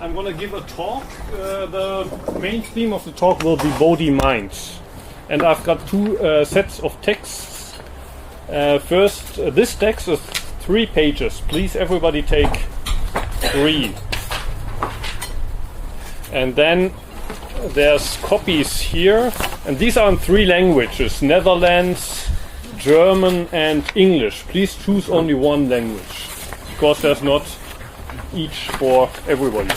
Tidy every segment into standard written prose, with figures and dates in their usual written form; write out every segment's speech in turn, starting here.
I'm going to give a talk. The main theme of the talk will be Bodhimind. And I've got two sets of texts. First, this text is 3 pages. Please, everybody take 3. And then there's copies here. And these are in 3 languages: Netherlands, German, and English. Please choose only one language, because there's not each for everybody.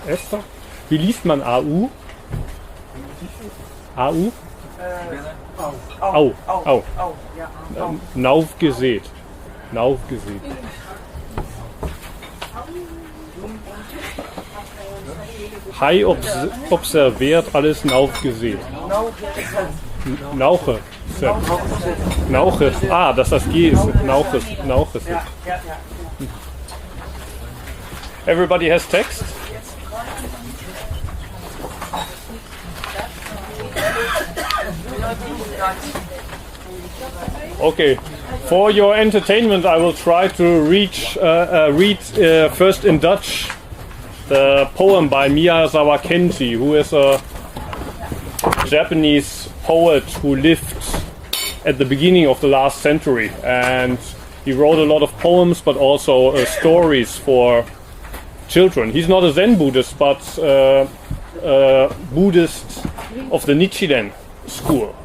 Esther? Wie liest man AU? AU? Au. Au. Naufgesät. Naufgesät. Hai observiert alles naufgesät. Nauche. Nauche. Ah, dass das G ist. Nauche. Nauche. Everybody has text? Okay, for your entertainment I will try to read first in Dutch the poem by Miyazawa Kenji, who is a Japanese poet who lived at the beginning of the last century, and he wrote a lot of poems but also stories for children. He's not a Zen Buddhist, but a Buddhist of the Nichiren school.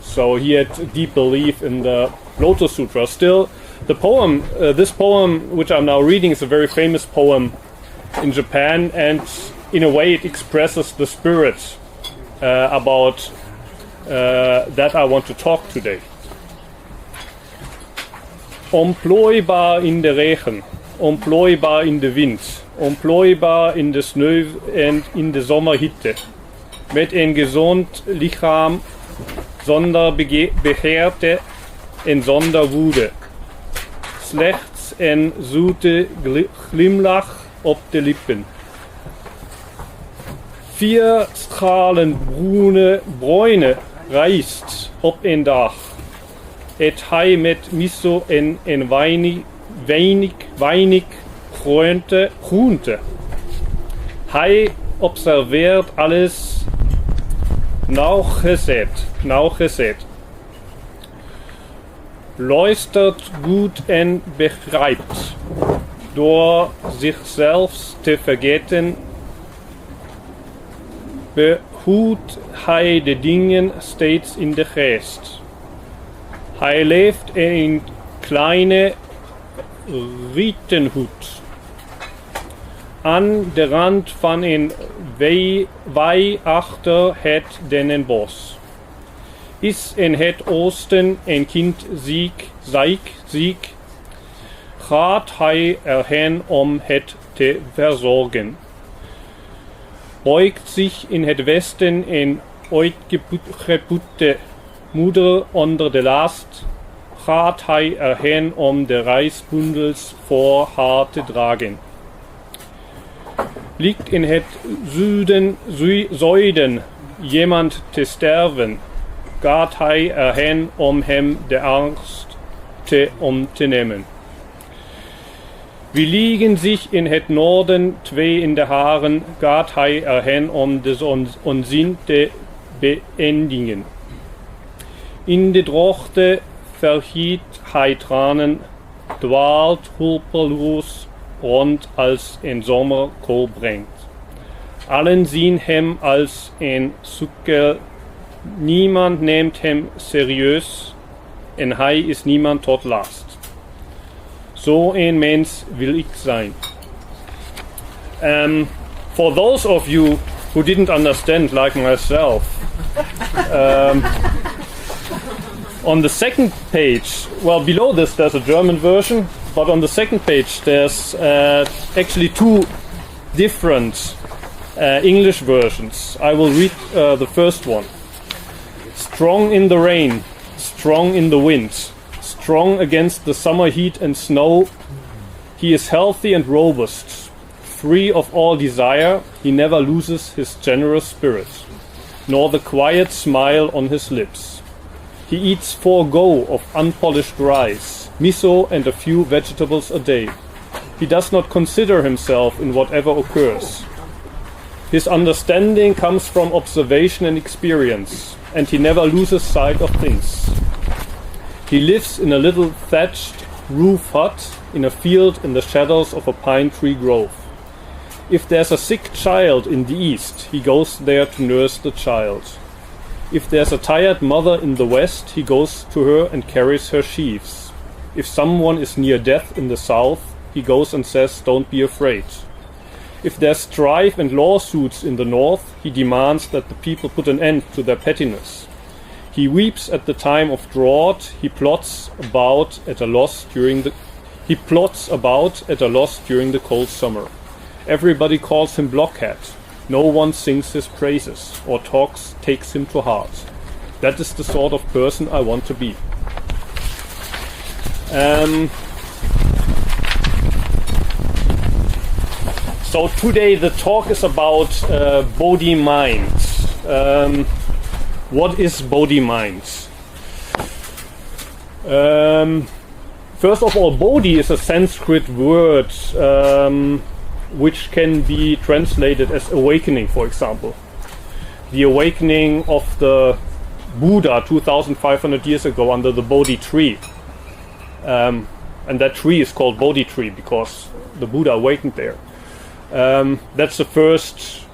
So he had deep belief in the Lotus Sutra. Still, the poem, this poem which I'm now reading, is a very famous poem in Japan, and in a way it expresses the spirit about that I want to talk today. Omplooibaar in de regen, omplooibaar in de wind, omplooibaar in de sneeuw en in de zomerhitte. Met een gezond lichaam, zonder begeerte en zonder woede. Slechts een zoete glimlach op de lippen. 4 stralen bruine rijst op een dag. Eet hij met miso en weinig groente. Hij observeert alles nauwgezet. Luistert goed en begrijpt. Door zichzelf te vergeten, behoudt hij de dingen steeds in de geest. Hij leeft in een kleine rietenhut aan de rand van een wei achter het dennenbos. Is in het oosten een kind ziek, gaat hij erheen om het te verzorgen. Beugt zich in het westen een uitgeputte moeder onder de last, gaat hij erheen om de reisbundels voor haar te dragen. Liegt in het zuiden jemand te sterven, gaat hij erheen om hem de angst om te nemen. Wie liegen sich in het Norden 2 in de haren, gaat hij erheen om de onzin te beëindigen. In de droogte vergiet hij tranen, dwaalt hulpeloos rond als een zomerkool brengt. Allen zien hem als een sukkel, niemand neemt hem serieus en hij is niemand tot last. Zo een mens wil ik zijn. For those of you who didn't understand, like myself, on the second page, well, below this there's a German version, but on the second page there's actually two different English versions. I will read the first one. Strong in the rain, strong in the wind, strong against the summer heat and snow, he is healthy and robust. Free of all desire, he never loses his generous spirit, nor the quiet smile on his lips. He eats 4 go of unpolished rice, miso and a few vegetables a day. He does not consider himself in whatever occurs. His understanding comes from observation and experience, and he never loses sight of things. He lives in a little thatched roof hut in a field in the shadows of a pine tree grove. If there's a sick child in the east, he goes there to nurse the child. If there's a tired mother in the west, he goes to her and carries her sheaves. If someone is near death in the south, he goes and says, "Don't be afraid." If there's strife and lawsuits in the north, he demands that the people put an end to their pettiness. He weeps at the time of drought, he plots about at a loss during the cold summer. Everybody calls him blockhead. No one sings his praises or takes him to heart. That is the sort of person I want to be. So today the talk is about Bodhimind. What is Bodhimind? First of all, Bodhi is a Sanskrit word which can be translated as awakening, for example. The awakening of the Buddha 2,500 years ago under the Bodhi tree. And that tree is called Bodhi tree because the Buddha awakened there. That's the first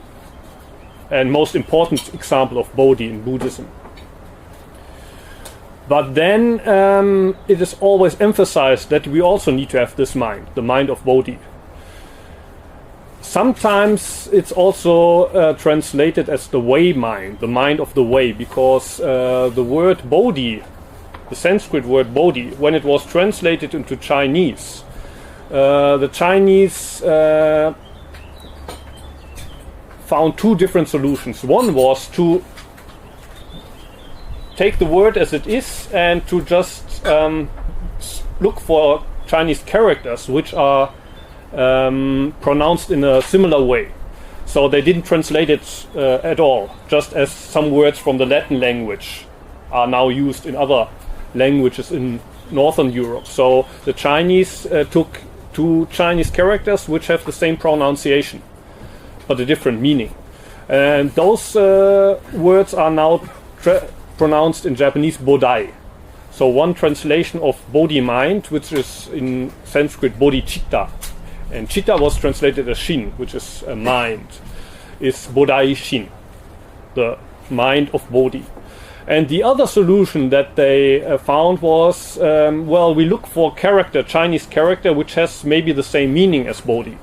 and most important example of Bodhi in Buddhism. But then it is always emphasized that we also need to have this mind, the mind of Bodhi. Sometimes it's also translated as the way mind, the mind of the way, because the word Bodhi, the Sanskrit word Bodhi, when it was translated into Chinese, the Chinese found 2 different solutions. One was to take the word as it is and to just look for Chinese characters which are pronounced in a similar way. So they didn't translate it at all, just as some words from the Latin language are now used in other languages in Northern Europe. So the Chinese took 2 Chinese characters which have the same pronunciation but a different meaning. And those words are now pronounced in Japanese Bodai. So one translation of Bodhimind, which is in Sanskrit Bodhicitta, and Chitta was translated as Shin, which is a mind, is Bodai Shin, the mind of Bodhi. And the other solution that they found was, we look for character, Chinese character, which has maybe the same meaning as Bodhi.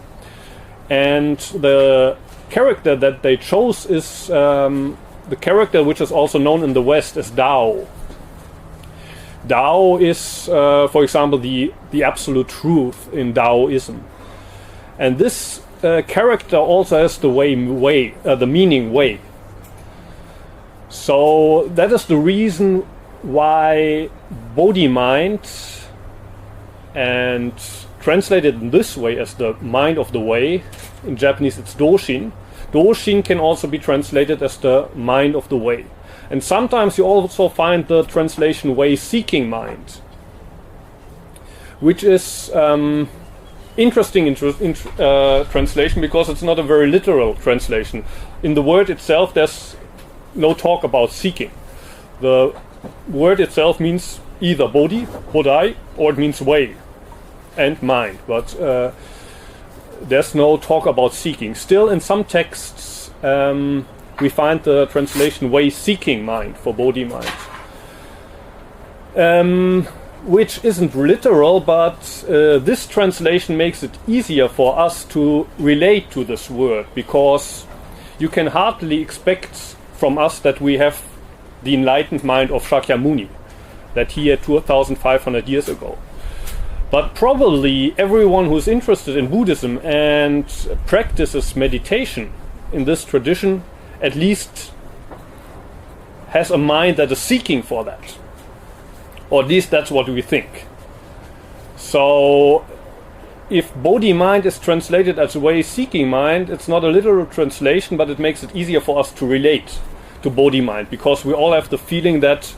And the character that they chose is the character which is also known in the West as Tao. Tao is, for example, the absolute truth in Taoism. And this character also has the the meaning way. So that is the reason why Bodhimind, and translated in this way as the mind of the way, in Japanese it's Doshin. Doshin can also be translated as the mind of the way. And sometimes you also find the translation way seeking mind, which is interesting in translation because it's not a very literal translation. In the word itself there's no talk about seeking. The word itself means either bodhi, bodhi, or it means way and mind. But there's no talk about seeking. Still, in some texts, we find the translation way seeking mind for Bodhimind. Which isn't literal, but this translation makes it easier for us to relate to this word, because you can hardly expect from us that we have the enlightened mind of Shakyamuni that he had 2,500 years ago. But probably everyone who's interested in Buddhism and practices meditation in this tradition at least has a mind that is seeking for that. Or at least that's what we think. So if Bodhi mind is translated as way seeking mind, it's not a literal translation, but it makes it easier for us to relate to Bodhi mind, because we all have the feeling that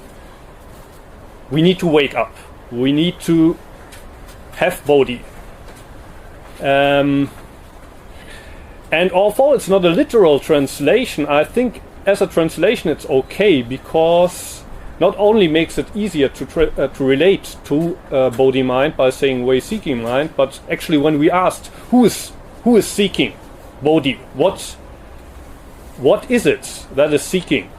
we need to wake up. We need to have Bodhi. And although it's not a literal translation, I think as a translation it's okay, because not only makes it easier to relate to Bodhi mind by saying way seeking mind, but actually when we asked who is seeking Bodhi, what is it that is seeking?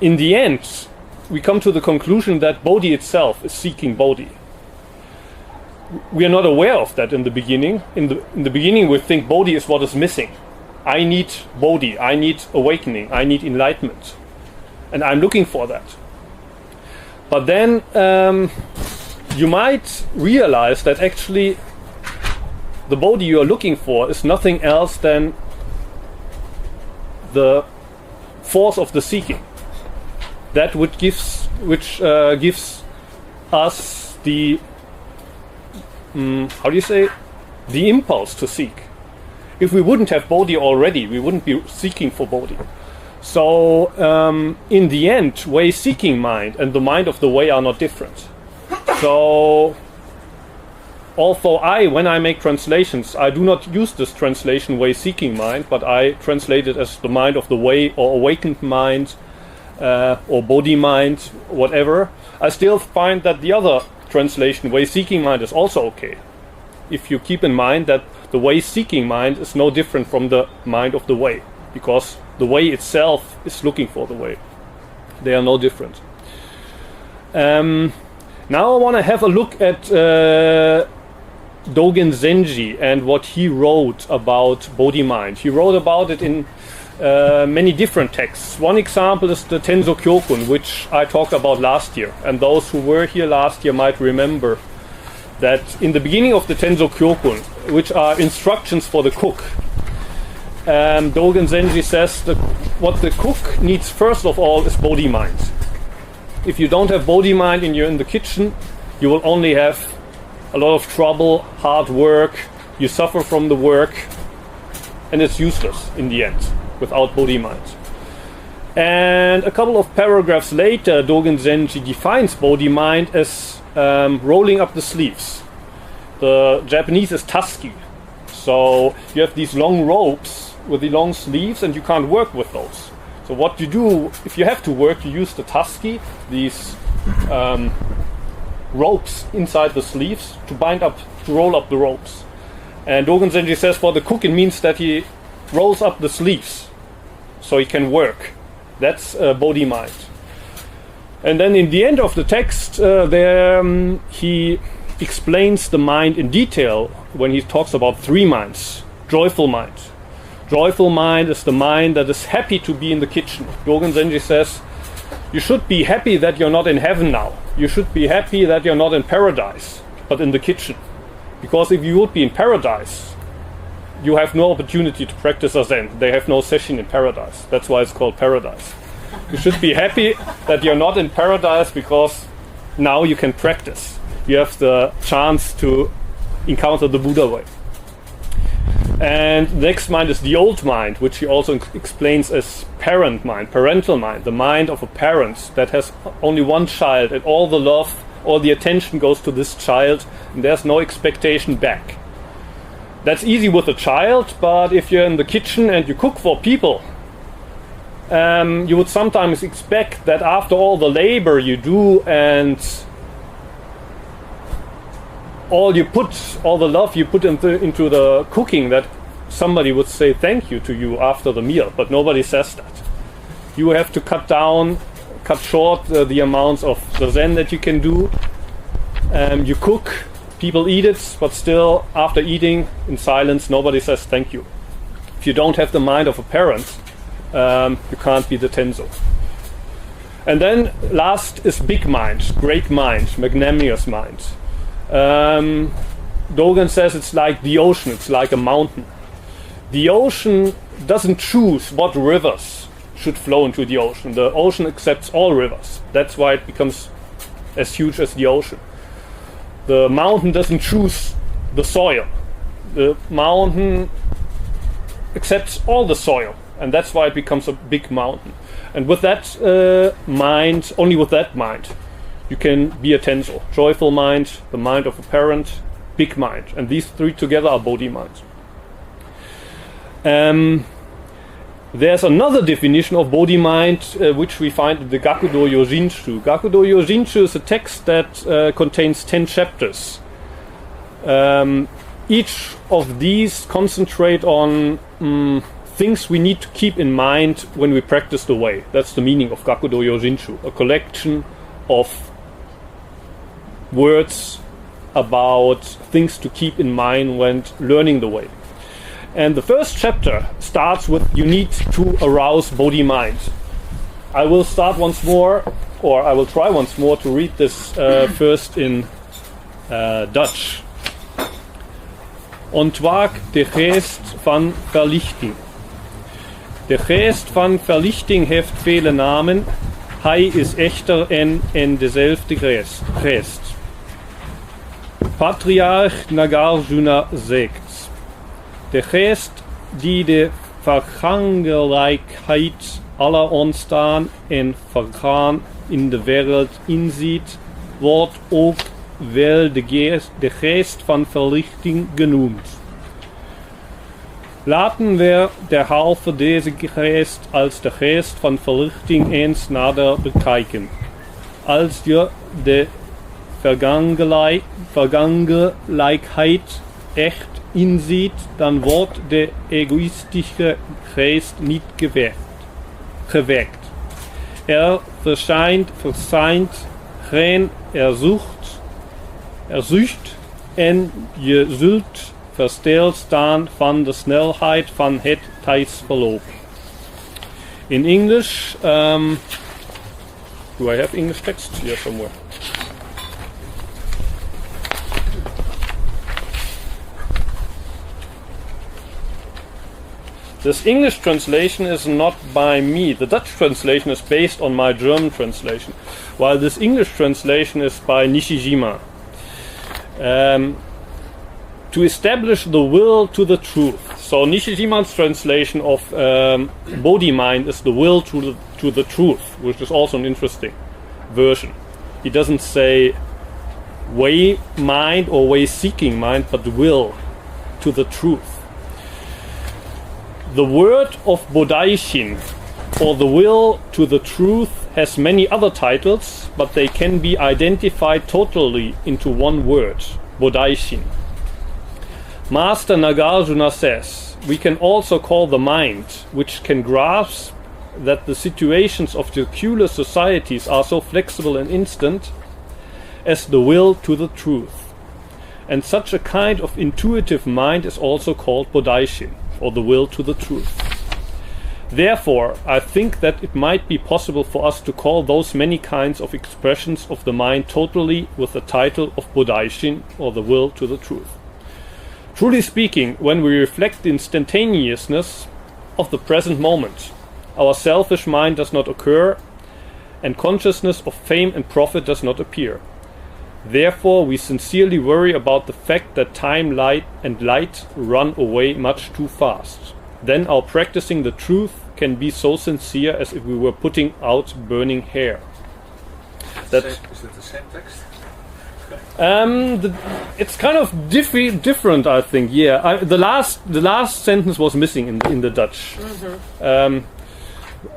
In the end, we come to the conclusion that Bodhi itself is seeking Bodhi. We are not aware of that in the beginning. In the beginning, we think Bodhi is what is missing. I need Bodhi, I need awakening, I need enlightenment. And I'm looking for that. But then you might realize that actually the Bodhi you are looking for is nothing else than the force of the seeking. That which gives us the the impulse to seek. If we wouldn't have Bodhi already, we wouldn't be seeking for Bodhi. So in the end, way seeking mind and the mind of the way are not different. So although when I make translations, I do not use this translation way seeking mind, but I translate it as the mind of the way or awakened mind or Bodhi mind, whatever, I still find that the other translation, way seeking mind, is also okay. If you keep in mind that the way seeking mind is no different from the mind of the way, because the way itself is looking for the way. They are no different. Now I want to have a look at Dogen Zenji and what he wrote about Bodhi mind. He wrote about it in many different texts. One example is the Tenzo Kyokun, which I talked about last year, and those who were here last year might remember that in the beginning of the Tenzo Kyokun, which are instructions for the cook, Dogen Zenji says that what the cook needs first of all is Bodhi mind. If you don't have Bodhi mind and you're in the kitchen, you will only have a lot of trouble, hard work, you suffer from the work, and it's useless in the end without Bodhi mind. And a couple of paragraphs later, Dogen Zenji defines Bodhi mind as rolling up the sleeves. The Japanese is taski. So you have these long ropes with the long sleeves and you can't work with those. So what you do, if you have to work, you use the taski, these ropes inside the sleeves to roll up the ropes. And Dogen Zenji says for the cook it means that he rolls up the sleeves so he can work. That's Bodhi mind. And then in the end of the text, he explains the mind in detail when he talks about three minds. Joyful mind. Joyful mind is the mind that is happy to be in the kitchen. Dogen Zenji says, you should be happy that you're not in heaven now. You should be happy that you're not in paradise, but in the kitchen. Because if you would be in paradise, you have no opportunity to practice Zen. They have no session in paradise. That's why it's called paradise. You should be happy that you're not in paradise, because now you can practice. You have the chance to encounter the Buddha way. And the next mind is the old mind, which he also explains as parent mind, parental mind, the mind of a parent that has only one child, and all the love, all the attention goes to this child, and there's no expectation back. That's easy with a child, but if you're in the kitchen and you cook for people, you would sometimes expect that after all the labor you do and all the love you put into the cooking, that somebody would say thank you to you after the meal, but nobody says that. You have to cut short the amounts of the Zen that you can do. You cook, people eat it, but still after eating in silence nobody says thank you. If you don't have the mind of a parent, you can't be the Tenzo. And then last is big mind, great mind, magnanimous mind. Dogen says it's like the ocean, it's like a mountain. The ocean doesn't choose what rivers should flow into the ocean. The ocean accepts all rivers. That's why it becomes as huge as the ocean. The mountain doesn't choose the soil. The mountain accepts all the soil, and that's why it becomes a big mountain. And with that mind, only with that mind, you can be a Tenzo. Joyful mind, the mind of a parent, big mind. And these three together are Bodhimind. There's another definition of Bodhimind which we find in the Gakudo Yoshinshu. Gakudo Yoshinshu is a text that contains 10 chapters. Each of these concentrate on things we need to keep in mind when we practice the way. That's the meaning of Gakudo Yoshinshu, a collection of words about things to keep in mind when learning the way. And the first chapter starts with you need to arouse Bodhimind. I will start once more, or I will try once more to read this first in Dutch. Ontwaak de geest van verlichting. De geest van verlichting heeft vele namen. Hij is echter en dezelfde geest. Patriarch Nagarjuna zegt: de geest die de vergankelijkheid aller ontstaan en vergaan in de wereld inziet, wordt ook wel de geest van verlichting genoemd. Laten we derhalve deze geest als de geest van verlichting eens nader bekijken. Als je de vergankelijkheid echt inziet, dan wordt de egoïstische geest niet gewekt. Er verschijnt geen erzucht en je zult versteld staan van de snelheid van het tijdsverloop. In English, do I have English text here somewhere? This English translation is not by me. The Dutch translation is based on my German translation, while this English translation is by Nishijima. To establish the will to the truth. So Nishijima's translation of Bodhimind is the will to the truth, which is also an interesting version. He doesn't say way mind or way seeking mind, but will to the truth. The word of Bodaishin, or the will to the truth, has many other titles, but they can be identified totally into one word, Bodaishin. Master Nagarjuna says, we can also call the mind, which can grasp that the situations of secular societies are so flexible and instant, as the will to the truth. And such a kind of intuitive mind is also called Bodaishin, or the will to the truth. Therefore, I think that it might be possible for us to call those many kinds of expressions of the mind totally with the title of Bodaishin, or the will to the truth. Truly speaking, when we reflect the instantaneousness of the present moment, our selfish mind does not occur, and consciousness of fame and profit does not appear. Therefore, we sincerely worry about the fact that time, light, and light run away much too fast. Then our practicing the truth can be so sincere as if we were putting out burning hair. Is that the same text? It's kind of different, I think. Yeah, the last sentence was missing in the Dutch.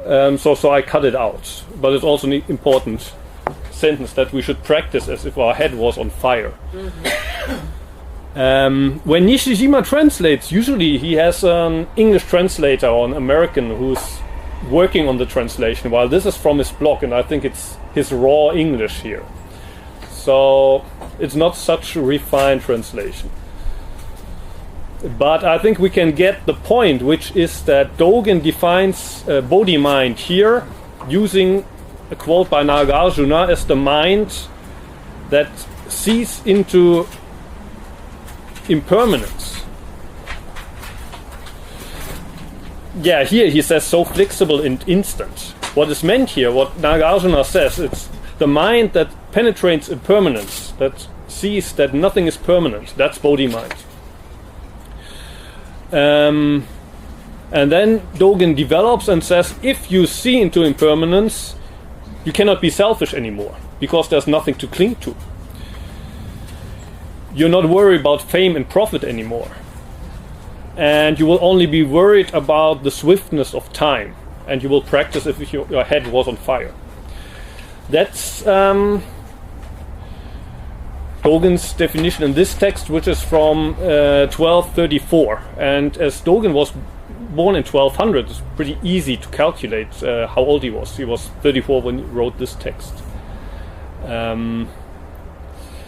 so I cut it out. But it's also an important sentence that we should practice as if our head was on fire. When Nishijima translates, usually he has an English translator or an American who's working on the translation, while this is from his blog, and I think it's his raw English here. So it's not such a refined translation. But I think we can get the point, which is that Dogen defines Bodhimind here using a quote by Nagarjuna as the mind that sees into impermanence. Yeah, here he says so flexible and instant. What is meant here, what Nagarjuna says, it's the mind that penetrates impermanence, that sees that nothing is permanent. That's Bodhimind. And then Dogen develops and says, if you see into impermanence, you cannot be selfish anymore, because there's nothing to cling to. You're not worried about fame and profit anymore. And you will only be worried about the swiftness of time. And you will practice if your head was on fire. That's Dogen's definition in this text, which is from 1234. And as Dogen was born in 1200, it's pretty easy to calculate how old he was. He was 34 when he wrote this text.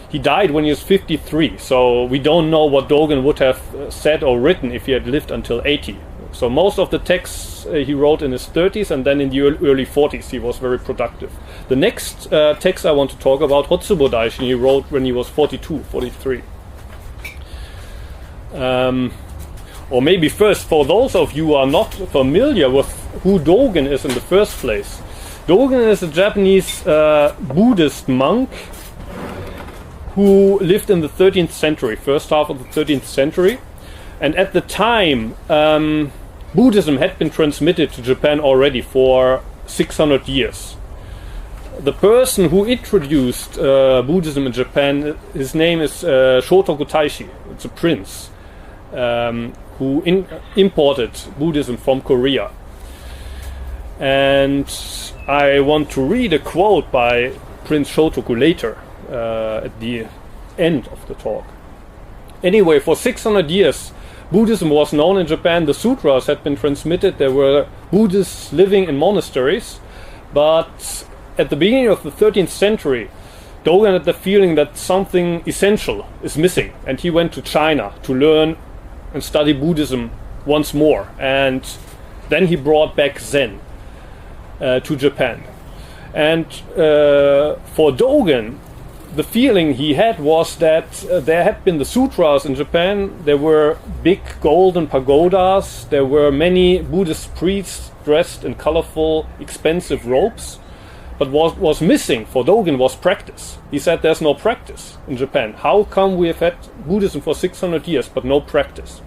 He died when he was 53, so we don't know what Dogen would have said or written if he had lived until 80. So most of the texts he wrote in his 30s, and then in the early 40s he was very productive. The next text I want to talk about, Hotsubo Daishin, he wrote when he was 42, 43. Or maybe first, for those of you who are not familiar with who Dogen is in the first place. Dogen is a Japanese Buddhist monk who lived in the 13th century, first half of the 13th century. And at the time, Buddhism had been transmitted to Japan already for 600 years. The person who introduced Buddhism in Japan, his name is Shotoku Taishi. It's a prince who imported Buddhism from Korea. And I want to read a quote by Prince Shotoku later, at the end of the talk. Anyway, for 600 years, Buddhism was known in Japan. The sutras had been transmitted. There were Buddhists living in monasteries. But at the beginning of the 13th century, Dogen had the feeling that something essential is missing. And he went to China to learn and study Buddhism once more. And then he brought back Zen to Japan. And for Dogen, the feeling he had was that there had been the sutras in Japan. There were big golden pagodas. There were many Buddhist priests dressed in colorful, expensive robes. But what was missing for Dogen was practice. He said there's no practice in Japan. How come we have had Buddhism for 600 years but no practice?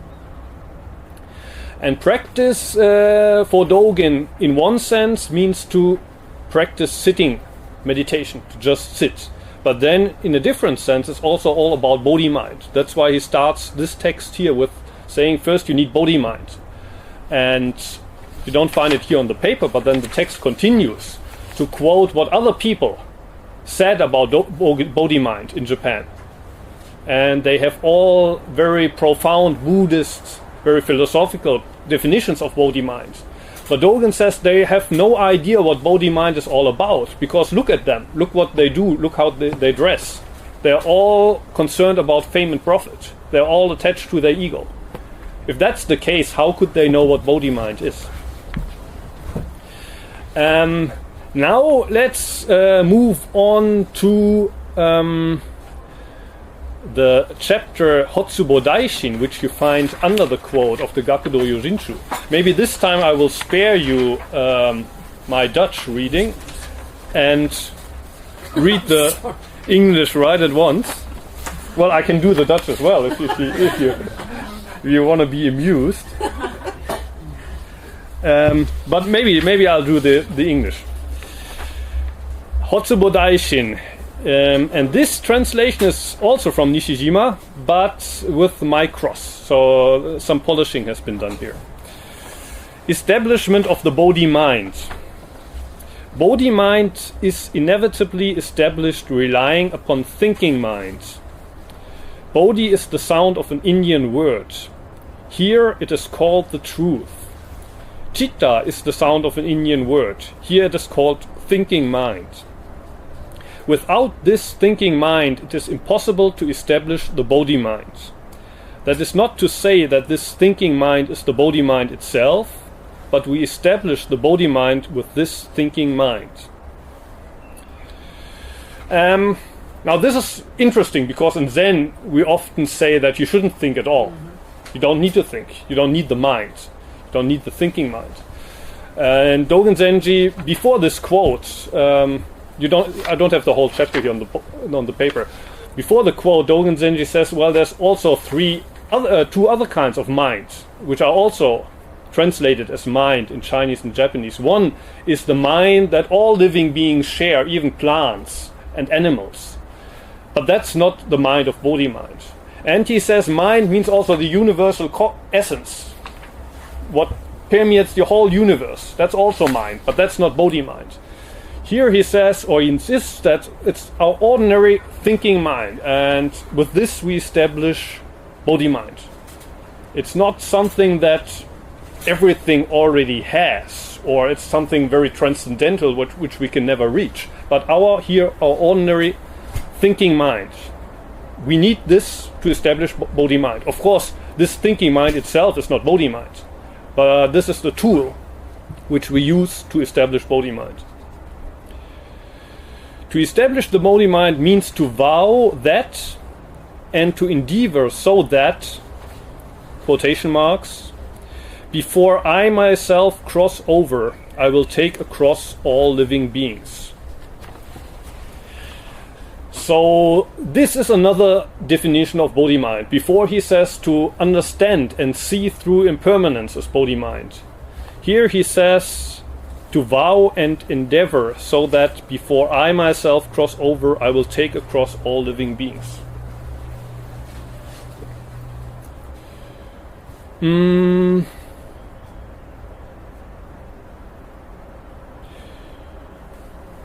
And practice for Dogen, in one sense, means to practice sitting meditation, to just sit. But then, in a different sense, it's also all about Bodhimind. That's why he starts this text here with saying, first you need Bodhimind. And you don't find it here on the paper, but then the text continues to quote what other people said about Bodhimind in Japan. And they have all very profound Buddhist, very philosophical definitions of Bodhimind. But Dogen says they have no idea what Bodhimind is all about, because look at them, look what they do, look how they dress. They're all concerned about fame and profit. They're all attached to their ego. If that's the case, how could they know what Bodhimind is? Now let's move on to the chapter Hotsubo Daishin, which you find under the quote of the Gakudo Yoshinshu. Maybe this time I will spare you my Dutch reading and read the English right at once. Well, I can do the Dutch as well if you want to be amused. But maybe I'll do the English. Hotsubo Daishin. And this translation is also from Nishijima, but with my cross. So some polishing has been done here. Establishment of the Bodhimind. Bodhimind is inevitably established relying upon thinking mind. Bodhi is the sound of an Indian word. Here it is called the truth. Chitta is the sound of an Indian word. Here it is called thinking mind. Without this thinking mind, it is impossible to establish the Bodhi mind. That is not to say that this thinking mind is the Bodhi mind itself, but we establish the Bodhi mind with this thinking mind. Now this is interesting because in Zen we often say that you shouldn't think at all. You don't need to think. You don't need the mind. You don't need the thinking mind. And Dogen Zenji, before this quote, I don't have the whole chapter here on the paper. Before the quote, Dogen Zenji says, well, there's also two other kinds of mind, which are also translated as mind in Chinese and Japanese. One is the mind that all living beings share, even plants and animals. But that's not the mind of Bodhi mind. And he says mind means also the universal essence, what permeates the whole universe. That's also mind, but that's not Bodhi mind. Here he says, or he insists, that it's our ordinary thinking mind, and with this we establish Bodhi mind. It's not something that everything already has, or it's something very transcendental which we can never reach, but our ordinary thinking mind. We need this to establish Bodhi mind. Of course, this thinking mind itself is not Bodhi mind, but this is the tool which we use to establish Bodhi mind. To establish the Bodhi mind means to vow that and to endeavor so that, quotation marks, before I myself cross over, I will take across all living beings. So this is another definition of Bodhi mind. Before he says to understand and see through impermanence as Bodhi mind. Here he says to vow and endeavor so that before I myself cross over, I will take across all living beings.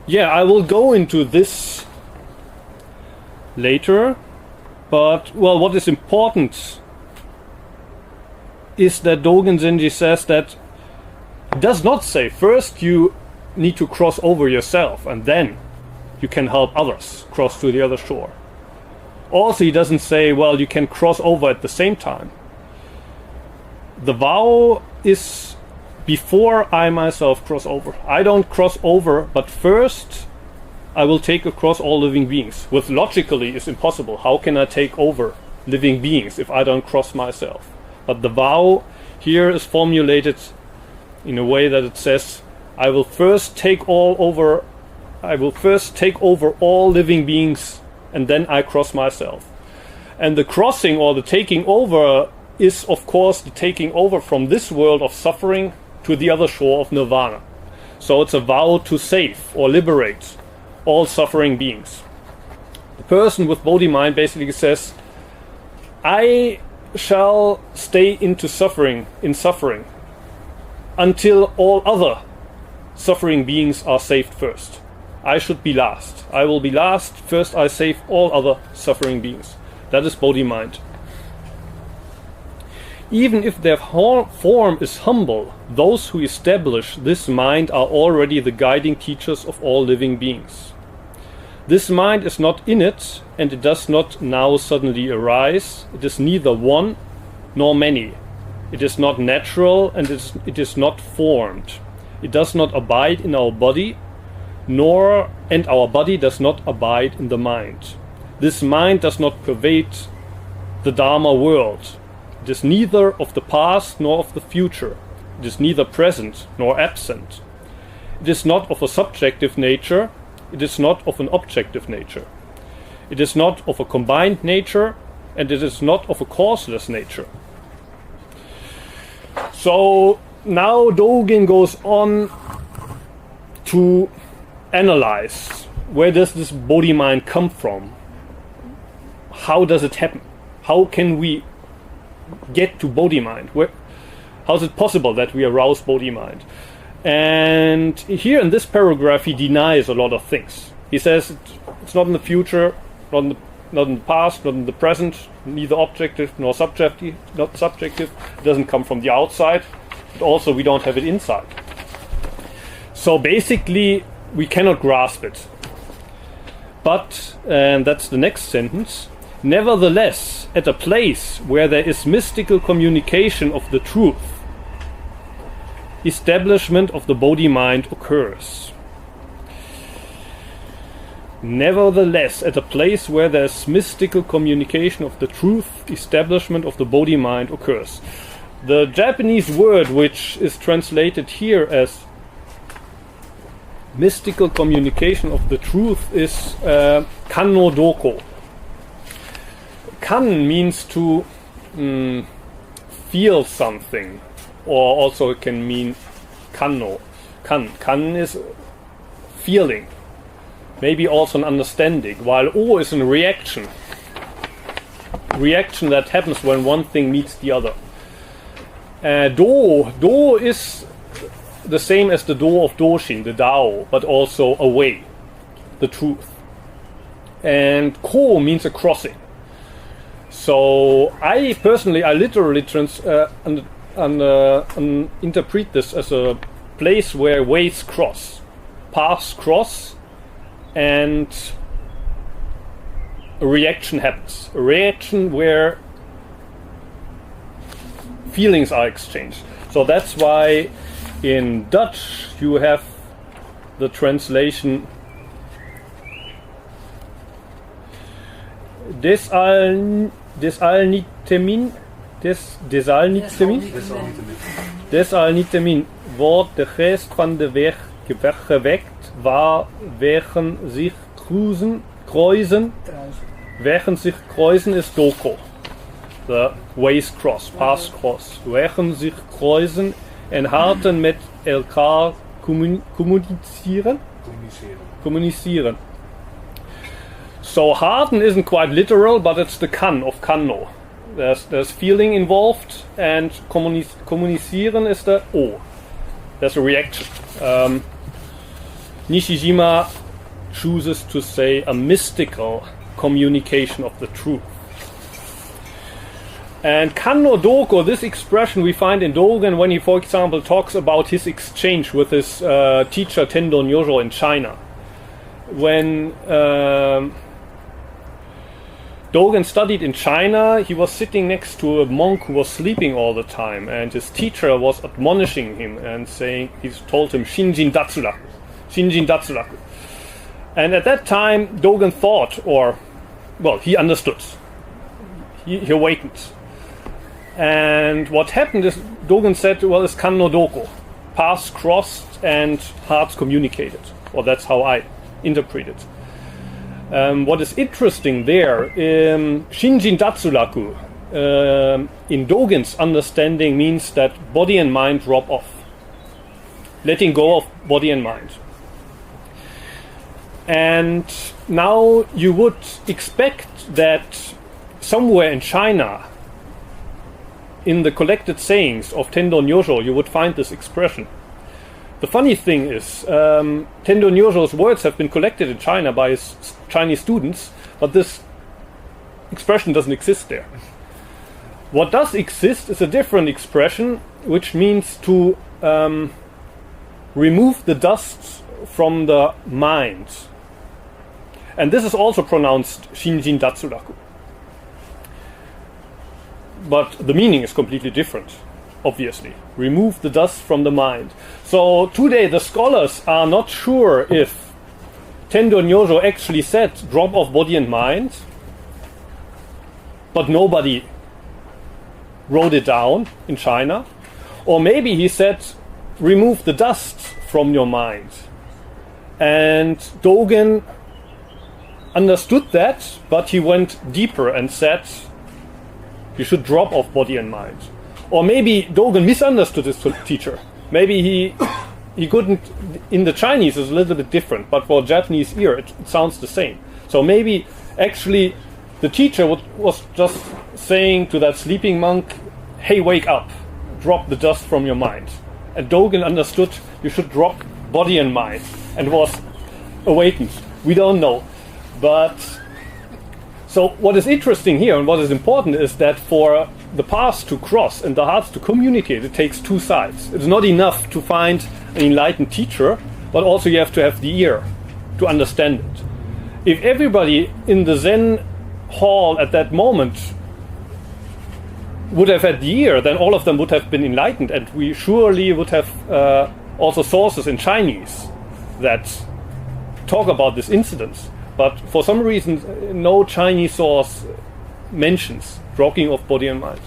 Yeah, I will go into this later, but well, what is important is that Dogen Zenji says that he does not say first you need to cross over yourself and then you can help others cross to the other shore. Also, he doesn't say, well, you can cross over at the same time. The vow is before I myself cross over. I don't cross over, but first I will take across all living beings. Which logically is impossible. How can I take over living beings if I don't cross myself? But the vow here is formulated in a way that it says, I will first take over all living beings and then I cross myself. And the crossing or the taking over is of course the taking over from this world of suffering to the other shore of nirvana. So it's a vow to save or liberate all suffering beings. The person with Bodhi mind basically says, I shall stay in suffering until all other suffering beings are saved first. I should be last. I will be last. First I save all other suffering beings. That is Bodhi mind. Even if their form is humble, those who establish this mind are already the guiding teachers of all living beings. This mind is not in it, and it does not now suddenly arise. It is neither one nor many. It is not natural, and it is not formed. It does not abide in our body, and our body does not abide in the mind. This mind does not pervade the Dharma world. It is neither of the past nor of the future. It is neither present nor absent. It is not of a subjective nature. It is not of an objective nature. It is not of a combined nature, and it is not of a causeless nature. So now Dogen goes on to analyze, where does this Bodhi mind come from? How does it happen? How can we get to Bodhi mind? How is it possible that we arouse Bodhimind? And here in this paragraph, he denies a lot of things. He says it's not in the future, not in the past, not in the present, neither objective nor subjective, not subjective. It doesn't come from the outside, but also we don't have it inside. So basically, we cannot grasp it. But, and that's the next sentence, nevertheless, at a place where there is mystical communication of the truth, establishment of the Bodhimind occurs. Nevertheless, at a place where there is mystical communication of the truth, establishment of the Bodhimind occurs. The Japanese word which is translated here as mystical communication of the truth is kan no doko. Kan means to feel something, or also it can mean kanno. Kan is feeling, maybe also an understanding, while o is a reaction that happens when one thing meets the other. Do is the same as the do of Doshin, the Dao, but also a way, the truth. And ko means a crossing. So I literally interpret this as a place where ways cross, paths cross, and a reaction happens. A reaction where feelings are exchanged. So that's why in Dutch you have the translation desalniettemin wordt de geest van de weg gewekt waar wegen zich kruisen is doko. The ways cross, paths cross, wegen zich kruisen en harten met elkaar communiceren. So harten isn't quite literal, but it's the kan of kanno. There's feeling involved, and communiceren is the o. There's a reaction. Nishijima chooses to say a mystical communication of the truth. And kanno doko, this expression we find in Dogen when he, for example, talks about his exchange with his teacher Tendo Nyojo in China. When Dogen studied in China, he was sitting next to a monk who was sleeping all the time, and his teacher was admonishing him and saying, he told him, Shinjin Datsuraku. And at that time, Dogen thought, he understood. He awakened. And what happened is, Dogen said, it's kan no doko. Paths crossed and hearts communicated. Or that's how I interpret it. What is interesting there, Shinjin Datsuraku, in Dogen's understanding, means that body and mind drop off. Letting go of body and mind. And now you would expect that somewhere in China, in the collected sayings of Tendo Nyojo, you would find this expression. The funny thing is, Tendo Nyojo's words have been collected in China by his Chinese students, but this expression doesn't exist there. What does exist is a different expression, which means to remove the dust from the mind. And this is also pronounced Shinjin Datsuraku. But the meaning is completely different, obviously. Remove the dust from the mind. So today the scholars are not sure if Tendo Nyojo actually said drop off body and mind, but nobody wrote it down in China. Or maybe he said remove the dust from your mind. And Dogen understood that, but he went deeper and said you should drop off body and mind. Or maybe Dogen misunderstood his teacher. Maybe he couldn't. In the Chinese it's a little bit different, but for Japanese ear it sounds the same. So maybe actually the teacher was just saying to that sleeping monk, hey, wake up. drop the dust from your mind. And Dogen understood you should drop body and mind and was awakened. We don't know. But so what is interesting here and what is important is that for the paths to cross and the hearts to communicate, it takes two sides. It's not enough to find an enlightened teacher, but also you have to have the ear to understand it. If everybody in the Zen hall at that moment would have had the ear, then all of them would have been enlightened, and we surely would have also sources in Chinese that talk about this incident. But for some reason, no Chinese source mentions dropping of body and mind.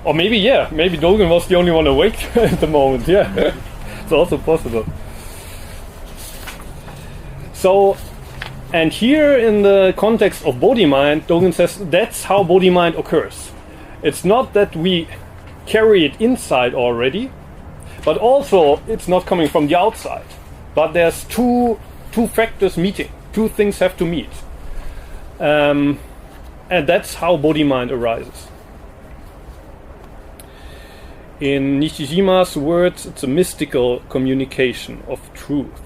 Or maybe Dogen was the only one awake at the moment. Yeah, it's also possible. So, and here in the context of Bodhimind, Dogen says that's how Bodhimind occurs. It's not that we carry it inside already, but also it's not coming from the outside. But there's two factors meeting. Two things have to meet. And that's how Bodhimind arises. In Nishijima's words, it's a mystical communication of truth.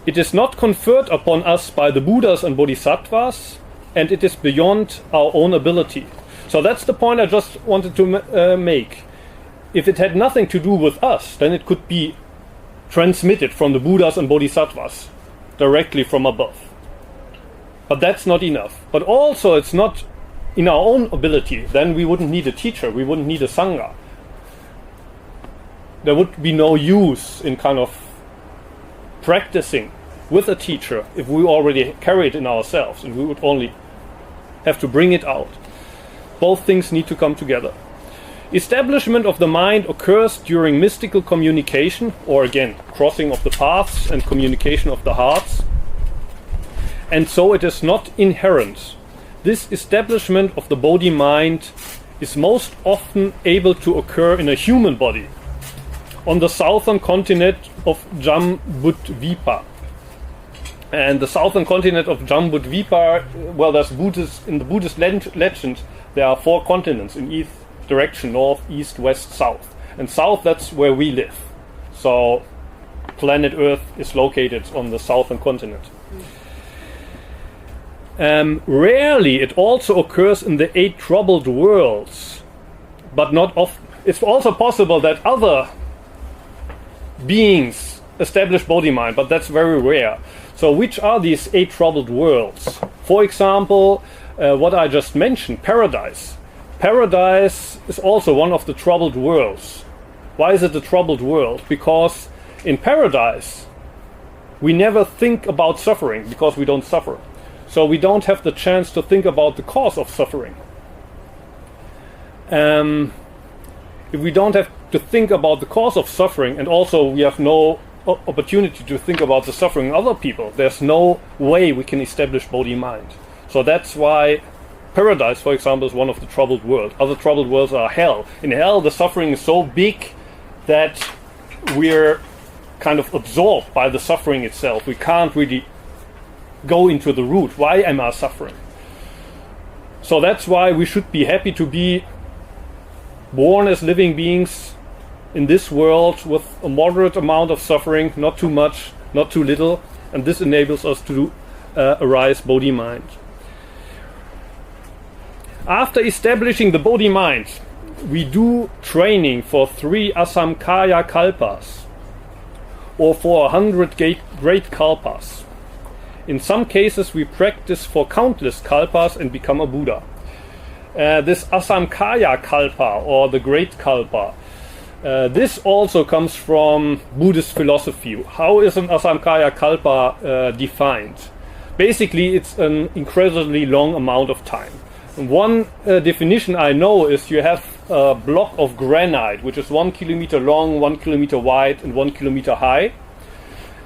It is not conferred upon us by the Buddhas and Bodhisattvas, and it is beyond our own ability. So that's the point I just wanted to make. If it had nothing to do with us, then it could be transmitted from the Buddhas and Bodhisattvas directly from above. But that's not enough. But also it's not in our own ability. Then we wouldn't need a teacher, we wouldn't need a Sangha. There would be no use in kind of practicing with a teacher if we already carry it in ourselves, and we would only have to bring it out. Both things need to come together. Establishment of the mind occurs during mystical communication, or again, crossing of the paths and communication of the hearts. And so it is not inherent. This establishment of the Bodhi mind is most often able to occur in a human body on the southern continent of Jambudvipa. And the southern continent of Jambudvipa, well, there's in the Buddhist legend, there are 4 continents in each direction: north, east, west, south. And south, that's where we live. So planet Earth is located on the southern continent. Rarely it also occurs in the 8 troubled worlds, but not often. It's also possible that other beings establish Bodhimind, but that's very rare. So which are these 8 troubled worlds? For example, what I just mentioned, paradise. Paradise is also one of the troubled worlds. Why is it a troubled world? Because in paradise we never think about suffering, because we don't suffer. So we don't have the chance to think about the cause of suffering. If we don't have to think about the cause of suffering, and also we have no opportunity to think about the suffering of other people, there's no way we can establish Bodhi mind. So that's why paradise, for example, is one of the troubled worlds. Other troubled worlds are hell. In hell, the suffering is so big that we're kind of absorbed by the suffering itself. We can't really go into the root. Why am I suffering? So that's why we should be happy to be born as living beings in this world with a moderate amount of suffering, not too much, not too little, and this enables us to arise Bodhi mind. After establishing the Bodhi mind, we do training for 3 Asamkaya Kalpas, or for 100 great Kalpas. In some cases we practice for countless Kalpas and become a Buddha. This Asamkaya Kalpa, or the Great Kalpa, this also comes from Buddhist philosophy. How is an Asamkaya Kalpa defined? Basically, it's an incredibly long amount of time. One definition I know is you have a block of granite, which is 1 kilometer long, 1 kilometer wide, and 1 kilometer high.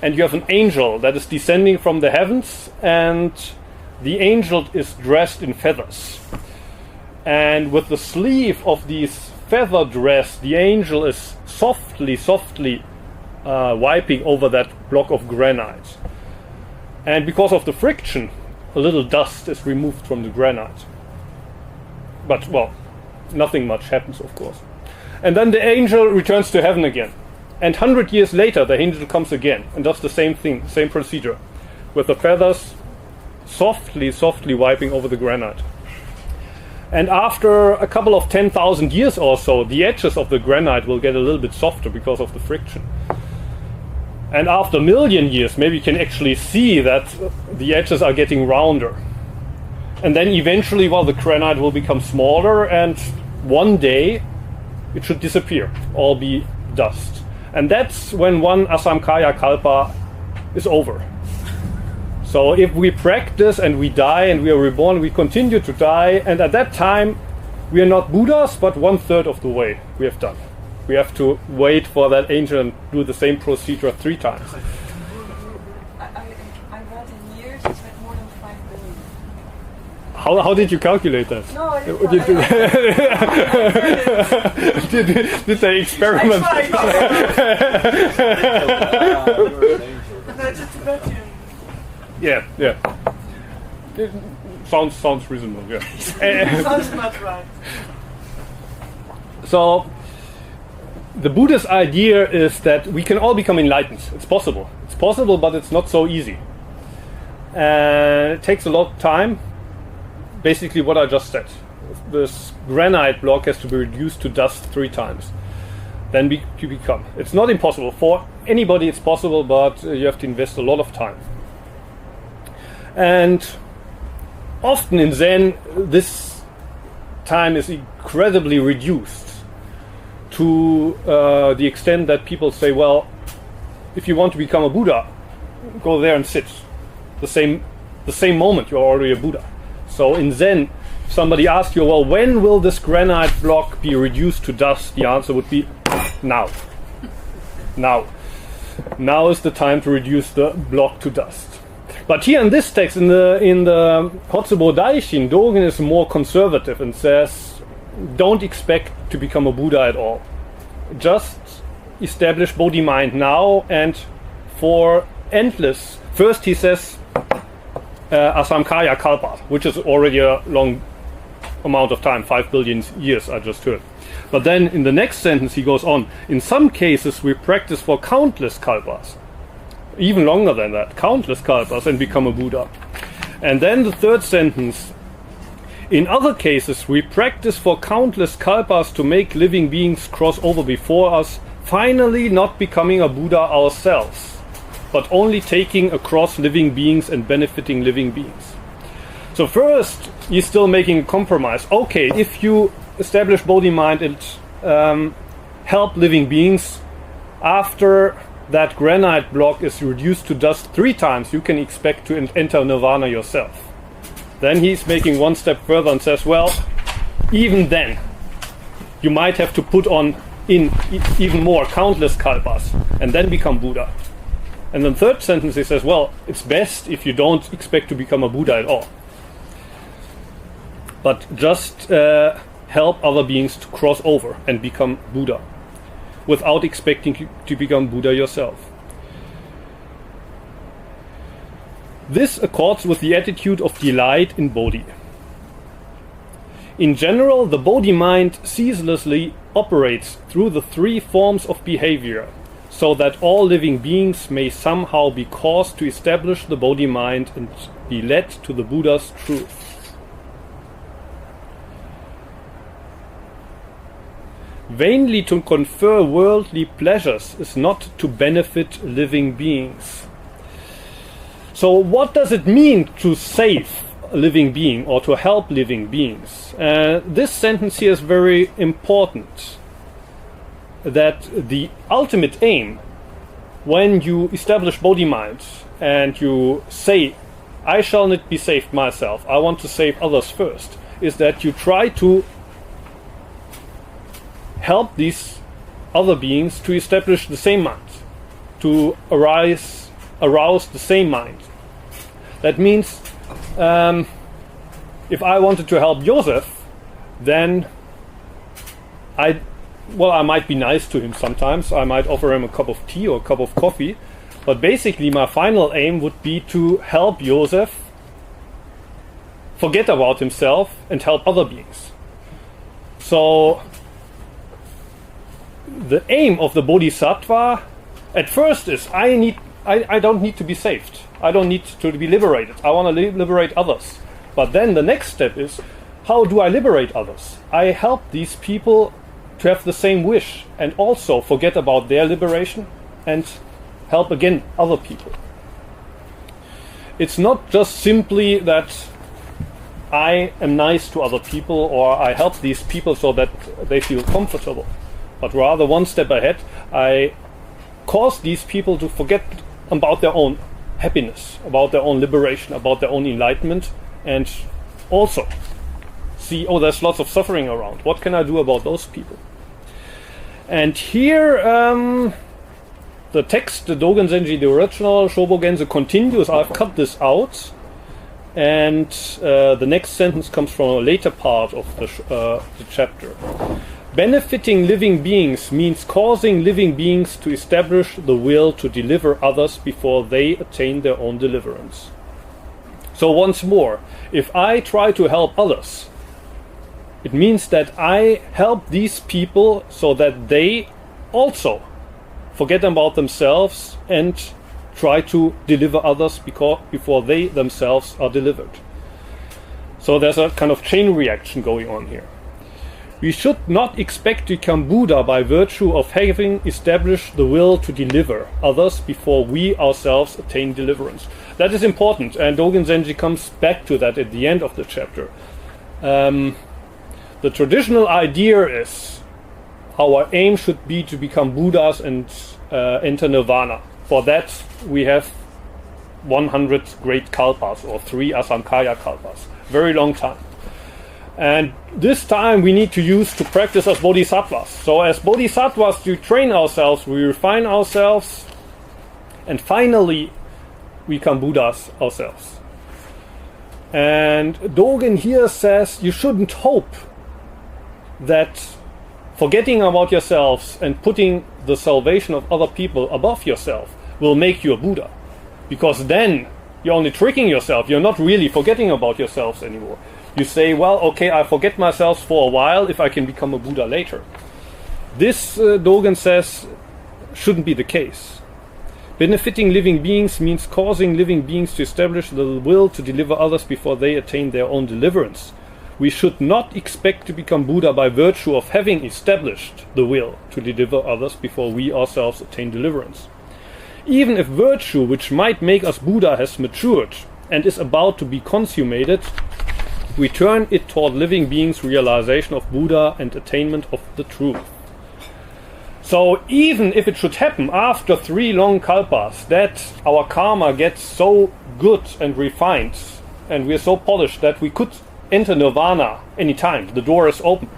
And you have an angel that is descending from the heavens, and the angel is dressed in feathers. And with the sleeve of this feather dress, the angel is softly wiping over that block of granite. And because of the friction, a little dust is removed from the granite. but well, nothing much happens, of course. And then the angel returns to heaven again. And 100 years later, the angel comes again and does the same thing, same procedure, with the feathers softly wiping over the granite. And after a couple of 10,000 years or so, the edges of the granite will get a little bit softer because of the friction. And after a million years, maybe you can actually see that the edges are getting rounder. And then eventually, well, the granite will become smaller, and one day it should disappear, all be dust. And that's when one Asamkaya Kalpa is over. So if we practice and we die and we are reborn, we continue to die, and at that time we are not Buddhas, but 1/3 of the way we have done. We have to wait for that angel and do the same procedure 3 times. I read in years it's like more than 5 billion. How did you calculate that? No, I didn't. Did they experiment? I just imagine. Yeah. It sounds reasonable, yeah. Sounds not right. So, the Buddhist idea is that we can all become enlightened. It's possible. It's possible, but it's not so easy. It takes a lot of time. Basically what I just said. This granite block has to be reduced to dust 3 times. Then you become. It's not impossible. For anybody it's possible, but you have to invest a lot of time. And often in Zen, this time is incredibly reduced to the extent that people say, well, if you want to become a Buddha, go there and sit. The same moment you're already a Buddha. So in Zen, if somebody asks you, well, when will this granite block be reduced to dust? The answer would be now. Now. Now is the time to reduce the block to dust. But here in this text, in the Hotsubo Daishin, Dogen is more conservative and says, don't expect to become a Buddha at all. Just establish Bodhimind now and for endless. First he says Asamkaya Kalpa, which is already a long amount of time, 5 billion years I just heard. But then in the next sentence he goes on, in some cases we practice for countless kalpas. Even longer than that, countless kalpas, and become a Buddha. And then the third sentence, in other cases we practice for countless kalpas to make living beings cross over before us, finally not becoming a Buddha ourselves, but only taking across living beings and benefiting living beings. So first, you're still making a compromise. Okay, if you establish Bodhimind and help living beings, after that granite block is reduced to dust 3 times, you can expect to enter nirvana yourself. Then he's making one step further and says, well, even then, you might have to put on in even more, countless kalpas, and then become Buddha. And then third sentence he says, well, it's best if you don't expect to become a Buddha at all. But just help other beings to cross over and become Buddha, without expecting to become Buddha yourself. This accords with the attitude of delight in Bodhi. In general, the Bodhi mind ceaselessly operates through the 3 forms of behavior, so that all living beings may somehow be caused to establish the Bodhi mind and be led to the Buddha's truth. Vainly to confer worldly pleasures is not to benefit living beings. So what does it mean to save a living being or to help living beings? This sentence here is very important. That the ultimate aim, when you establish Bodhimind and you say, I shall not be saved myself, I want to save others first, is that you try to help these other beings to establish the same mind, to arouse the same mind. That means if I wanted to help Joseph, then I might be nice to him sometimes. I might offer him a cup of tea or a cup of coffee. But basically my final aim would be to help Joseph forget about himself and help other beings. So the aim of the Bodhisattva at first is I don't need to be saved. I don't need to be liberated. I want to liberate others. But then the next step is, how do I liberate others? I help these people to have the same wish and also forget about their liberation and help again other people. It's not just simply that I am nice to other people or I help these people so that they feel comfortable, but rather one step ahead, I cause these people to forget about their own happiness, about their own liberation, about their own enlightenment, and also see, oh, there's lots of suffering around. What can I do about those people? And here the text, the Dogen Zenji, the original Shobogenzo continues. I've cut this out. And the next sentence comes from a later part of the chapter. Benefiting living beings means causing living beings to establish the will to deliver others before they attain their own deliverance. So once more, if I try to help others, it means that I help these people so that they also forget about themselves and try to deliver others before they themselves are delivered. So there's a kind of chain reaction going on here. We should not expect to become Buddha by virtue of having established the will to deliver others before we ourselves attain deliverance. That is important, and Dogen Zenji comes back to that at the end of the chapter. The traditional idea is our aim should be to become Buddhas and enter Nirvana. For that we have 100 great kalpas or 3 Asankaya kalpas. Very long time. And this time we need to use to practice as bodhisattvas. So as bodhisattvas we train ourselves, we refine ourselves, and finally we become Buddhas ourselves. And Dogen here says you shouldn't hope that forgetting about yourselves and putting the salvation of other people above yourself will make you a Buddha. Because then you're only tricking yourself. You're not really forgetting about yourselves anymore. You say, well, okay, I forget myself for a while if I can become a Buddha later. This, Dogen says, shouldn't be the case. Benefiting living beings means causing living beings to establish the will to deliver others before they attain their own deliverance. We should not expect to become Buddha by virtue of having established the will to deliver others before we ourselves attain deliverance. Even if virtue which might make us Buddha has matured and is about to be consummated, we turn it toward living beings' realization of Buddha and attainment of the truth. So even if it should happen after 3 long kalpas that our karma gets so good and refined and we're so polished that we could enter Nirvana anytime, the door is open,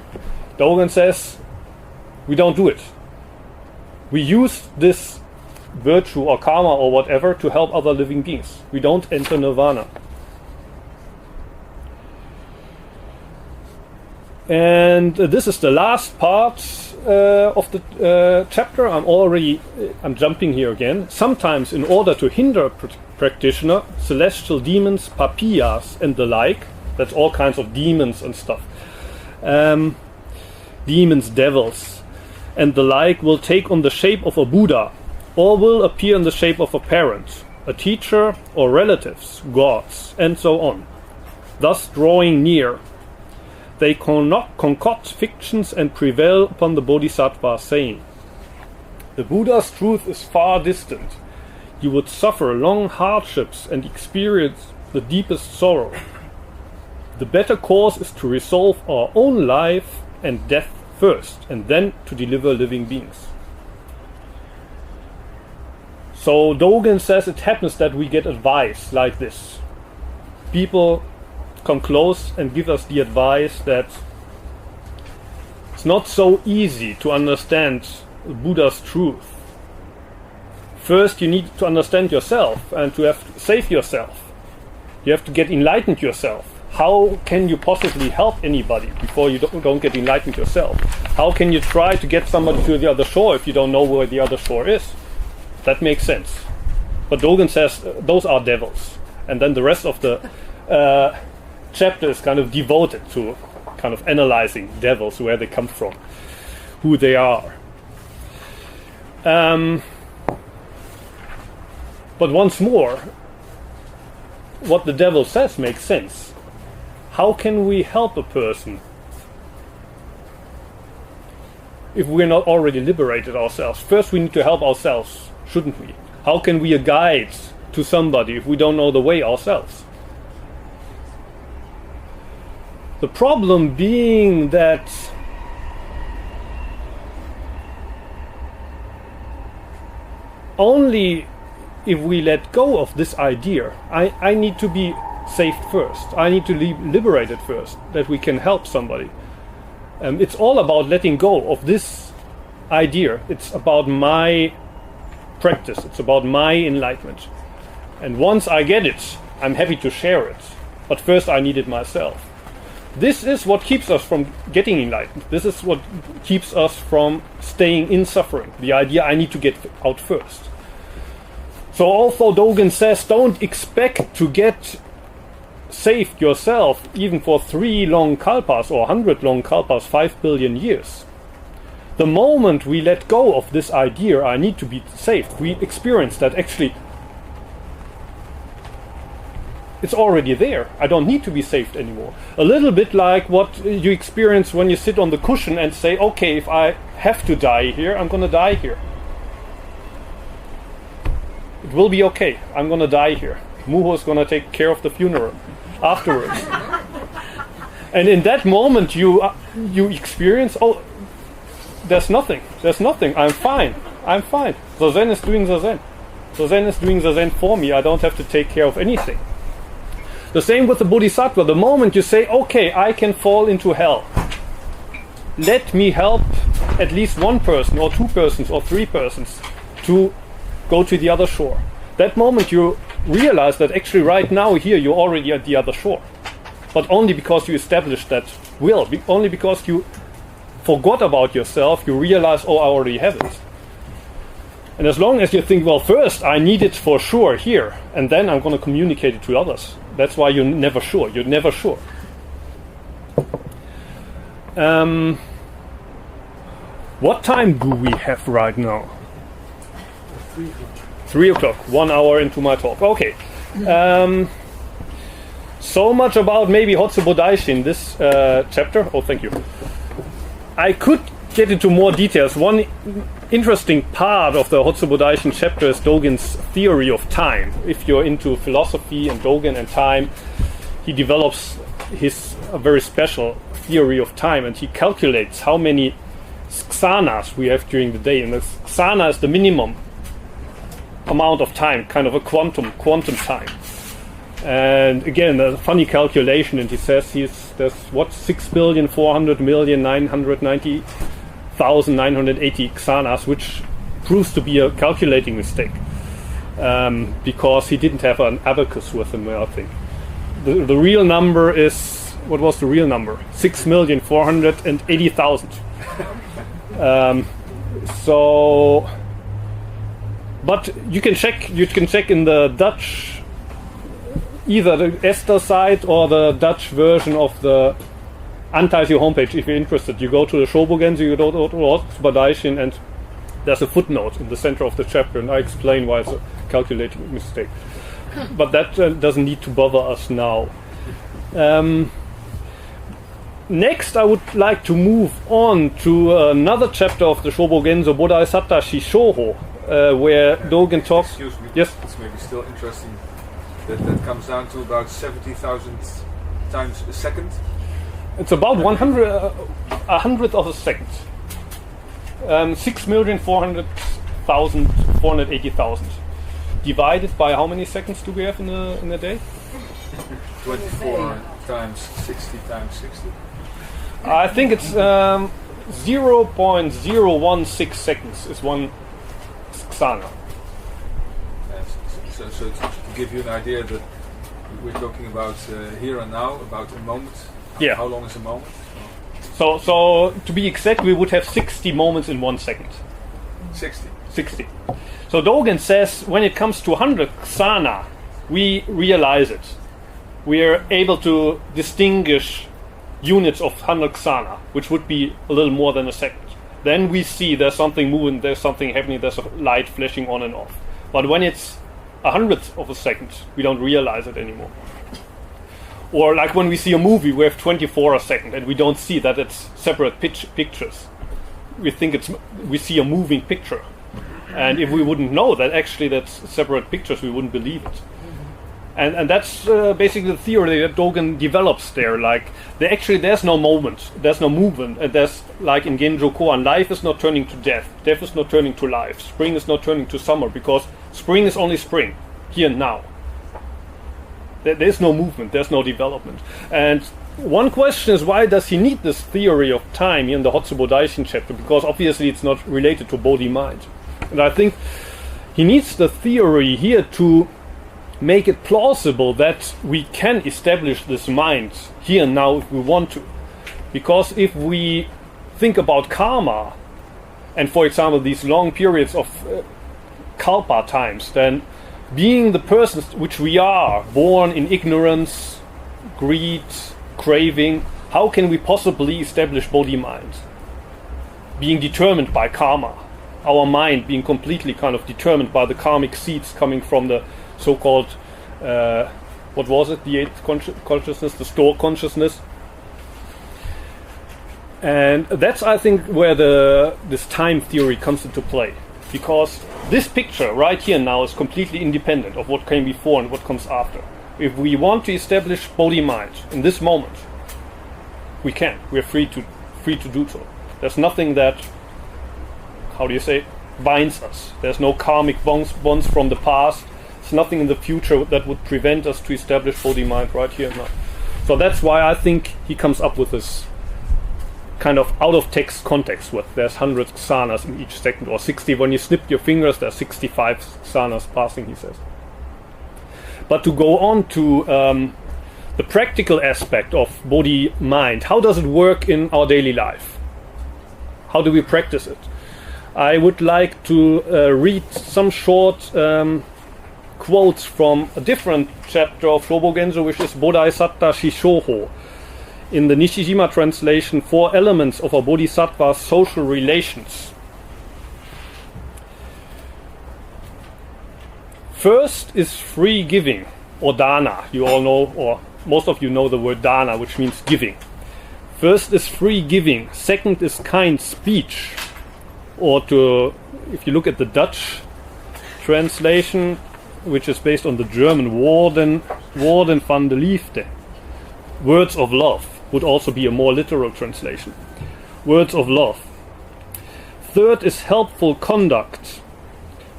Dogen says we don't do it. We use this virtue or karma or whatever to help other living beings. We don't enter Nirvana. And this is the last part of the chapter. I'm jumping here again. Sometimes in order to hinder a practitioner, celestial demons, papillas and the like, that's all kinds of demons and stuff, demons, devils and the like will take on the shape of a Buddha or will appear in the shape of a parent, a teacher or relatives, gods and so on, thus drawing near. They concoct fictions and prevail upon the Bodhisattva, saying, the Buddha's truth is far distant. You would suffer long hardships and experience the deepest sorrow. The better course is to resolve our own life and death first, and then to deliver living beings. So Dogen says it happens that we get advice like this. People come close and give us the advice that it's not so easy to understand Buddha's truth. First you need to understand yourself and to have to save yourself. You have to get enlightened yourself. How can you possibly help anybody before you don't get enlightened yourself? How can you try to get somebody to the other shore if you don't know where the other shore is? That makes sense. But Dogen says those are devils. And then the rest of the chapter is kind of devoted to kind of analyzing devils, where they come from, who they are. But once more, what the devil says makes sense. How can we help a person if we're not already liberated ourselves? First, we need to help ourselves, shouldn't we? How can we be a guide to somebody if we don't know the way ourselves? The problem being that only if we let go of this idea, I need to be saved first, I need to be liberated first, that we can help somebody. It's all about letting go of this idea. It's about my practice, it's about my enlightenment. And once I get it, I'm happy to share it. But first I need it myself. This is what keeps us from getting enlightened. This is what keeps us from staying in suffering. The idea I need to get out first. So although Dogen says don't expect to get saved yourself even for 3 long kalpas or 100 long kalpas, 5 billion years, the moment we let go of this idea I need to be saved, we experience that actually it's already there. I don't need to be saved anymore. A little bit like what you experience when you sit on the cushion and say, okay, if I have to die here, I'm going to die here. It will be okay. I'm going to die here. Muho is going to take care of the funeral afterwards. And in that moment you experience, oh, there's nothing. I'm fine. Zazen is doing Zazen. Zazen is doing Zazen for me. I don't have to take care of anything. The same with the Bodhisattva. The moment you say, okay, I can fall into hell, let me help at least one person or 2 persons or 3 persons to go to the other shore. That moment you realize that actually right now here you're already at the other shore. But only because you established that will. Only because you forgot about yourself, you realize, oh, I already have it. And as long as you think, well, first I need it for sure here, and then I'm going to communicate it to others. That's why you're never sure. You're never sure. What time do we have right now? 3 o'clock. 1 hour into my talk. Okay. So much about maybe Hotsubo Daishi in this chapter. Oh, thank you. I could get into more details. One interesting part of the Hotsubo Daishin chapter is Dogen's theory of time. If you're into philosophy and Dogen and time, he develops a very special theory of time, and he calculates how many kshanas we have during the day. And the ksana is the minimum amount of time, kind of a quantum time. And again, a funny calculation, and he says there's 6,400,990,980 kshanas, which proves to be a calculating mistake, because he didn't have an abacus with him, I think. The real number is, what was the real number? 6,480,000. So, but you can check in the Dutch, either the Esther site or the Dutch version of the Antaisio homepage. If you're interested, you go to the Shobogenzo, you go to Hotsubo Daishin, and there's a footnote in the center of the chapter, and I explain why it's a calculating mistake. But that doesn't need to bother us now. Next, I would like to move on to another chapter of the Shobogenzo, Bodhisatta Shishoho, where Dogen talks. Excuse me. Yes. It's maybe still interesting. That comes down to about 70,000 times a second. It's about 100th of a second. 6,400,480,000 divided by how many seconds do we have in a day? 24 times 60 times 60. I think it's 0.016 seconds is one ksana. So to give you an idea that we're talking about here and now, about a moment. Yeah. How long is a moment? So to be exact, we would have 60 moments in 1 second. 60. So Dogen says when it comes to 100 ksana, we realize it. We are able to distinguish units of 100 ksana, which would be a little more than a second. Then we see there's something moving, there's something happening, there's a light flashing on and off. But when it's a hundredth of a second, we don't realize it anymore. Or like when we see a movie, we have 24 a second, and we don't see that it's separate pictures. We think we see a moving picture. And if we wouldn't know that actually that's separate pictures, we wouldn't believe it. And that's basically the theory that Dogen develops there. Like, there's no moment, there's no movement. And there's, like in Genjo Koan, life is not turning to death. Death is not turning to life. Spring is not turning to summer, because spring is only spring, here and now. There's no movement, there's no development. And one question is, why does he need this theory of time in the Hotsubo Daishin chapter? Because obviously it's not related to Bodhimind. And I think he needs the theory here to make it plausible that we can establish this mind here and now if we want to. Because if we think about karma, and for example these long periods of kalpa times, then being the persons which we are, born in ignorance, greed, craving, how can we possibly establish Bodhimind? Being determined by karma, our mind being completely kind of determined by the karmic seeds coming from the so-called, what was it, the eighth consciousness, the store consciousness. And that's, I think, where this time theory comes into play. Because this picture right here now is completely independent of what came before and what comes after. If we want to establish Bodhimind in this moment, we can. We're free to do so. There's nothing that, binds us. There's no karmic bonds from the past. There's nothing in the future that would prevent us to establish Bodhimind right here and now. So that's why I think he comes up with this kind of out-of-text context with there's 100 ksanas in each second, or 60. When you snip your fingers, there's 65 ksanas passing, he says. But to go on to the practical aspect of Bodhi-mind, how does it work in our daily life? How do we practice it? I would like to read some short quotes from a different chapter of Shobogenzo, which is Bodhisatta Shishoho. In the Nishijima translation, 4 elements of a bodhisattva's social relations. First is free giving, or dana. You all know, or most of you know the word dana, which means giving. First is free giving. Second is kind speech. Or if you look at the Dutch translation, which is based on the German woorden van de liefde, words of love, would also be a more literal translation. Words of love. Third is helpful conduct.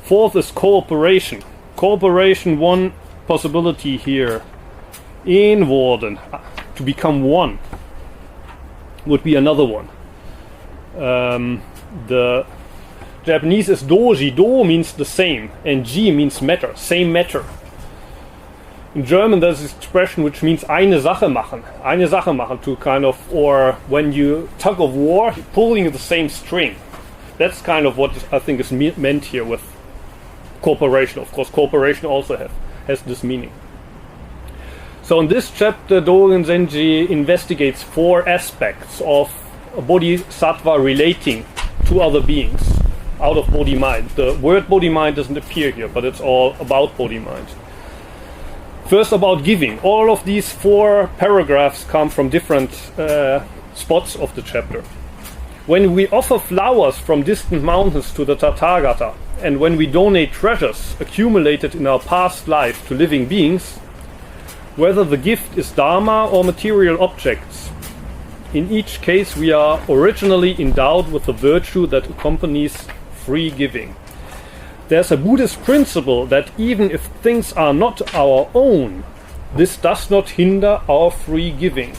Fourth is cooperation. Cooperation, one possibility here. Eenwoorden, to become one, would be another one. The Japanese is doji. Do means the same, and ji means matter, same matter. In German, there's this expression which means eine Sache machen. Eine Sache machen, to kind of, or when you tug of war, pulling the same string. That's kind of what I think is meant here with cooperation. Of course, cooperation also has this meaning. So in this chapter, Dogen Zenji investigates 4 aspects of a bodhisattva relating to other beings out of Bodhimind. The word Bodhimind doesn't appear here, but it's all about Bodhimind. First, about giving. All of these 4 paragraphs come from different spots of the chapter. When we offer flowers from distant mountains to the Tathagata, and when we donate treasures accumulated in our past life to living beings, whether the gift is dharma or material objects, in each case we are originally endowed with the virtue that accompanies free giving. There's a Buddhist principle that even if things are not our own, this does not hinder our free giving.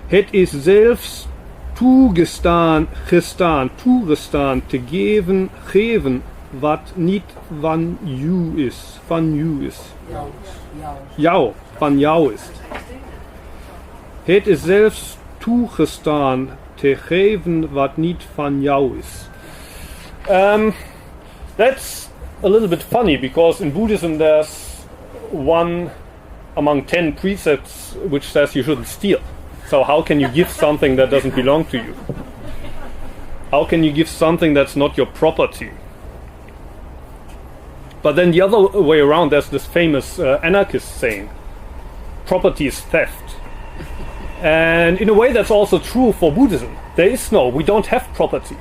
Het is zelfs toegestaan te geven wat niet van jou is. Van jou is. Het is zelfs toegestaan te geven wat niet van jou is. That's a little bit funny, because in Buddhism there's one among 10 precepts which says you shouldn't steal. So how can you give something that doesn't belong to you? How can you give something that's not your property? But then the other way around, there's this famous anarchist saying, property is theft. And in a way that's also true for Buddhism. We don't have property.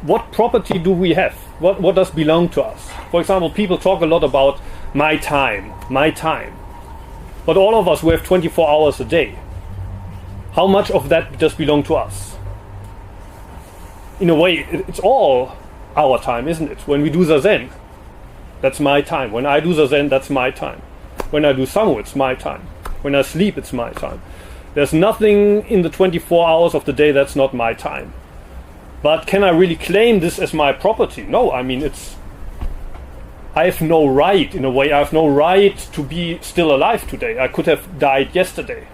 What property do we have? What does belong to us? For example, people talk a lot about my time. But all of us, we have 24 hours a day. How much of that does belong to us? In a way, it's all our time, isn't it? When we do Zazen, that's my time. When I do Zazen, that's my time. When I do Sangha, it's my time. When I sleep, it's my time. There's nothing in the 24 hours of the day that's not my time. But can I really claim this as my property? No, I mean, I have no right, in a way, I have no right to be still alive today. I could have died yesterday.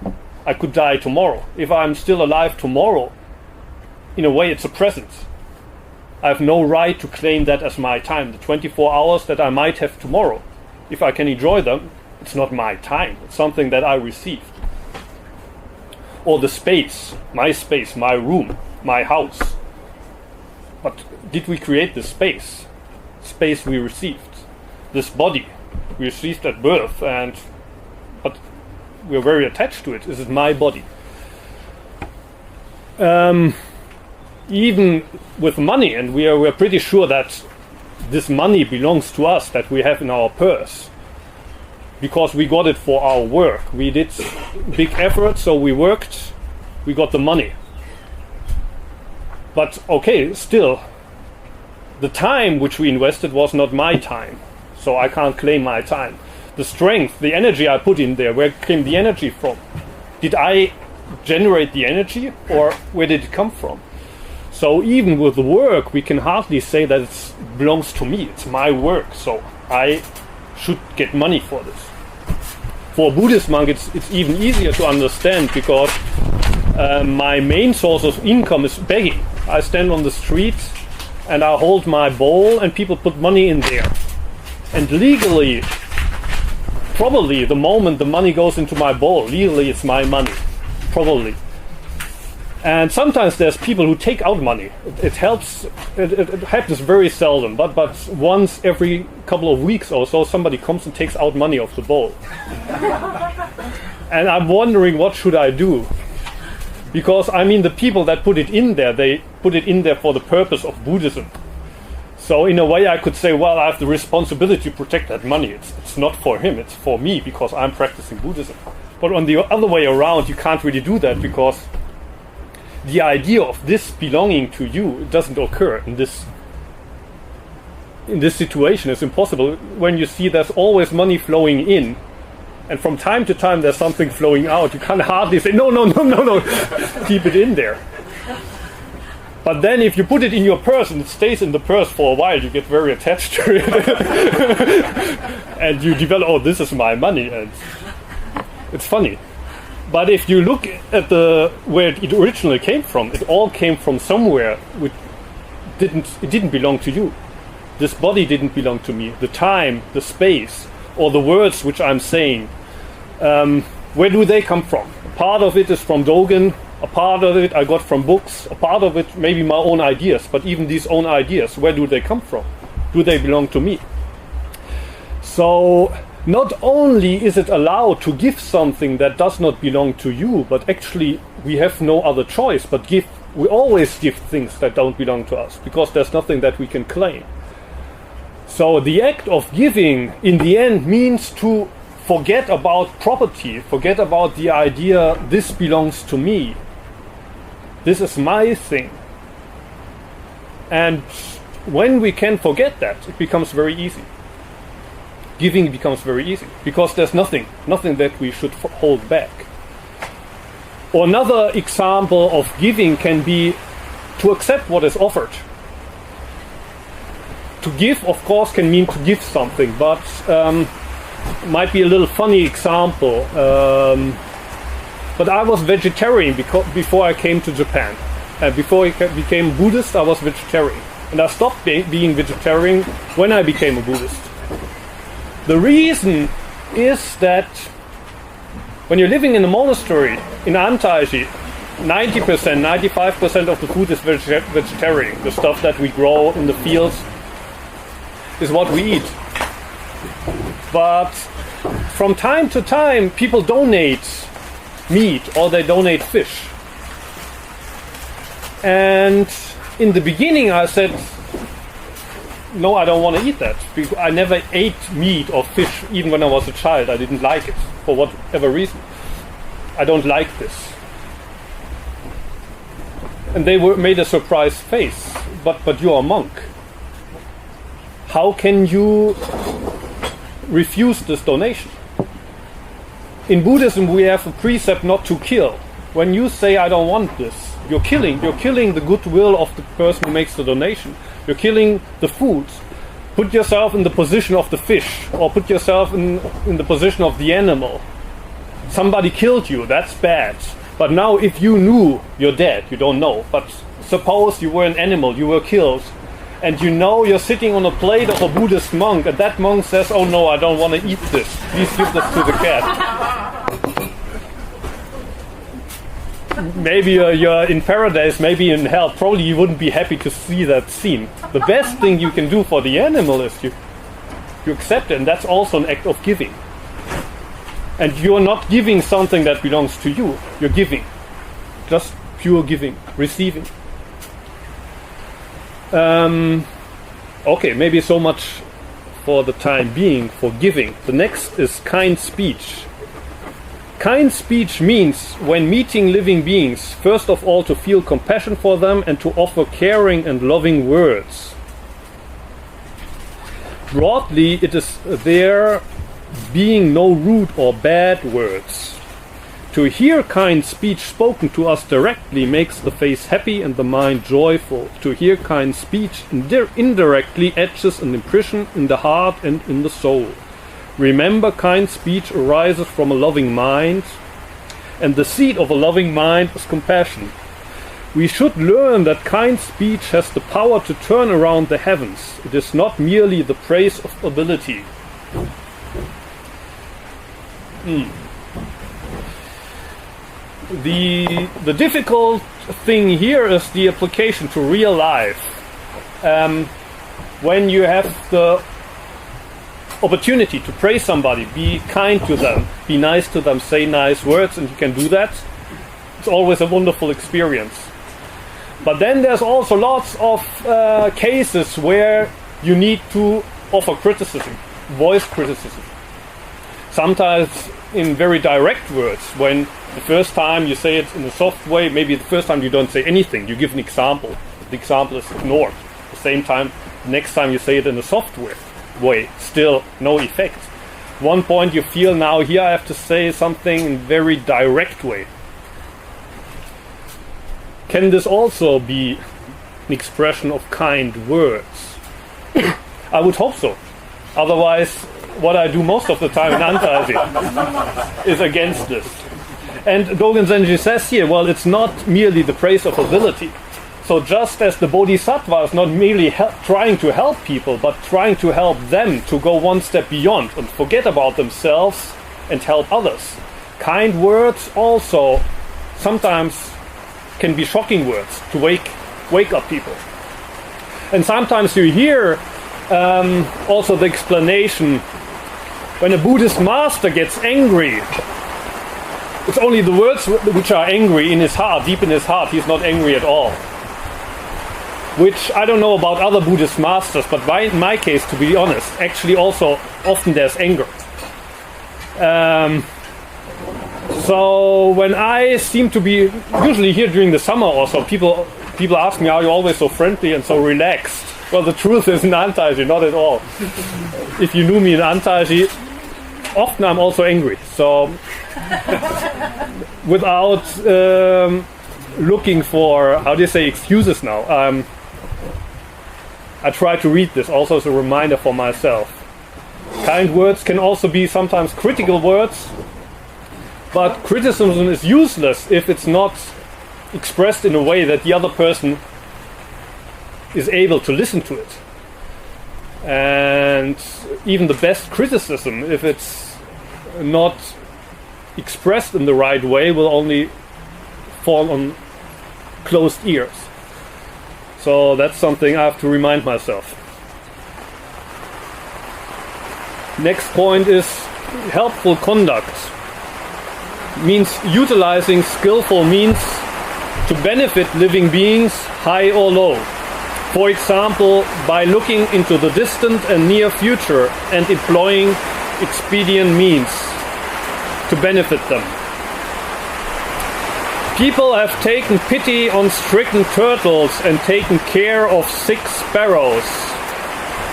I could die tomorrow. If I'm still alive tomorrow, in a way, it's a present. I have no right to claim that as my time. The 24 hours that I might have tomorrow, if I can enjoy them, it's not my time. It's something that I received. Or the space, my room, my house. But did we create this space? Space we received. This body we received at birth, but we're very attached to it. Is it my body? Even with money, and we're pretty sure that this money belongs to us, that we have in our purse, because we got it for our work. We did big effort, so we worked, we got the money. But okay, still, the time which we invested was not my time, so I can't claim my time. The strength, the energy I put in there, where came the energy from? Did I generate the energy, or where did it come from? So even with the work, we can hardly say that it belongs to me. It's my work, so I should get money for this. For a Buddhist monk, it's even easier to understand, because my main source of income is begging. I stand on the street and I hold my bowl and people put money in there. And legally, probably the moment the money goes into my bowl, legally it's my money. Probably. And sometimes there's people who take out money. It helps. It happens very seldom, but once every couple of weeks or so, somebody comes and takes out money off the bowl. And I'm wondering, what should I do? Because I mean, the people that put it in there, they put it in there for the purpose of Buddhism. So in a way, I could say, well, I have the responsibility to protect that money. It's not for him; it's for me, because I'm practicing Buddhism. But on the other way around, you can't really do that, because the idea of this belonging to you doesn't occur in this situation. It's impossible. When you see there's always money flowing in, and from time to time there's something flowing out, you can't hardly say, no, keep it in there. But then if you put it in your purse and it stays in the purse for a while, you get very attached to it. And you develop, this is my money. And it's funny. But if you look at where it originally came from, it all came from somewhere which didn't belong to you. This body didn't belong to me. The time, the space, or the words which I'm saying, where do they come from? A part of it is from Dogen, a part of it I got from books, a part of it maybe my own ideas, but even these own ideas, where do they come from? Do they belong to me? So not only is it allowed to give something that does not belong to you, but actually we have no other choice but give. We always give things that don't belong to us, because there's nothing that we can claim. So the act of giving in the end means to forget about property, forget about the idea, this belongs to me, this is my thing. And when we can forget that, it becomes very easy. Giving becomes very easy, because there's nothing that we should hold back. Or another example of giving can be to accept what is offered. To give, of course, can mean to give something, but might be a little funny example. But I was vegetarian before I came to Japan. Before I became Buddhist, I was vegetarian. And I stopped being vegetarian when I became a Buddhist. The reason is that when you're living in a monastery in Antaiji, 90%, 95% of the food is vegetarian. The stuff that we grow in the fields is what we eat. But from time to time, people donate meat or they donate fish. And in the beginning I said, no, I don't want to eat that. Because I never ate meat or fish even when I was a child. I didn't like it for whatever reason. I don't like this. And they made a surprised face. But you're a monk. How can you refuse this donation? In Buddhism we have a precept not to kill. When you say I don't want this, you're killing the goodwill of the person who makes the donation. You're killing the food. Put yourself in the position of the fish, or put yourself in the position of the animal. Somebody killed you, that's bad. But now if you knew you're dead, you don't know. But suppose you were an animal, you were killed, and you know you're sitting on a plate of a Buddhist monk, and that monk says, oh no, I don't want to eat this. Please give this to the cat. Maybe you're in paradise, maybe in hell. Probably you wouldn't be happy to see that scene. The best thing you can do for the animal is you accept it, and that's also an act of giving. And you're not giving something that belongs to you. You're giving. Just pure giving, receiving. Okay, maybe so much for the time being, for giving. The next is kind speech. Kind speech means, when meeting living beings, first of all to feel compassion for them and to offer caring and loving words. Broadly, it is there being no rude or bad words. To hear kind speech spoken to us directly makes the face happy and the mind joyful. To hear kind speech indirectly etches an impression in the heart and in the soul. Remember, kind speech arises from a loving mind, and the seed of a loving mind is compassion. We should learn that kind speech has the power to turn around the heavens. It is not merely the praise of ability. The difficult thing here is the application to real life. When you have the opportunity to praise somebody, be kind to them, be nice to them, say nice words, and you can do that, it's always a wonderful experience. But then there's also lots of cases where you need to offer criticism, voice criticism. Sometimes in very direct words, when the first time you say it in a soft way, maybe the first time you don't say anything, you give an example. The example is ignored. At the same time, the next time you say it in a soft way, still no effect. One point you feel, now here I have to say something in a very direct way. Can this also be an expression of kind words? I would hope so. Otherwise, what I do most of the time in Antaiji is against this. And Dogen Zenji says here, well, it's not merely the praise of ability. So just as the Bodhisattva is not merely trying to help people, but trying to help them to go one step beyond and forget about themselves and help others. Kind words also sometimes can be shocking words to wake up people. And sometimes you hear also the explanation, when a Buddhist master gets angry, it's only the words which are angry in his heart, deep in his heart. He's not angry at all. Which I don't know about other Buddhist masters, but in my case, to be honest, actually also often there's anger. So when I seem to be, usually here during the summer also, people ask me, are you always so friendly and so relaxed? Well, the truth is in Antaiji, not at all. If you knew me in Antaiji, often I'm also angry. So without looking for, how do you say, excuses now, I try to read this also as a reminder for myself. Kind words can also be sometimes critical words, but criticism is useless if it's not expressed in a way that the other person is able to listen to it. And even the best criticism, if it's not expressed in the right way, will only fall on closed ears. So that's something I have to remind myself. Next point is helpful conduct. Means utilizing skillful means to benefit living beings, high or low. For example, by looking into the distant and near future and employing expedient means to benefit them. People have taken pity on stricken turtles and taken care of sick sparrows.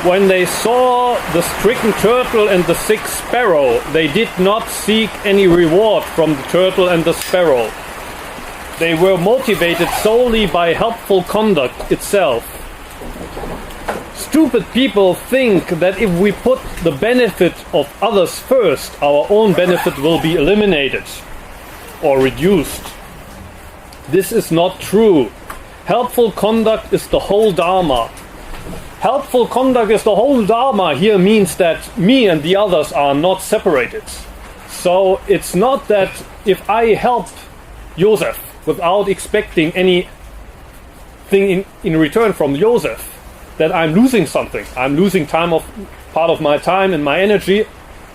When they saw the stricken turtle and the sick sparrow, they did not seek any reward from the turtle and the sparrow. They were motivated solely by helpful conduct itself. Stupid people think that if we put the benefit of others first, our own benefit will be eliminated or reduced. This is not true. Helpful conduct is the whole Dharma. Helpful conduct is the whole Dharma here means that me and the others are not separated. So it's not that if I help Joseph without expecting anything in return from Joseph, that I'm losing something. I'm losing part of my time and my energy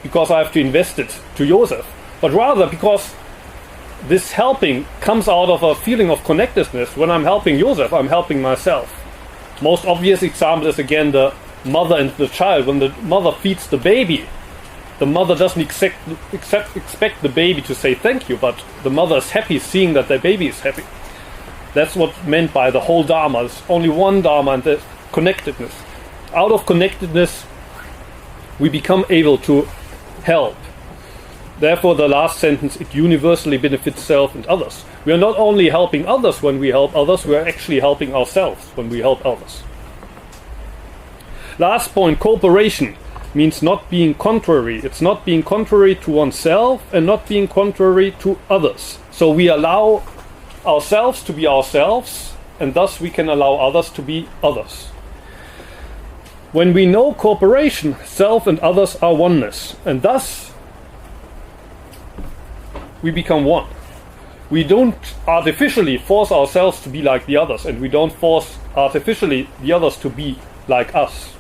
because I have to invest it to Joseph. But rather because this helping comes out of a feeling of connectedness. When I'm helping Joseph, I'm helping myself. Most obvious example is again the mother and the child. When the mother feeds the baby, the mother doesn't expect the baby to say thank you, but the mother is happy seeing that their baby is happy. That's what meant by the whole Dharma. There's only one Dharma, and the connectedness. Out of connectedness, we become able to help. Therefore, the last sentence, it universally benefits self and others. We are not only helping others when we help others, we are actually helping ourselves when we help others. Last point, cooperation means not being contrary. It's not being contrary to oneself and not being contrary to others. So we allow ourselves to be ourselves, and thus we can allow others to be others. When we know cooperation, self and others are oneness, and thus we become one. We don't artificially force ourselves to be like the others, and we don't force artificially the others to be like us.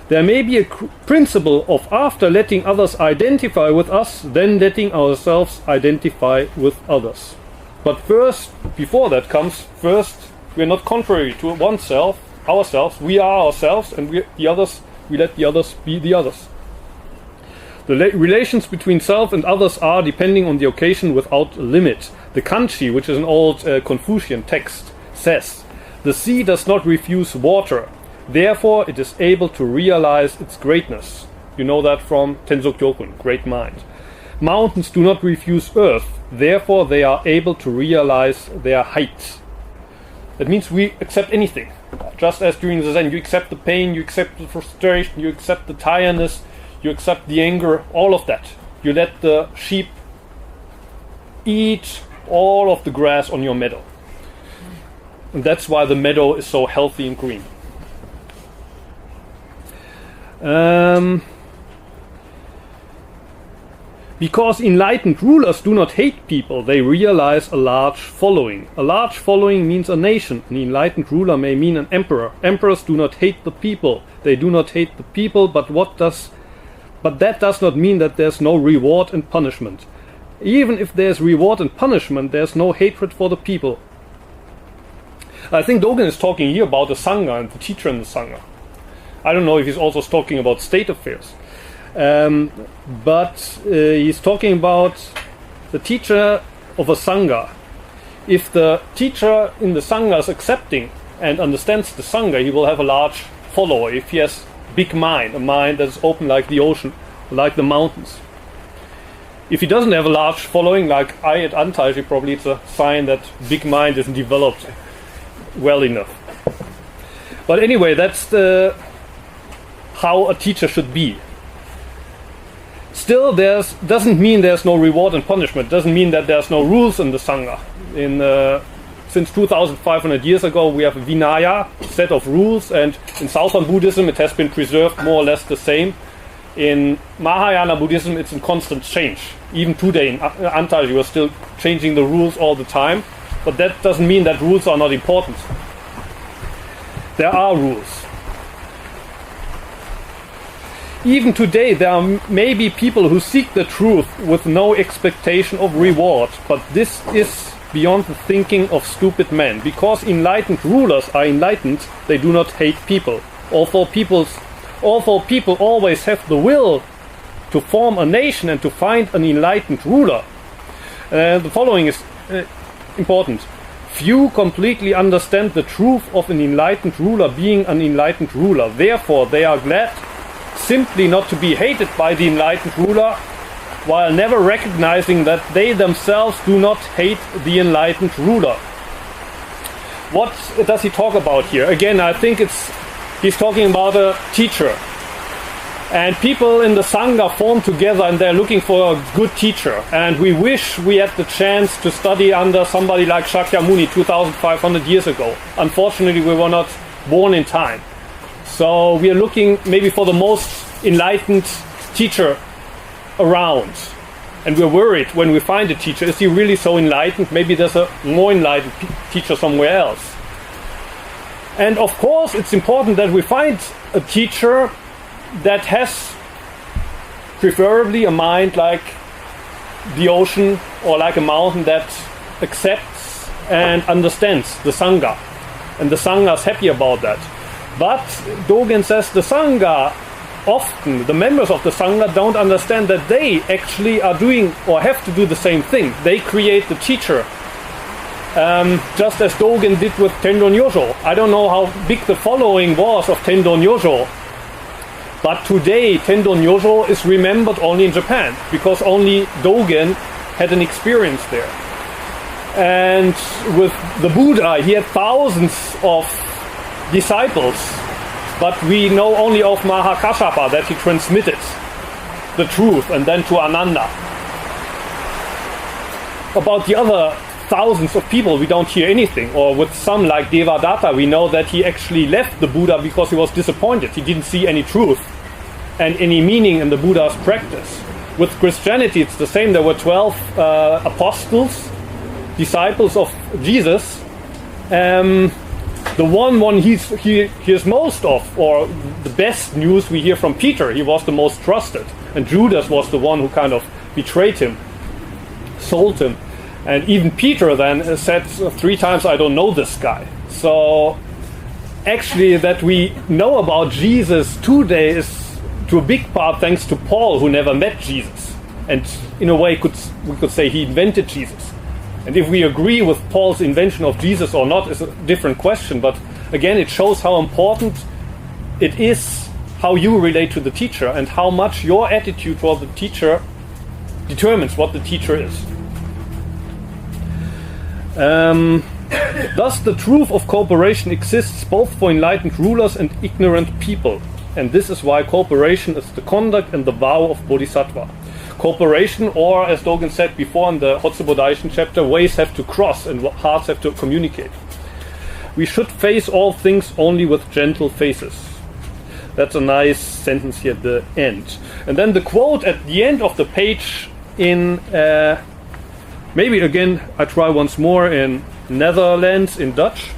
There may be a principle of after letting others identify with us, then letting ourselves identify with others. But first, before that comes, first, we are not contrary to oneself, ourselves. We are ourselves, and we let the others be the others. The relations between self and others are, depending on the occasion, without limit. The Kanchi, which is an old Confucian text, says, "The sea does not refuse water. Therefore, it is able to realize its greatness." You know that from Tenzo Kyokun, great mind. Mountains do not refuse earth. Therefore, they are able to realize their height. That means we accept anything. Just as during the Zen, you accept the pain, you accept the frustration, you accept the tiredness, you accept the anger, all of that. You let the sheep eat all of the grass on your meadow. And that's why the meadow is so healthy and green. Because enlightened rulers do not hate people, they realize a large following. A large following means a nation. An enlightened ruler may mean an emperor. Emperors do not hate the people. They do not hate the people, but that does not mean that there's no reward and punishment. Even if there's reward and punishment, there's no hatred for the people. I think Dogen is talking here about the Sangha and the teacher in the Sangha. I don't know if he's also talking about state affairs. But he's talking about the teacher of a Sangha. If the teacher in the Sangha is accepting and understands the Sangha, he will have a large follower. If he has big mind, a mind that is open like the ocean, like the mountains. If he doesn't have a large following, like I at Antaiji, probably it's a sign that big mind isn't developed well enough. But anyway, that's how a teacher should be. Still, doesn't mean there's no reward and punishment. Doesn't mean that there's no rules in the Sangha. In since 2,500 years ago, we have a Vinaya set of rules, and in Southern Buddhism, it has been preserved more or less the same. In Mahayana Buddhism, it's in constant change. Even today in Antaj, you are still changing the rules all the time, but that doesn't mean that rules are not important. There are rules. Even today, there are maybe people who seek the truth with no expectation of reward, but this is beyond the thinking of stupid men. Because enlightened rulers are enlightened, they do not hate people. Although people always have the will to form a nation and to find an enlightened ruler. The following is important. Few completely understand the truth of an enlightened ruler being an enlightened ruler. Therefore, they are glad simply not to be hated by the enlightened ruler, while never recognizing that they themselves do not hate the enlightened ruler. What does he talk about here? Again, I think he's talking about a teacher. And people in the Sangha form together and they're looking for a good teacher. And we wish we had the chance to study under somebody like Shakyamuni 2,500 years ago. Unfortunately, we were not born in time. So we are looking maybe for the most enlightened teacher around. And we're worried when we find a teacher, is he really so enlightened? Maybe there's a more enlightened teacher somewhere else. And of course, it's important that we find a teacher that has preferably a mind like the ocean or like a mountain that accepts and understands the Sangha. And the Sangha is happy about that. But Dogen says the Sangha, often the members of the Sangha don't understand that they actually are doing or have to do the same thing. They create the teacher. Just as Dogen did with Tendo Nyojo. I don't know how big the following was of Tendo Nyojo. But today, Tendo Nyojo is remembered only in Japan, because only Dogen had an experience there. And with the Buddha, he had thousands of disciples, but we know only of Mahakashapa that he transmitted the truth, and then to Ananda. About the other thousands of people, we don't hear anything. Or with some, like Devadatta, we know that he actually left the Buddha because he was disappointed. He didn't see any truth and any meaning in the Buddha's practice. With Christianity, it's the same. There were 12 apostles, disciples of Jesus. The one he hears most of, or the best news we hear from Peter, he was the most trusted. And Judas was the one who kind of betrayed him, sold him. And even Peter then said 3 times, I don't know this guy. So actually that we know about Jesus today is to a big part thanks to Paul, who never met Jesus. And in a way we could say he invented Jesus. And if we agree with Paul's invention of Jesus or not is a different question. But again, it shows how important it is how you relate to the teacher and how much your attitude toward the teacher determines what the teacher is. Thus, the truth of cooperation exists both for enlightened rulers and ignorant people. And this is why cooperation is the conduct and the vow of Bodhisattva. Cooperation, or as Dogen said before in the Hotsubo Daishin chapter, ways have to cross and hearts have to communicate. We should face all things only with gentle faces. That's a nice sentence here at the end. And then the quote at the end of the page in, maybe again I try once more in Netherlands, in Dutch.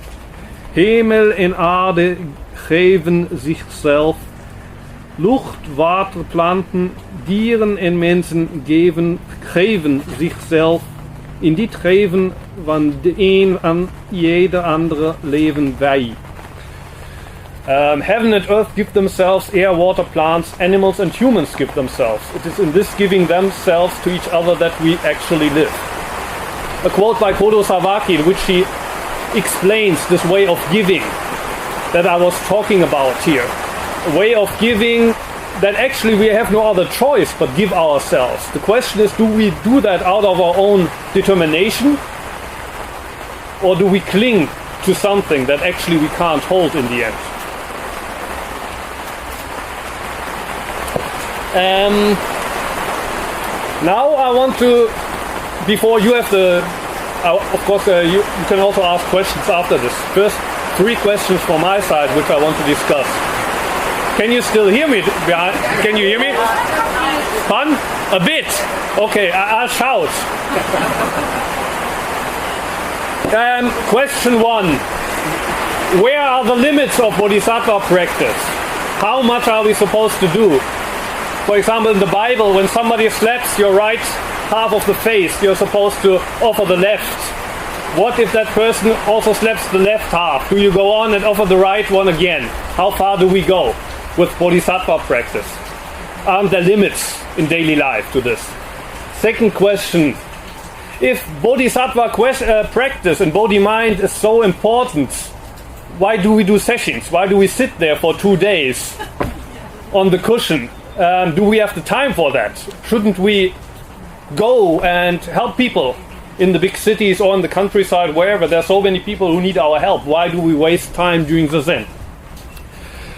Hemel en aarde geven zichzelf. Lucht, water, planten, dieren en mensen geven zichzelf. In dit geven van de een aan jeder andere leven wij. Heaven and earth give themselves, air, water, plants, animals and humans give themselves. It is in this giving themselves to each other that we actually live. A quote by Kodo Sawaki in which he explains this way of giving that I was talking about here. A way of giving that actually we have no other choice but give ourselves. The question is, do we do that out of our own determination, or do we cling to something that actually we can't hold in the end? Now I want to, before you have the Of course, you can also ask questions after this. First, 3 questions from my side, which I want to discuss. Can you still hear me? Can you hear me? Fun? A bit. Okay, I'll shout. Question 1. Where are the limits of Bodhisattva practice? How much are we supposed to do? For example, in the Bible, when somebody slaps your right half of the face, you're supposed to offer the left. What if that person also slaps the left half? Do you go on and offer the right one again? How far do we go with Bodhisattva practice? Aren't there limits in daily life to this? Second question. If Bodhisattva practice and Bodhimind is so important, why do we do sessions? Why do we sit there for 2 days on the cushion? Do we have the time for that? Shouldn't we go and help people in the big cities or in the countryside, wherever? There are so many people who need our help. Why do we waste time doing the Zen?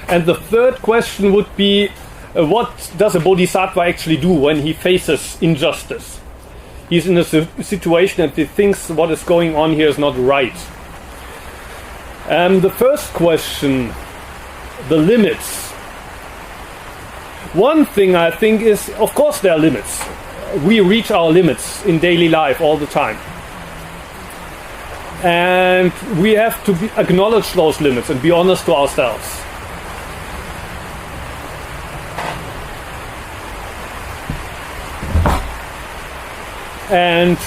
And the third question would be, what does a Bodhisattva actually do when he faces injustice? He's in a situation and he thinks what is going on here is not right. The first question, the limits. One thing I think is, of course there are limits. We reach our limits in daily life all the time. And we have to acknowledge those limits and be honest to ourselves. And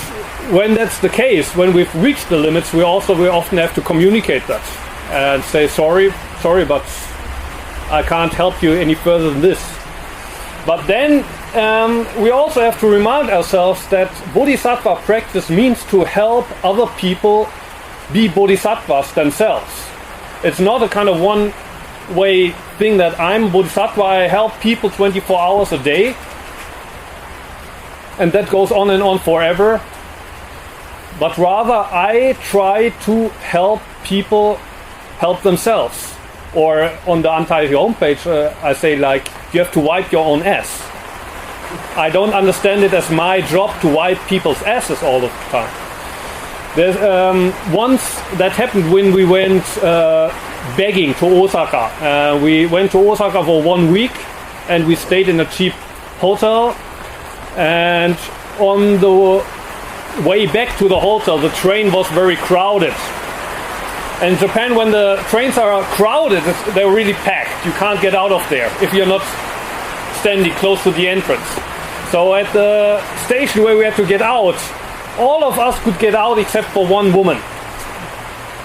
when that's the case, when we've reached the limits, we often have to communicate that and say, sorry, but I can't help you any further than this. But then we also have to remind ourselves that Bodhisattva practice means to help other people be Bodhisattvas themselves. It's not a kind of one-way thing that I'm Bodhisattva, I help people 24 hours a day, and that goes on and on forever. But rather, I try to help people help themselves. Or on the Antairi homepage, I say, like, you have to wipe your own ass. I don't understand it as my job to wipe people's asses all the time. There's once that happened when we went begging to Osaka. We went to Osaka for 1 week and we stayed in a cheap hotel. And on the way back to the hotel, the train was very crowded. And in Japan, when the trains are crowded, they're really packed. You can't get out of there if you're not standing close to the entrance. So at the station where we had to get out, all of us could get out except for one woman.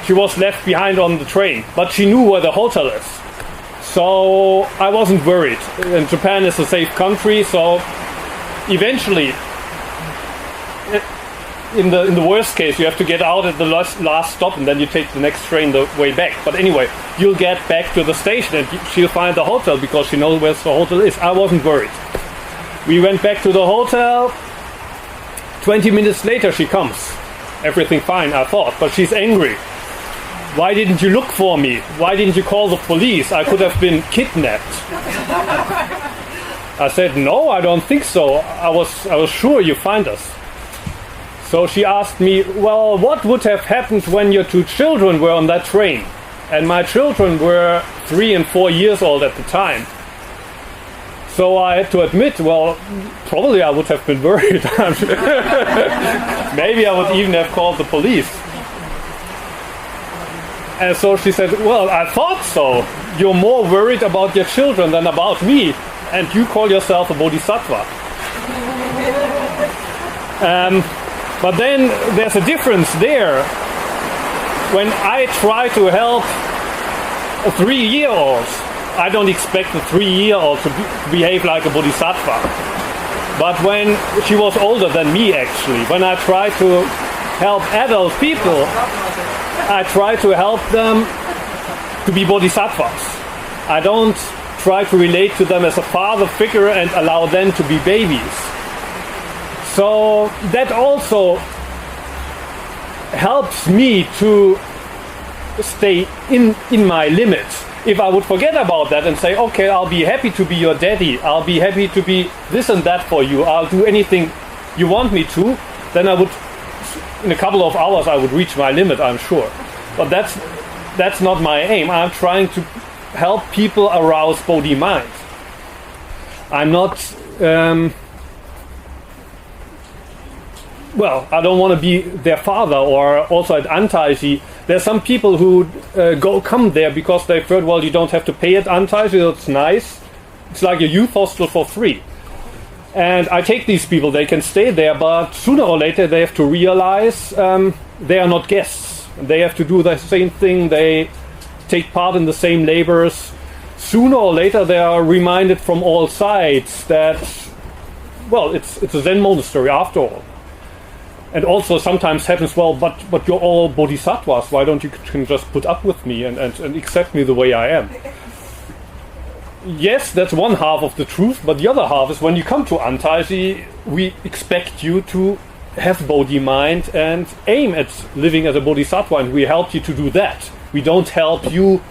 She was left behind on the train, but she knew where the hotel is. So I wasn't worried. And Japan is a safe country, so eventually, in the worst case, you have to get out at the last stop and then you take the next train the way back. But anyway, you'll get back to the station and she'll find the hotel because she knows where the hotel is. I wasn't worried. We went back to the hotel. 20 minutes later she comes. Everything fine, I thought, but she's angry. Why didn't you look for me? Why didn't you call the police? I could have been kidnapped. I said, no, I don't think so. I was sure you find us. So she asked me, well, what would have happened when your 2 children were on that train? And my children were 3 and 4 years old at the time. So I had to admit, well, probably I would have been worried. Maybe I would even have called the police. And so she said, well, I thought so. You're more worried about your children than about me. And you call yourself a bodhisattva. But then there's a difference there. When I try to help a 3-year-old, I don't expect a 3-year-old to behave like a bodhisattva. But when she was older than me, actually, when I try to help adult people, I try to help them to be bodhisattvas. I don't try to relate to them as a father figure and allow them to be babies. So that also helps me to stay in my limits. If I would forget about that and say, okay, I'll be happy to be your daddy, I'll be happy to be this and that for you, I'll do anything you want me to, then I would in a couple of hours I would reach my limit, I'm sure. But that's not my aim. I'm trying to help people arouse Bodhimind. I'm not... well, I don't want to be their father, or also at Antaiji. There's some people who come there because they've heard, well, you don't have to pay at Antaiji, it's nice. It's like a youth hostel for free. And I take these people, they can stay there, but sooner or later they have to realize they are not guests. They have to do the same thing, they take part in the same labors. Sooner or later they are reminded from all sides that, well, it's a Zen monastery after all. And also sometimes happens, well, but you're all bodhisattvas, why don't you can just put up with me and accept me the way I am? Yes, that's one half of the truth, but the other half is when you come to Antaiji, we expect you to have Bodhimind and aim at living as a bodhisattva, and we help you to do that. We don't help you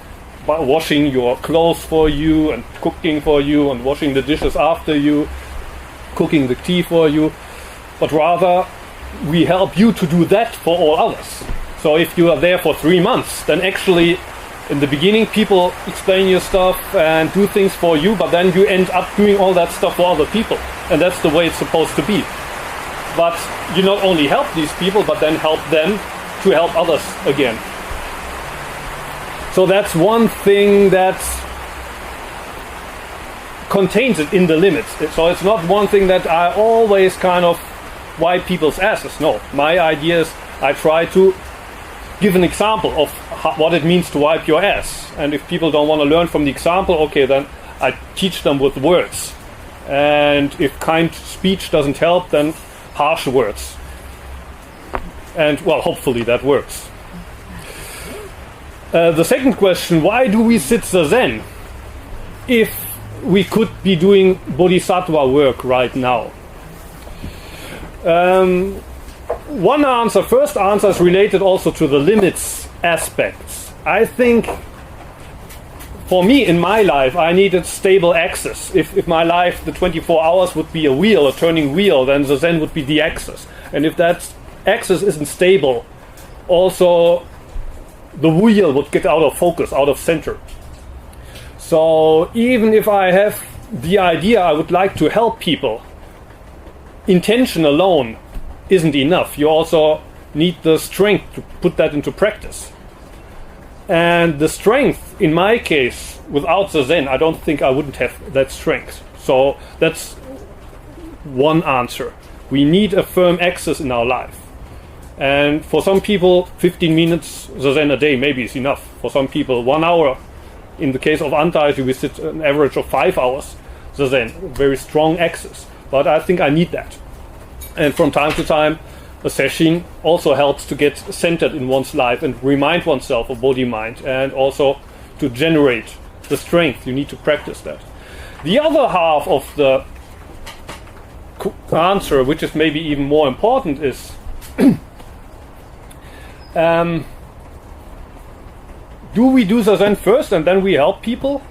by washing your clothes for you and cooking for you and washing the dishes after you, cooking the tea for you, but rather we help you to do that for all others. So if you are there for 3 months, then actually in the beginning people explain your stuff and do things for you, but then you end up doing all that stuff for other people. And that's the way it's supposed to be. But you not only help these people, but then help them to help others again. So that's one thing that contains it in the limits. So it's not one thing that I always kind of wipe people's asses. No, my idea is I try to give an example of what it means to wipe your ass. And if people don't want to learn from the example, okay, then I teach them with words. And if kind speech doesn't help, then harsh words. And, well, hopefully that works. The second question, why do we sit zazen if we could be doing bodhisattva work right now? One answer, first answer is related also to the limits aspects. I think for me in my life I needed stable axis. If my life, the 24 hours would be a wheel, a turning wheel, then the Zen would be the axis. And if that axis isn't stable, also the wheel would get out of focus, out of center. So even if I have the idea I would like to help people, intention alone isn't enough. You also need the strength to put that into practice. And the strength, in my case, without the Zen, I don't think I wouldn't have that strength. So that's one answer. We need a firm axis in our life. And for some people, 15 minutes zazen a day maybe is enough. For some people, 1 hour. In the case of Antaiji, we sit an average of 5 hours zazen, very strong axis. But I think I need that. And from time to time, a session also helps to get centered in one's life and remind oneself of Bodhimind, and also to generate the strength. You need to practice that. The other half of the answer, which is maybe even more important, is do we do zazen first and then we help people?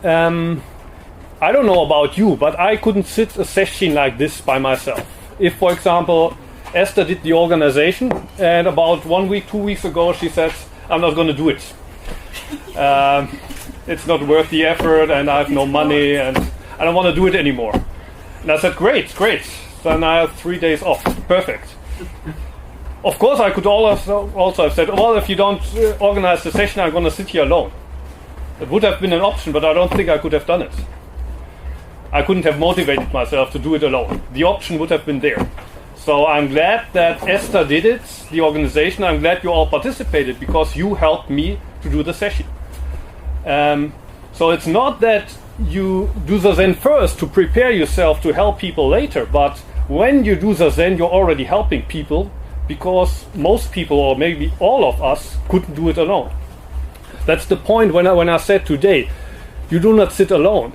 I don't know about you, but I couldn't sit a session like this by myself. If, for example, Esther did the organization, and about 1 week, 2 weeks ago, she said, I'm not going to do it. It's not worth the effort, and I have no money, and I don't want to do it anymore. And I said, great. Then I have 3 days off. Perfect. Of course, I could also have said, well, if you don't organize the session, I'm going to sit here alone. It would have been an option, but I don't think I could have done it. I couldn't have motivated myself to do it alone. The option would have been there. So I'm glad that Esther did it, the organization. I'm glad you all participated because you helped me to do the session. So it's not that you do the Zen first to prepare yourself to help people later, but when you do the Zen, you're already helping people because most people, or maybe all of us, couldn't do it alone. That's the point when I said today, you do not sit alone.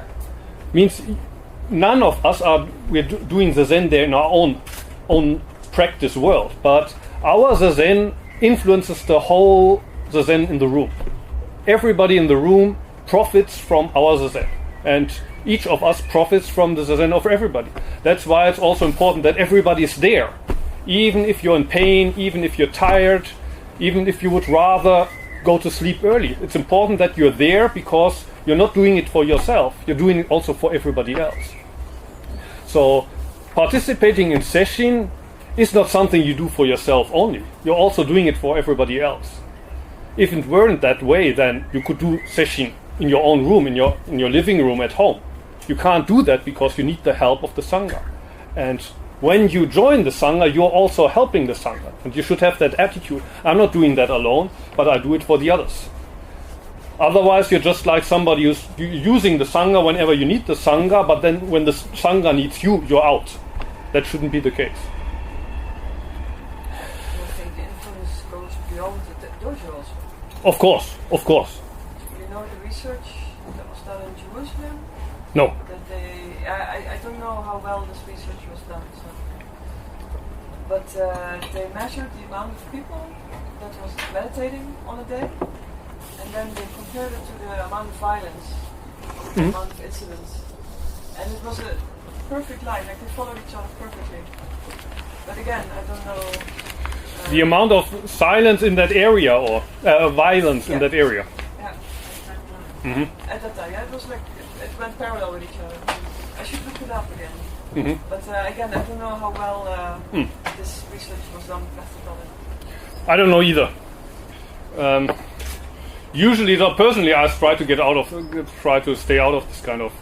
Means none of us we're doing the Zen there in our own practice world, but our Zen influences the whole Zen in the room. Everybody in the room profits from our Zen, and each of us profits from the Zen of everybody. That's why it's also important that everybody is there. even if you're in pain, even if you're tired, even if you would rather go to sleep early. It's important that you're there because you're not doing it for yourself, you're doing it also for everybody else. So participating in session is not something you do for yourself only. You're also doing it for everybody else. If it weren't that way, then you could do session in your own room, in your living room at home. You can't do that because you need the help of the Sangha. And when you join the Sangha, you're also helping the Sangha. And you should have that attitude. I'm not doing that alone, but I do it for the others. Otherwise, you're just like somebody who's using the Sangha whenever you need the Sangha, but then when the Sangha needs you, you're out. That shouldn't be the case. I think the influence goes beyond the dojo also. Of course, of course. You know the research that was done in Jerusalem? No. That I don't know how well this research was done. So. But they measured the amount of people that was meditating on a day, and then they compared it to the amount of violence, the amount of incidents. And it was a perfect line, like they followed each other perfectly. But again, I don't know... the amount of silence in that area, or violence in that area. Yeah. Mm-hmm. At that time, yeah, it was like, it went parallel with each other. I should look it up again. Mm-hmm. But again, I don't know how well this research was done methodically. I don't know either. Usually, personally, I try to stay out of this kind of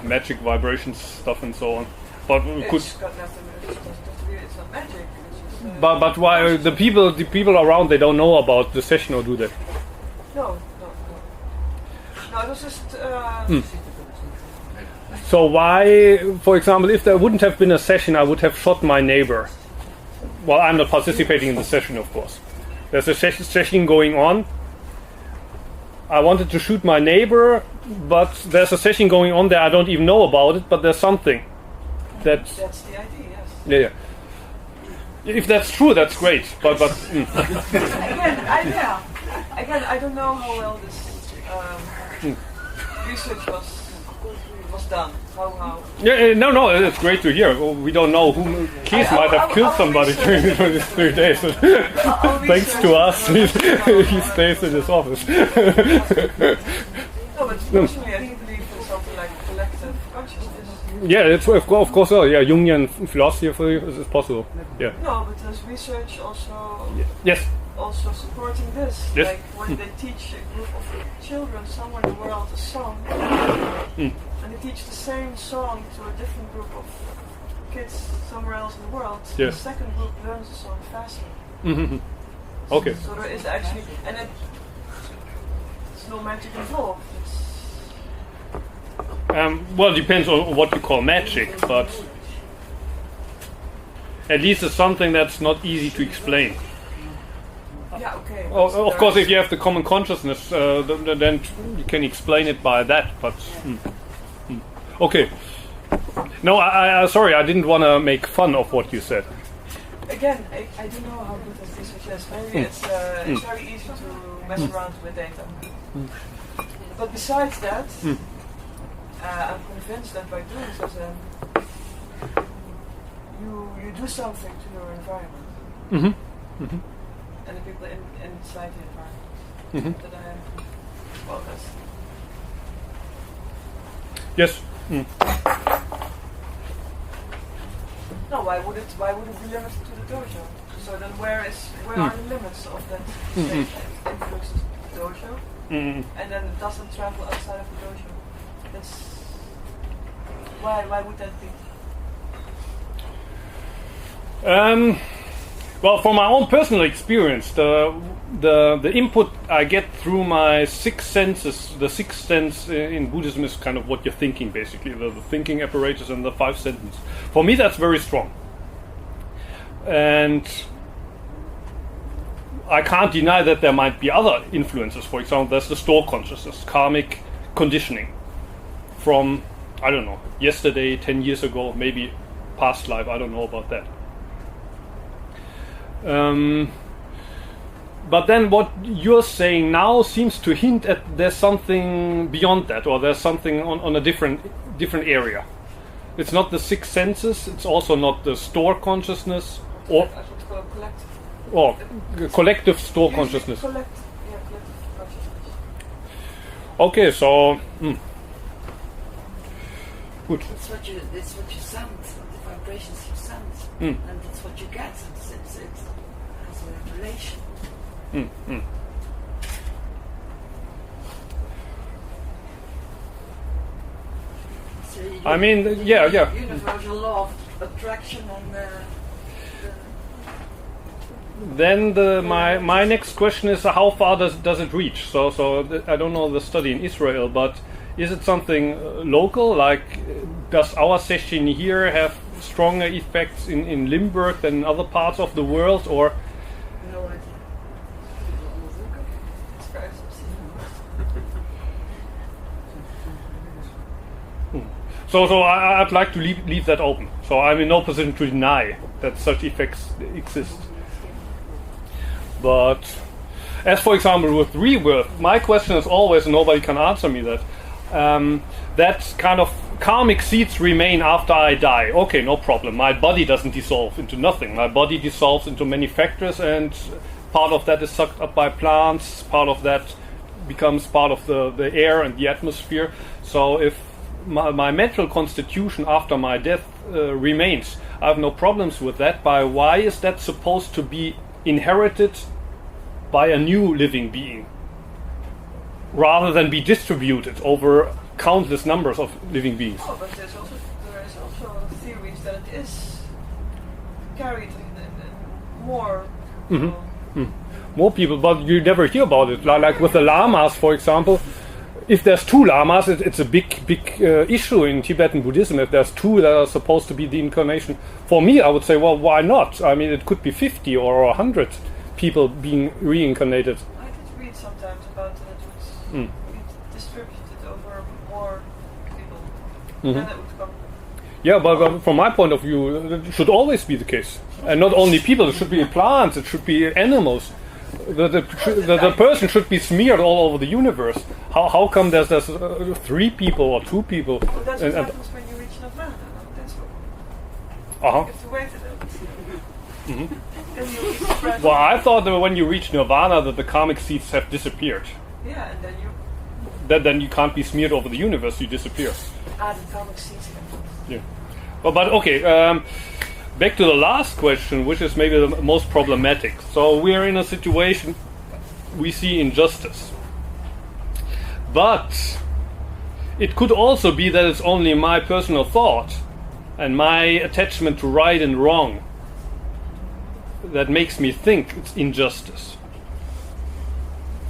magic vibrations stuff and so on. But It's got nothing. It's not magic. It's just, but why the people around, they don't know about the session, or do they? No. No, it was just. So why, for example, if there wouldn't have been a session, I would have shot my neighbor. Well, I'm not participating in the session, of course. There's a session going on. I wanted to shoot my neighbor, but there's a session going on there. I don't even know about it, but there's something. That's the idea, yes. Yeah. If that's true, that's great. But Again, I don't know how well this research was done. How? Yeah, no, it's great to hear. We don't know who Keith might have killed somebody during these 3 days. Thanks to us, he stays in his office. No, but personally, I do believe in something like collective consciousness. Yeah, it's of course. Yeah, Jungian philosophy is possible. Yeah. No, but there's research also. Yes. Also supporting this. Yes. Like when they teach a group of children somewhere in the world a song, and they teach the same song to a different group of kids somewhere else in the world, Yes. the second group learns the song faster. Mm-hmm. Okay. So there is actually, and it's no magic involved. Well, depends on what you call magic, but at least it's something that's not easy to explain. Yeah, okay. Of course, if you have the common consciousness, then you can explain it by that. But okay. No, I sorry, I didn't want to make fun of what you said. Again, I don't know how good this research is. Maybe it's very easy to mess around with data. But besides that, I'm convinced that by doing so, you do something to your environment. Mm-hmm. Mm-hmm. And the people inside the environment. That I am. Well, that's. Yes. No, why would it be limited to the dojo? So then where are the limits of that state that influences the dojo? And then it doesn't travel outside of the dojo. That's why would that be? Well, from my own personal experience, the input I get through my six senses, the sixth sense in Buddhism is kind of what you're thinking, basically, the thinking apparatus and the five senses. For me, that's very strong. And I can't deny that there might be other influences. For example, there's the store consciousness, karmic conditioning from, I don't know, yesterday, 10 years ago, maybe past life, I don't know about that. But then what you're saying now seems to hint at there's something beyond that, or there's something on a different area. It's not the six senses, it's also not the store consciousness. Or I would call collective. Collective store Usually consciousness. collective consciousness. Okay, so good. It's what you send, the vibrations you send, and that's what you get. It has a relation. So I mean, yeah. Universal law of attraction and. Then my next question is how far does it reach? So I don't know the study in Israel, but is it something local? Like, does our session here have stronger effects in Limburg than in other parts of the world, or? No idea. It's very specific. So I'd like to leave that open. So I'm in no position to deny that such effects exist. But as for example with rebirth, my question is always, and nobody can answer me that, that kind of karmic seeds remain after I die. Okay, no problem. My body doesn't dissolve into nothing. My body dissolves into many factors, and part of that is sucked up by plants, part of that becomes part of the air and the atmosphere. So if my mental constitution after my death remains, I have no problems with that. But why is that supposed to be inherited by a new living being rather than be distributed over countless numbers of living beings? Oh, but there is also theories that it is carried in more. More people, but you never hear about it. Like with the lamas, for example. If there's two lamas, it's a big issue in Tibetan Buddhism. If there's two that are supposed to be the incarnation, for me, I would say, well, why not? I mean, it could be 50 or 100 people being reincarnated. I did read sometimes about that it would be distributed over more people. Then it would come. Yeah, but from my point of view, it should always be the case. And not only people, it should be plants, it should be animals. The person should be smeared all over the universe. How come there's 3 people or 2 people? Well, that's what happens when you reach Nirvana. That's what. You have to wait a little. Then you spread. Well, I thought that when you reach Nirvana that the karmic seeds have disappeared. Yeah, and then you. Then you can't be smeared over the universe. You disappear. The karmic seeds. Yeah. But okay. Back to the last question, which is maybe the most problematic. So we're in a situation we see injustice. But it could also be that it's only my personal thought and my attachment to right and wrong that makes me think it's injustice.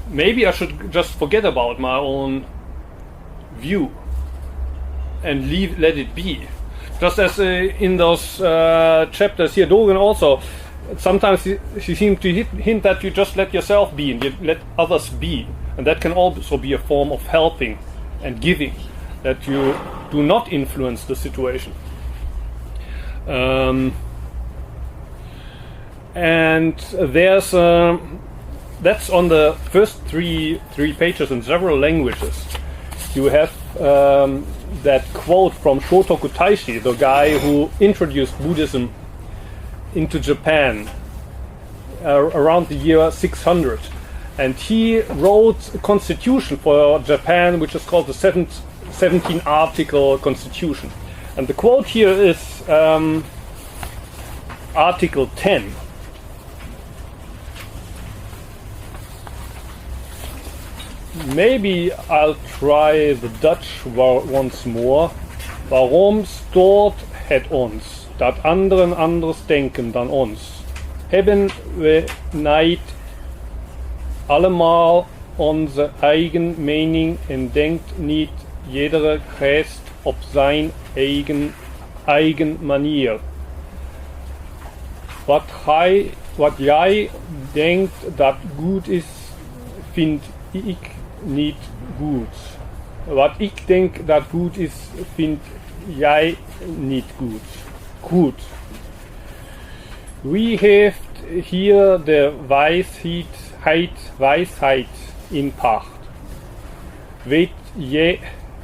Maybe I should just forget about my own view and let it be. Just as in those chapters here, Dogen also, sometimes she seems to hint that you just let yourself be and you let others be. And that can also be a form of helping and giving, that you do not influence the situation. And there's that's on the first three pages in several languages. You have that quote from Shotoku Taishi, the guy who introduced Buddhism into Japan around the year 600. And he wrote a constitution for Japan, which is called the 17-article constitution. And the quote here is Article 10. Maybe I'll try the Dutch once more. Waarom stoort het ons dat anderen anders denken dan ons? Hebben we niet allemaal onze eigen mening en denkt niet iedere geest op zijn eigen manier? Wat jij denkt dat goed is, vind ik niet goed. Wat ik denk dat goed is, vind jij niet goed. Wie heeft hier de wijsheid in pacht? Weet je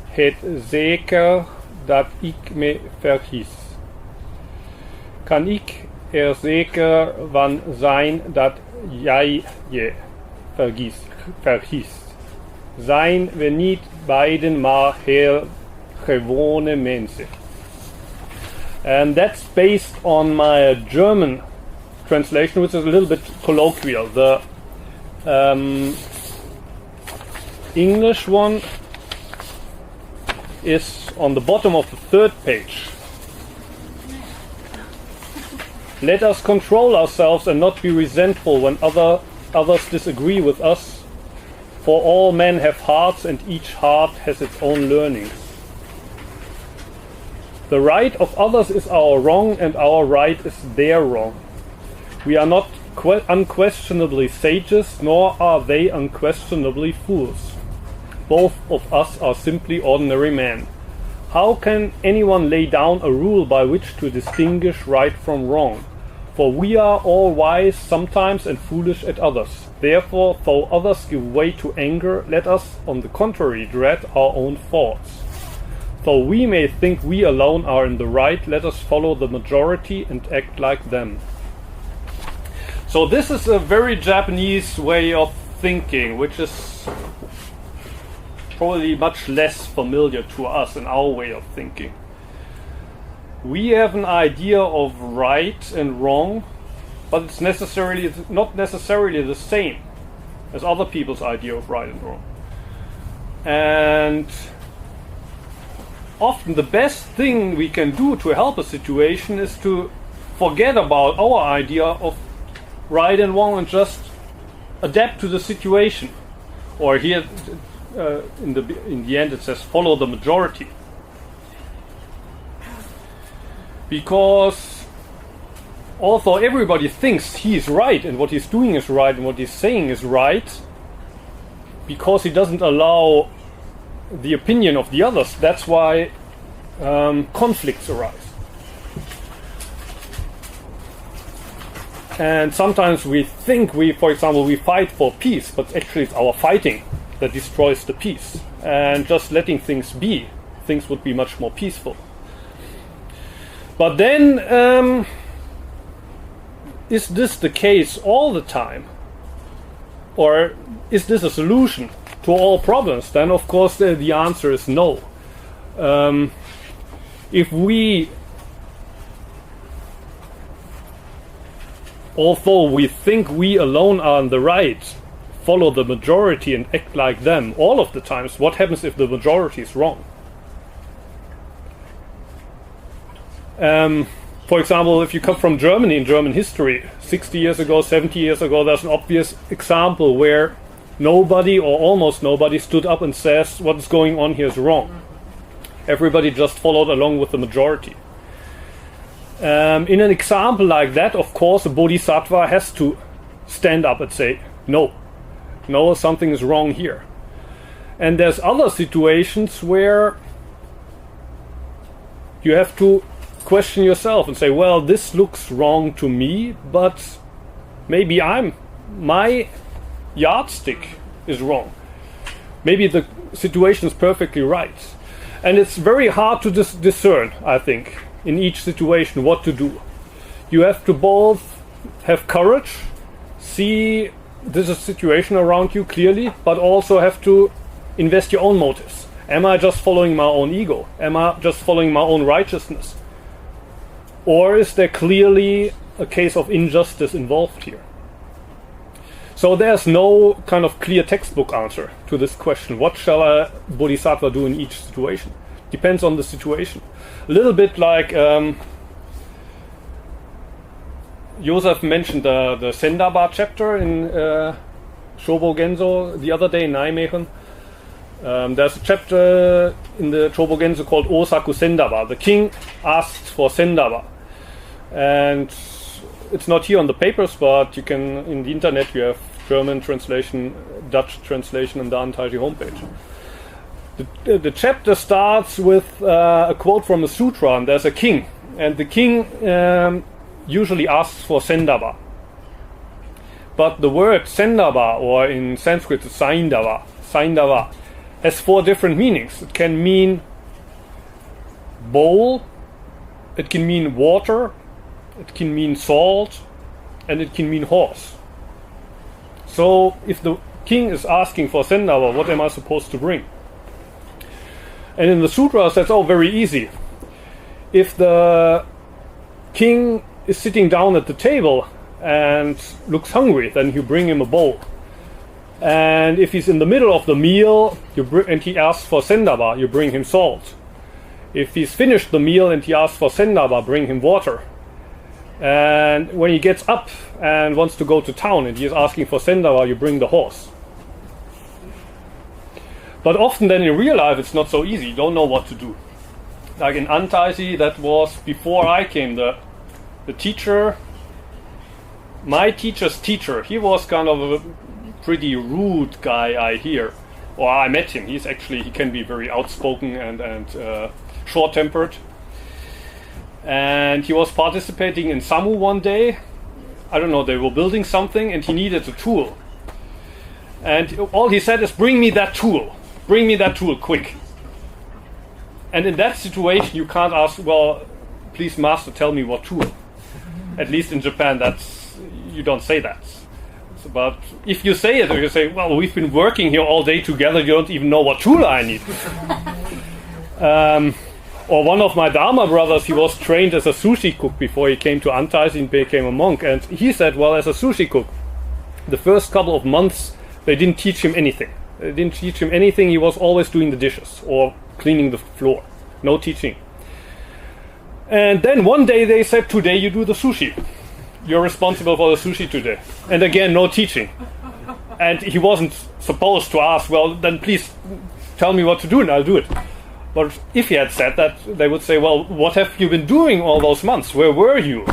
het zeker dat ik me vergis? Kan ik zeker van zijn dat jij je vergist. Zijn we niet beiden maar heel gewone mensen. And that's based on my German translation, which is a little bit colloquial. The English one is on the bottom of the third page. Let us control ourselves and not be resentful when others disagree with us, for all men have hearts and each heart has its own learnings. The right of others is our wrong and our right is their wrong. We are not unquestionably sages, nor are they unquestionably fools. Both of us are simply ordinary men. How can anyone lay down a rule by which to distinguish right from wrong? For we are all wise sometimes and foolish at others. Therefore, though others give way to anger, let us, on the contrary, dread our own faults. Though we may think we alone are in the right, let us follow the majority and act like them. So this is a very Japanese way of thinking, which is probably much less familiar to us in our way of thinking. We have an idea of right and wrong, but it's not necessarily the same as other people's idea of right and wrong. And often the best thing we can do to help a situation is to forget about our idea of right and wrong and just adapt to the situation. Or here, in the end, it says follow the majority. Because although everybody thinks he's right and what he's doing is right and what he's saying is right, because he doesn't allow the opinion of the others, that's why conflicts arise. And sometimes we think for example, we fight for peace, but actually it's our fighting that destroys the peace. And just letting things be, things would be much more peaceful. But then, is this the case all the time? Or is this a solution to all problems? Then of course the answer is no. If we, although we think we alone are on the right, follow the majority and act like them all of the times, what happens if the majority is wrong? For example, if you come from Germany, in German history, 60 years ago, 70 years ago, there's an obvious example where nobody or almost nobody stood up and says what's going on here is wrong. Everybody just followed along with the majority. In an example like that, of course, a bodhisattva has to stand up and say, no, something is wrong here. And there's other situations where you have to question yourself and say, well, this looks wrong to me, but maybe my yardstick is wrong. Maybe the situation is perfectly right. And it's very hard to discern, I think, in each situation what to do. You have to both have courage, see there's a situation around you clearly, but also have to invest your own motives. Am I just following my own ego? Am I just following my own righteousness? Or is there clearly a case of injustice involved here? So there's no kind of clear textbook answer to this question. What shall a bodhisattva do in each situation? Depends on the situation. A little bit like Joseph mentioned the Sendaba chapter in Shobo Genzo the other day in Nijmegen. There's a chapter in the Shobo Genzo called Osaku Sendaba. The king asked for Sendaba. And it's not here on the papers, but you can, in the internet, you have German translation, Dutch translation on the Antaiji homepage. The chapter starts with a quote from a sutra, and there's a king. And the king usually asks for Sendaba. But the word Sendaba, or in Sanskrit Saindava, has 4 different meanings. It can mean bowl, it can mean water, it can mean salt, and it can mean horse. So if the king is asking for sendaba, what am I supposed to bring? And in the sutras, that's all very easy. If the king is sitting down at the table and looks hungry, then you bring him a bowl. And if he's in the middle of the meal and he asks for sendaba, you bring him salt. If he's finished the meal and he asks for sendaba, bring him water. And when he gets up and wants to go to town and he is asking for sendaba, you bring the horse. But often then in real life it's not so easy. You don't know what to do. Like in Antaisi, that was before I came, the teacher, my teacher's teacher, he was kind of a pretty rude guy, I hear. Or I met him. He can be very outspoken and short-tempered. And he was participating in Samu one day. I don't know, they were building something and he needed a tool. And all he said is, bring me that tool. Bring me that tool, quick. And in that situation, you can't ask, well, please, master, tell me what tool. At least in Japan, you don't say that. But if you say it, or you say, well, we've been working here all day together, you don't even know what tool I need. Or one of my Dharma brothers, he was trained as a sushi cook before he came to Antaisi and became a monk. And he said, well, as a sushi cook, the first couple of months, they didn't teach him anything. They didn't teach him anything. He was always doing the dishes or cleaning the floor. No teaching. And then one day they said, today you do the sushi. You're responsible for the sushi today. And again, no teaching. And he wasn't supposed to ask, well, then please tell me what to do and I'll do it. But if he had said that, they would say, well, what have you been doing all those months? Where were you?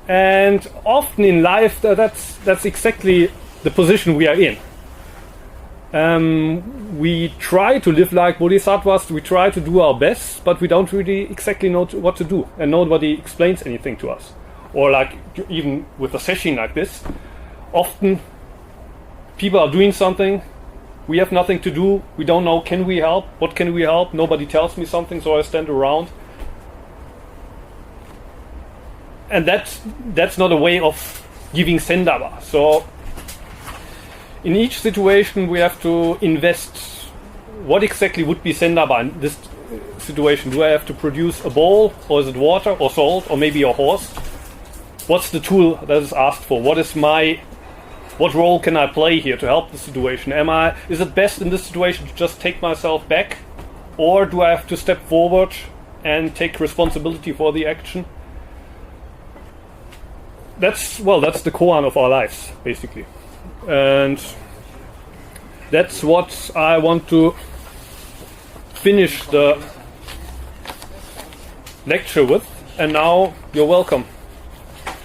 And often in life, that's exactly the position we are in. We try to live like bodhisattvas, we try to do our best, but we don't really exactly know what to do, and nobody explains anything to us. Or like, even with a session like this, often people are doing something, we have nothing to do, we don't know, can we help, what can we help, nobody tells me something, so I stand around. And that's not a way of giving sendaba. So in each situation we have to invest. What exactly would be sendaba in this situation? Do I have to produce a bowl, or is it water, or salt, or maybe a horse? What's the tool that is asked for? What role can I play here to help the situation? Is it best in this situation to just take myself back, or do I have to step forward and take responsibility for the action? That's the koan of our lives, basically. And that's what I want to finish the lecture with. And now you're welcome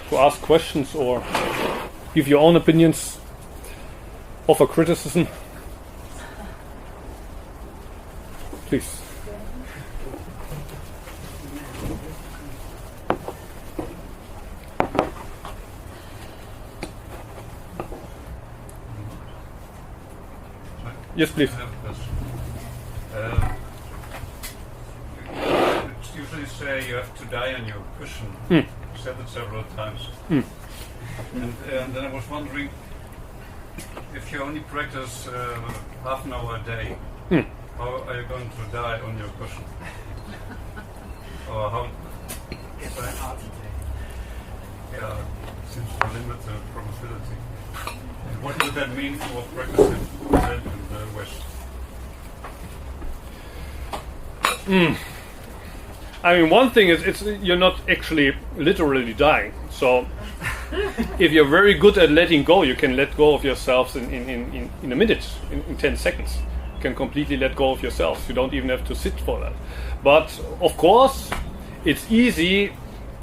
to ask questions or give your own opinions, offer criticism. Please. Yes, please. I have a question. You usually say you have to die on your cushion. You said it several times. And then I was wondering, if you only practice half an hour a day, how are you going to die on your cushion? Or how? Yeah, seems to limit the probability. And what would that mean for practicing Zen in the West? I mean, one thing is you're not actually literally dying. So if you're very good at letting go, you can let go of yourselves in a minute, in 10 seconds. You can completely let go of yourselves. You don't even have to sit for that. But of course, it's easier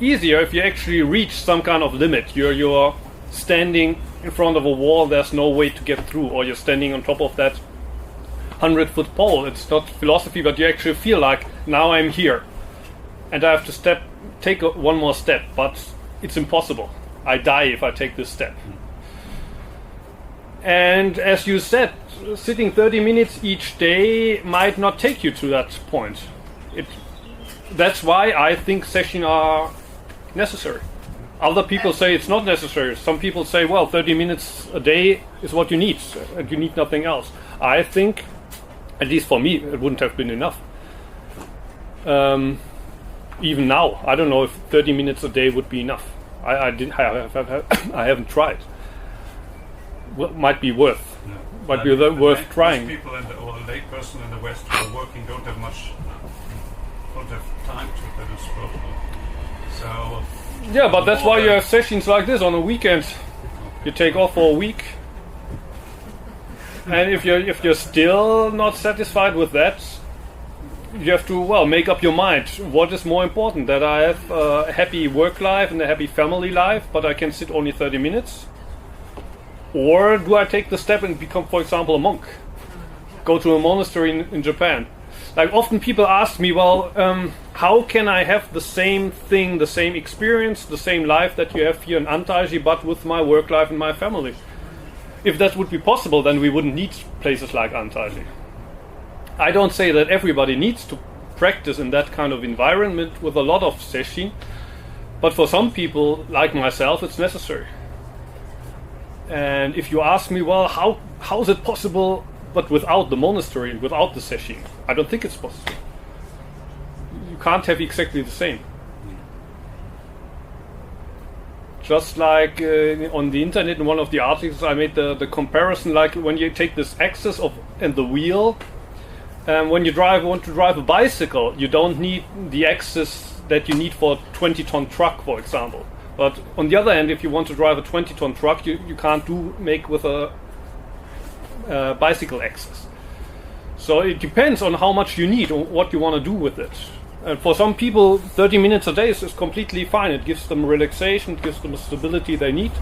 if you actually reach some kind of limit. You're standing in front of a wall, there's no way to get through, or you're standing on top of that 100-foot pole. It's not philosophy, but you actually feel like, now I'm here and I have to take one more step, but it's impossible. I die if I take this step. And as you said, sitting 30 minutes each day might not take you to that point. that's why I think sessions are necessary. Other people say it's not necessary. Some people say, well, 30 minutes a day is what you need, and you need nothing else. I think, at least for me, it wouldn't have been enough. Even now, I don't know if 30 minutes a day would be enough. I haven't tried. Might be worth. No. Might be worth trying. People or the lay person in the West who are working don't have time to do this properly. So yeah, but that's why you have sessions like this on a weekend. You take off for a week, and if you're still not satisfied with that, you have to make up your mind. What is more important? That I have a happy work life and a happy family life, but I can sit only 30 minutes? Or do I take the step and become, for example, a monk? Go to a monastery in Japan. Like often people ask me, well, how can I have the same thing, the same experience, the same life that you have here in Antaiji, but with my work life and my family? If that would be possible, then we wouldn't need places like Antaiji. I don't say that everybody needs to practice in that kind of environment with a lot of sesshin, but for some people, like myself, it's necessary. And if you ask me, well, how is it possible, but without the monastery and without the sesshin? I don't think it's possible. You can't have exactly the same. Just like on the internet, in one of the articles, I made the comparison, like when you take this axis and the wheel. When you want to drive a bicycle, you don't need the axis that you need for a 20-ton truck, for example. But on the other hand, if you want to drive a 20-ton truck, you can't make with a bicycle axis. So it depends on how much you need or what you want to do with it. And for some people, 30 minutes a day is completely fine. It gives them relaxation, it gives them the stability they need,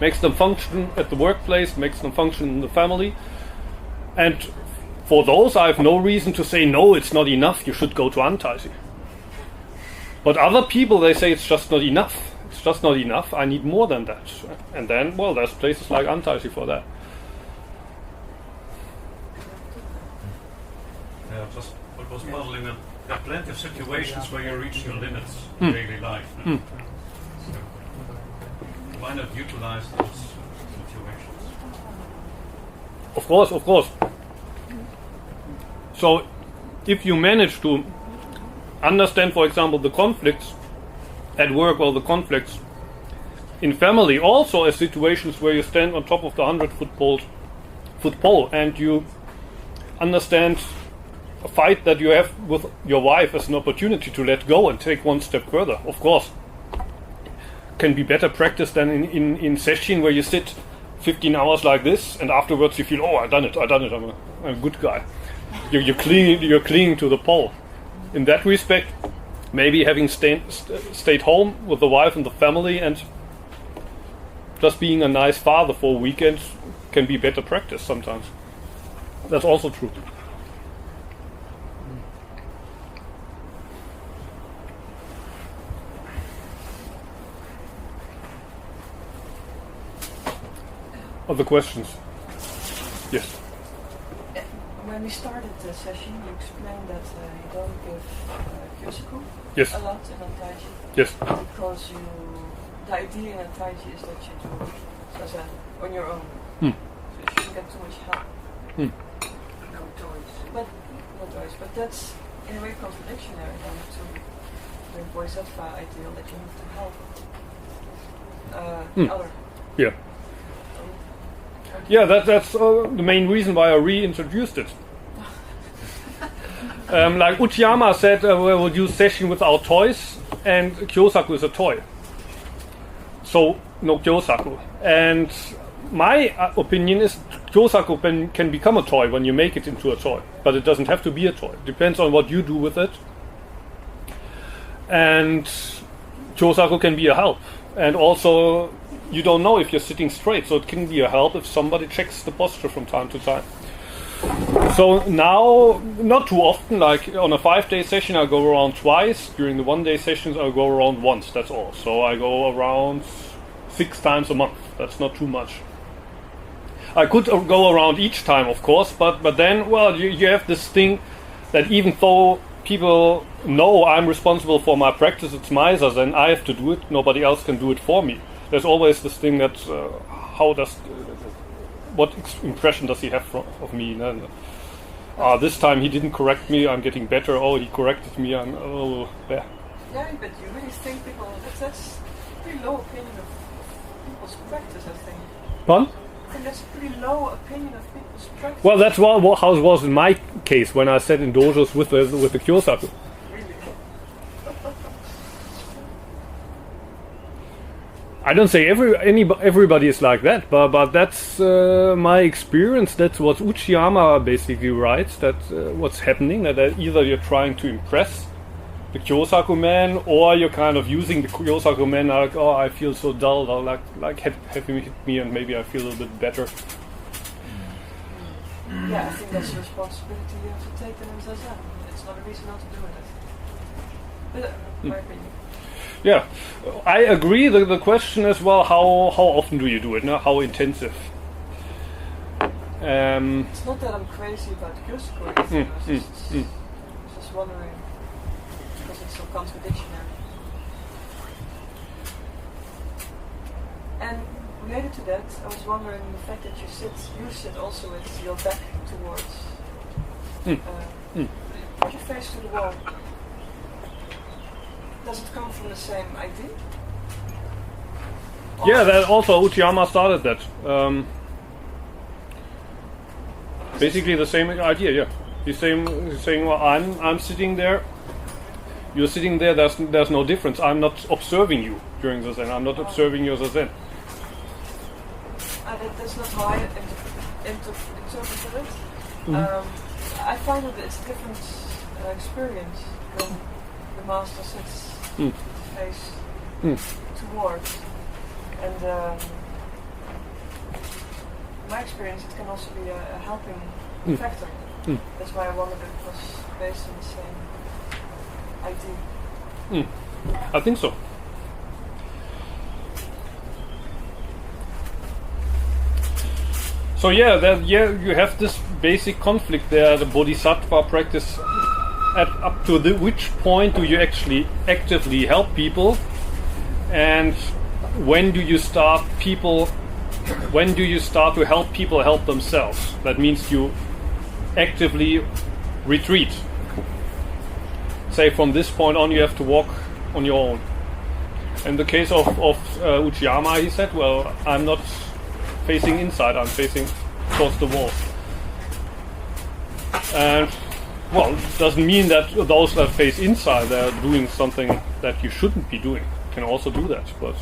makes them function at the workplace, makes them function in the family. And for those, I have no reason to say, no, it's not enough, you should go to Antaiji. But other people, they say it's just not enough. It's just not enough, I need more than that. And then, well, there's places like Antaiji for that. Yeah, just what was modeling that there are plenty of situations where you reach your limits in daily life. No? So why not utilize those situations? Of course. So, if you manage to understand, for example, the conflicts at work or the conflicts in family, also as situations where you stand on top of the 100-foot pole and you understand a fight that you have with your wife as an opportunity to let go and take one step further, of course. Can be better practice than in session where you sit 15 hours like this and afterwards you feel, oh, I done it, I'm a good guy. You're clinging to the pole. In that respect, maybe having stayed home with the wife and the family and just being a nice father for a weekend can be better practice sometimes. That's also true. Other questions? Yes. When we started the session, you explained that you don't give Kyosaku Yes. a lot in Antaiji. Yes. Because the idea in Antaiji is that you do Zazen on your own. So you shouldn't get too much help. No choice. But that's in a way contradictionary then to the Bodhisattva ideal that you need to help the other. Yeah. Yeah, that's the main reason why I reintroduced it. Like Uchiyama said, we will use session without toys, and Kyosaku is a toy. So, no Kyosaku. And my opinion is Kyosaku can become a toy when you make it into a toy. But it doesn't have to be a toy. It depends on what you do with it. And Kyosaku can be a help. And also, you don't know if you're sitting straight, so it can be a help if somebody checks the posture from time to time. So now, not too often, like on a 5-day session I go around twice, during the 1-day sessions I go around once, that's all. So I go around 6 times a month, that's not too much. I could go around each time, of course, but then, well, you have this thing that even though people know I'm responsible for my practice, it's my zazen, I have to do it, nobody else can do it for me. There's always this thing that what impression does he have of me? This time he didn't correct me, I'm getting better. Oh, he corrected me, I'm there. Yeah, but you really think people, that's a pretty low opinion of people's practice, I think. Pardon? I think that's a pretty low opinion of people's practice. Well, that's how it was in my case when I sat in dojos with the Kyosaku. Really? I don't say everybody is like that, but that's my experience. That's what Uchiyama basically writes. That what's happening. That either you're trying to impress the Kyosaku man, or you're kind of using the Kyosaku man like, oh, I feel so dull. Like have him hit me, and maybe I feel a little bit better. Yeah, I think that's a responsibility you have to take them in zazen. It's not a reason not to do it. But my opinion. Yeah, I agree. The question is, well, how often do you do it? No? How intensive? It's not that I'm crazy about Kyosaku or anything. I was just wondering, because it's so contradictory. And related to that, I was wondering the fact that you sit also with your back towards, with your face to the wall. Does it come from the same idea? Yeah, that also Uchiyama started that. Basically the same idea. Yeah, he's saying, well, I'm sitting there. You're sitting there. There's no difference. I'm not observing you during the Zen. I'm not observing your Zen. That's not how I interpreted it. I find that it's a different experience when the master sits face towards. And my experience, it can also be a helping factor. That's why I wondered if it was based on the same idea. I think so. So you have this basic conflict there, the bodhisattva practice. Up to which point do you actually actively help people, and when do you start to help people help themselves? That means you actively retreat. Say from this point on you have to walk on your own. In the case of Uchiyama, he said, well, I'm not facing inside, I'm facing towards the wall. And well, it doesn't mean that those that face inside are doing something that you shouldn't be doing. You can also do that, but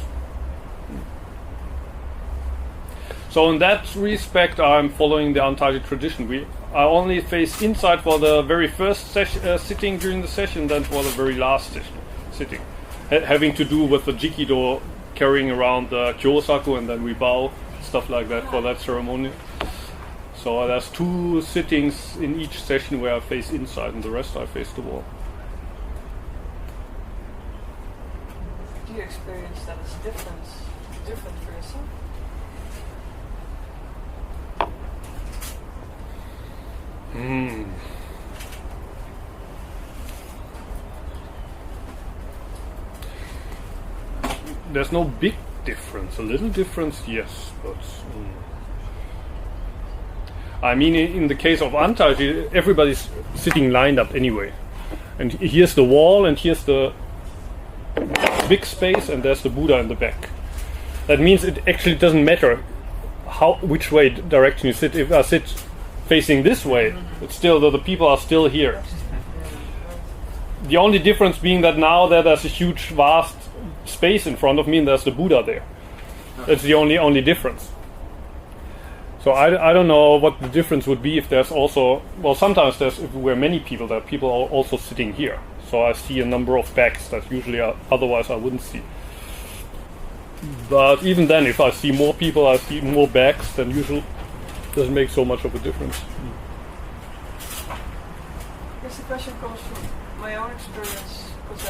so in that respect, I'm following the Antaji tradition. I only face inside for the very first sitting during the session, then for the very last sitting, having to do with the Jikido carrying around the Kyosaku, and then we bow, stuff like that for that ceremony. So there's 2 sittings in each session where I face inside, and the rest I face the wall. Do you experience that it's different for yourself? There's no big difference. A little difference, yes, but I mean, in the case of Antaji, everybody's sitting lined up anyway. And here's the wall, and here's the big space, and there's the Buddha in the back. That means it actually doesn't matter which way direction you sit. If I sit facing this way, it's still the people are still here. The only difference being that now there's a huge, vast space in front of me, and there's the Buddha there. That's the only difference. So I don't know what the difference would be if there's also, well, sometimes if we're many people, there are people also sitting here. So I see a number of backs that usually otherwise I wouldn't see. But even then, if I see more people, I see more backs, then usually it doesn't make so much of a difference. I guess the question comes from my own experience, because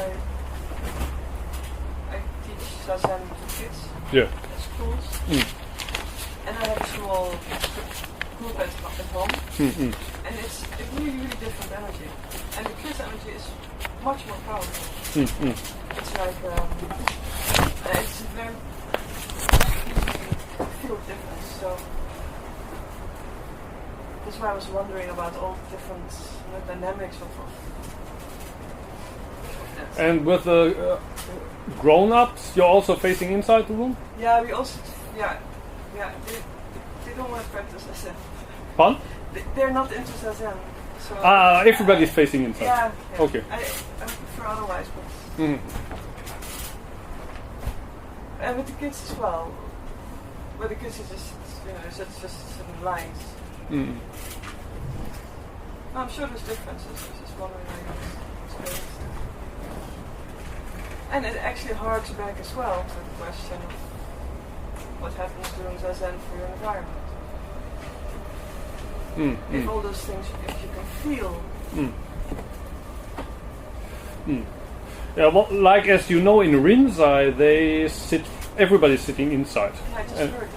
I teach zazen to kids at schools. And I have a small group at home. and it's a really, really different energy. And the kiss energy is much more powerful. It's like, it's a very feel difference. So that's why I was wondering about all the different dynamics of that. And with the grown-ups, you're also facing inside the room? Yeah, we also, yeah, they don't want to practice Zen. Pardon? They're not into Zen. So everybody's facing inside. Yeah. Okay. I prefer otherwise, but and with the kids as well. But the kids are just, it's just certain lines. I'm sure there's differences. I was just wondering how you experienced it. And it actually harks back as well to the question of what happens during Zazen for your environment. If all those things, if you can feel. Yeah, well, like as you know, in Rinzai, everybody's sitting inside. Yeah, I just heard it,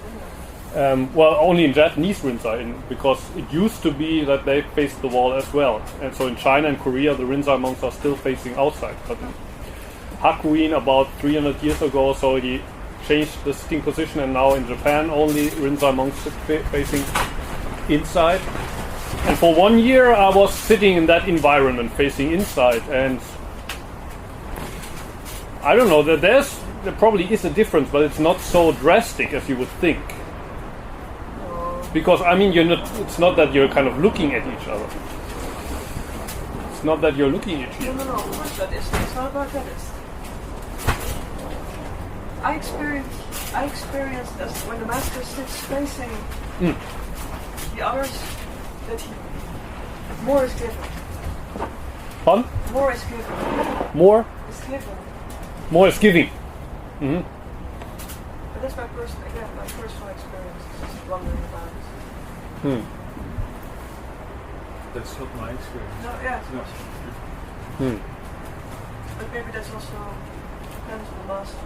didn't I? Well, only in Japanese Rinzai, because it used to be that they faced the wall as well. And so in China and Korea, the Rinzai monks are still facing outside. But in Hakuin, about 300 years ago, so he changed the sitting position, and now in Japan, only Rinzai monks facing inside. And for 1 year, I was sitting in that environment, facing inside, and I don't know, there probably is a difference, but it's not so drastic as you would think. Because I mean, it's not that you're kind of looking at each other. It's not that you're looking at each other. No, of course that is. It's not about that. I experienced as when the master sits facing the others, that more is given. Pardon? More is given. More? Is given. More is giving. But that's my personal experience. Just wondering about it. That's not my experience. No, yeah. No. But maybe that's also depends on the master.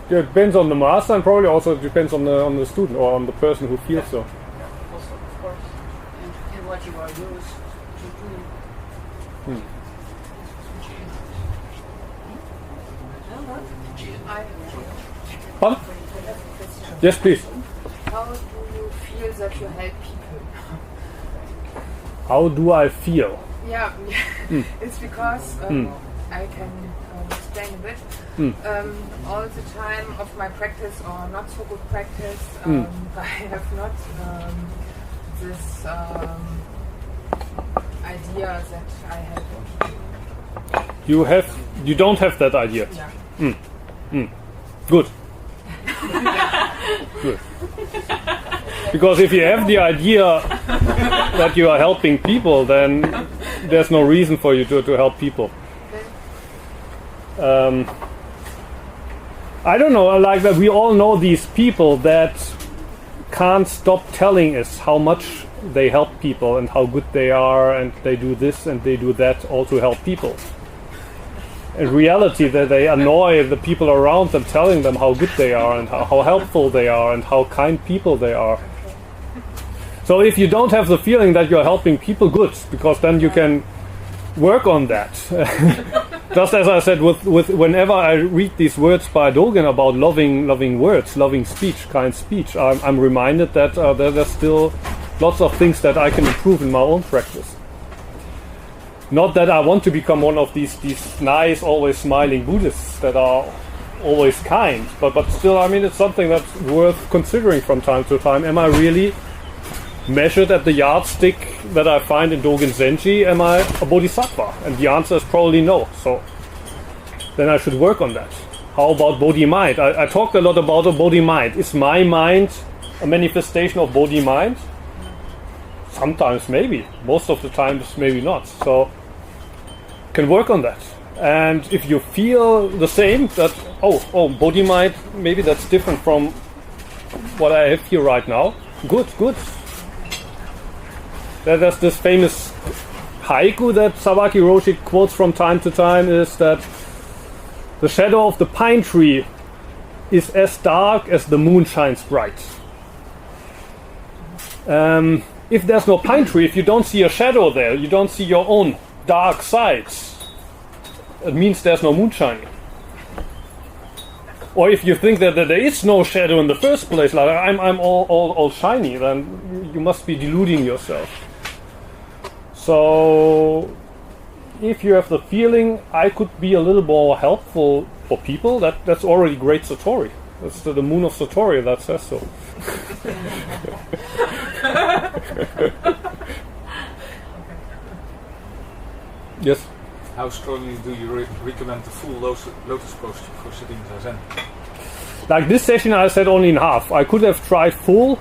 Yeah, it depends on the master, and probably also depends on the student or on the person who feels so. Yeah, also, of course. And what you are used to do. Pardon? Yes, please. How do you feel that you help people? How do I feel? Yeah, it's because I can explain a bit. All the time of my practice or not so good practice, I have not this idea that I have. You don't have that idea. Yeah. Good. Good. Because if you have the idea that you are helping people, then there's no reason for you to help people. I don't know, like that we all know these people that can't stop telling us how much they help people and how good they are, and they do this and they do that all to help people. In reality, that they annoy the people around them, telling them how good they are and how helpful they are and how kind people they are. So if you don't have the feeling that you're helping people, good, because then you can work on that. Just as I said, with whenever I read these words by Dogen about loving words, loving speech, kind speech, I'm reminded that there's still lots of things that I can improve in my own practice. Not that I want to become one of these nice, always smiling Buddhists that are always kind, but still, I mean, it's something that's worth considering from time to time. Am I really measured at the yardstick that I find in Dogen Zenji? Am I a bodhisattva? And the answer is probably no. So then I should work on that. How about Bodhimind? I talked a lot about a Bodhimind. Is my mind a manifestation of Bodhimind? Sometimes maybe. Most of the times maybe not. So can work on that. And if you feel the same, that Bodhimind, maybe that's different from what I have here right now. Good. There's this famous haiku that Sawaki Roshi quotes from time to time, is that the shadow of the pine tree is as dark as the moon shines bright. if there's no pine tree, if you don't see a shadow there, you don't see your own dark sides, it means there's no moon shining. Or if you think that there is no shadow in the first place, like I'm all shiny, then you must be deluding yourself. So if you have the feeling I could be a little more helpful for people, that's already great Satori. That's the moon of Satori that says so. Yes. How strongly do you recommend the full lotus posture for sitting zazen? Like this session I said only in half. I could have tried full,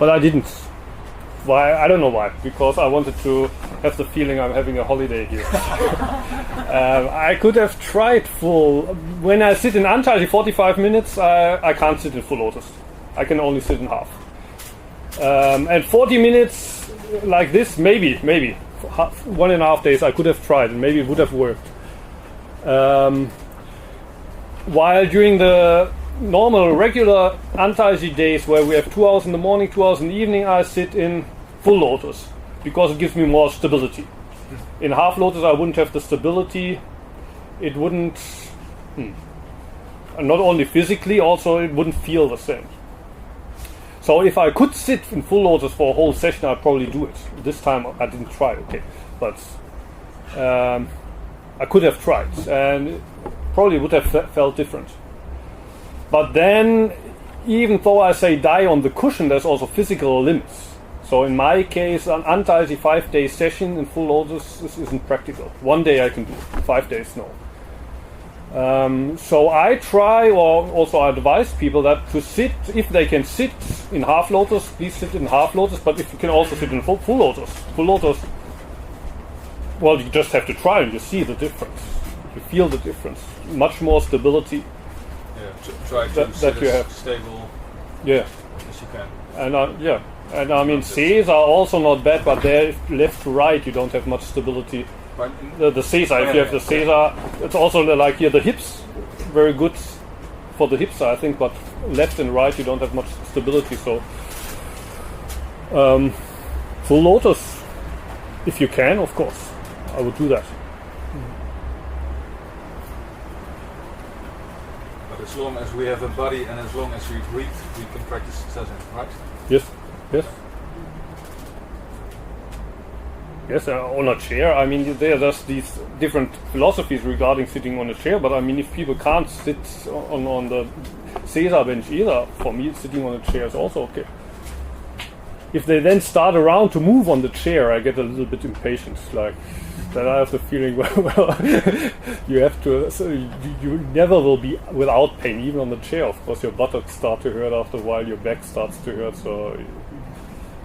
but I didn't. Why? I don't know why. Because I wanted to have the feeling I'm having a holiday here. I could have tried full. When I sit in Antaji 45 minutes, I can't sit in full lotus. I can only sit in half. And 40 minutes like this, maybe. 1.5 days I could have tried and maybe it would have worked. While during the normal regular Antaji days where we have 2 hours in the morning, 2 hours in the evening, I sit in full lotus because it gives me more stability. In half lotus I wouldn't have the stability. It wouldn't, not only physically, also it wouldn't feel the same. So if I could sit in full lotus for a whole session, I'd probably do it. This time I didn't try, okay. But I could have tried and it probably would have felt different. But then, even though I say die on the cushion, there's also physical limits. So in my case, an Antaji 5-day session in full lotus this isn't practical. 1 day I can do, 5 days no. So I try, or also I advise people that to sit, if they can sit in half lotus, please sit in half lotus, but if you can also sit in full lotus, well, you just have to try and you see the difference. You feel the difference. Much more stability. Yeah, try to sit that you have. Stable Yeah. as you can. And and I mean, Cs are also not bad, but they're left to right, you don't have much stability. The Caesar, if you have the Caesar, it's also like here the hips, very good for the hips, I think, but left and right you don't have much stability. So full lotus, if you can, of course, I would do that. But as long as we have a body and as long as we breathe, we can practice zazen, right? Yes. Yes, on a chair. I mean, there's these different philosophies regarding sitting on a chair, but I mean, if people can't sit on the Caesar bench either, for me, sitting on a chair is also okay. If they then start around to move on the chair, I get a little bit impatient. Like, that I have the feeling, well, you have to, so you never will be without pain, even on the chair. Of course, your buttocks start to hurt after a while, your back starts to hurt, so...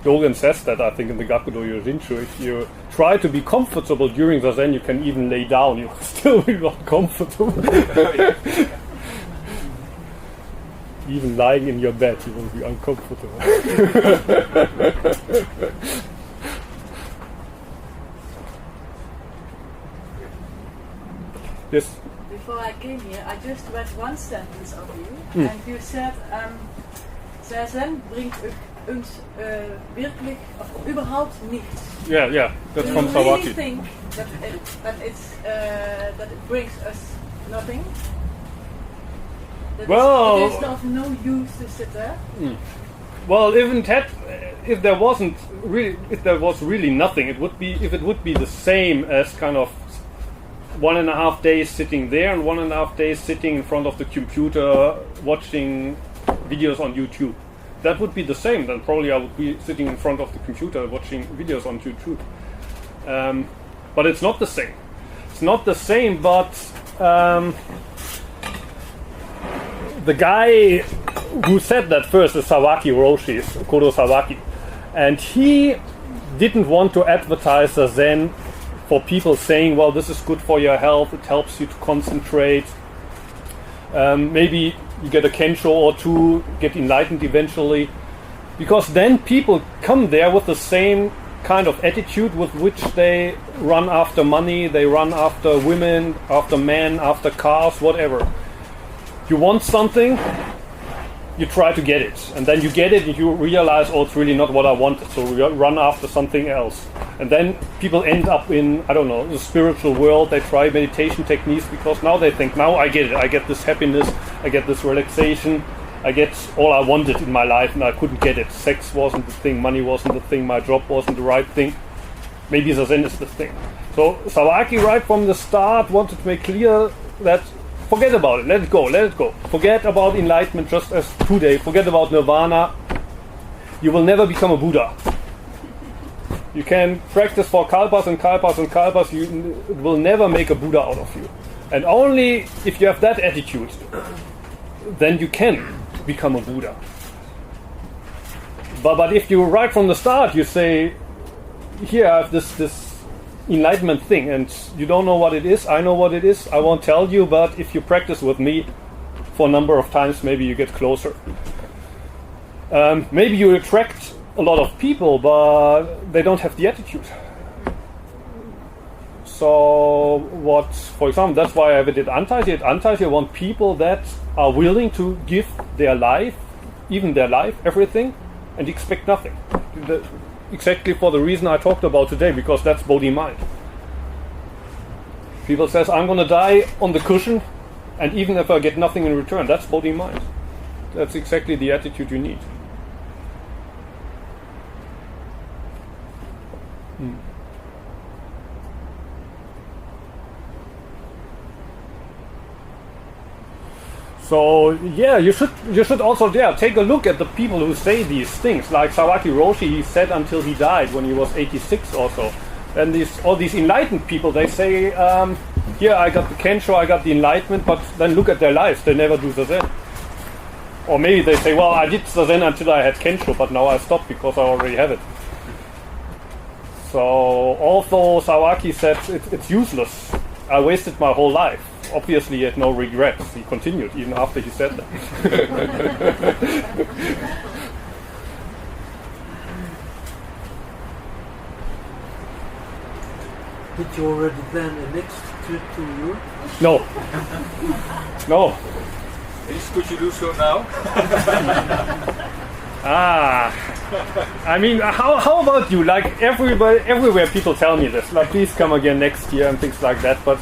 Dogen says that, I think, in the Gakudo Yoshinshu. If you try to be comfortable during zazen, you can even lay down. You will still be not comfortable. Even lying in your bed, you will be uncomfortable. Yes? Before I came here, I just read one sentence of you, and you said, zazen bringt uns wirklich, of überhaupt nichts. Yeah, that's from Do you really Sawaki. think that it brings us nothing? That Well, it is of no use to sit there? Well, if there was really nothing, it would be, if it would be the same as kind of 1.5 days sitting there and 1.5 days sitting in front of the computer watching videos on YouTube. That would be the same. Then probably I would be sitting in front of the computer watching videos on YouTube. But it's not the same. It's not the same, but the guy who said that first is Sawaki Roshi, Kodo Sawaki. And he didn't want to advertise the Zen for people saying, well, this is good for your health, it helps you to concentrate. Maybe you get a kensho or two, get enlightened eventually. Because then people come there with the same kind of attitude with which they run after money, they run after women, after men, after cars, whatever. You want something, you try to get it, and then you get it and you realize, oh, it's really not what I wanted, so we run after something else. And then people end up in, I don't know, the spiritual world. They try meditation techniques because now they think, now I get it, I get this happiness, I get this relaxation, I get all I wanted in my life and I couldn't get it. Sex wasn't the thing, money wasn't the thing, my job wasn't the right thing. Maybe Zazen is the thing. So Sawaki right from the start wanted to make clear that forget about it, let it go, let it go. Forget about enlightenment just as today, forget about nirvana. You will never become a Buddha. You can practice for kalpas and kalpas and kalpas, you will never make a Buddha out of you. And only if you have that attitude, then you can become a Buddha. But if you right from the start, you say, here I have this enlightenment thing and you don't know what it is, I know what it is, I won't tell you, but if you practice with me for a number of times, maybe you get closer. Maybe you attract a lot of people, but they don't have the attitude. So what, for example, that's why I did Antaji. At Antaji I want people that are willing to give their life, even their life, everything, and expect nothing. Exactly for the reason I talked about today, because that's Bodhimind. People says, I'm going to die on the cushion, and even if I get nothing in return, that's Bodhimind. That's exactly the attitude you need. So yeah, you should also take a look at the people who say these things. Like Sawaki Roshi, he said until he died when he was 86 or so. And all these enlightened people, they say, here I got the Kensho, I got the enlightenment, but then look at their lives, they never do Zazen. Or maybe they say, well, I did Zazen until I had Kensho, but now I stopped because I already have it. So although Sawaki said it's useless, I wasted my whole life. Obviously he had no regrets. He continued even after he said that. Did you already plan a next trip to Europe? No. No. Could you do so now? I mean, how about you? Like everywhere people tell me this. Like, please come again next year and things like that. But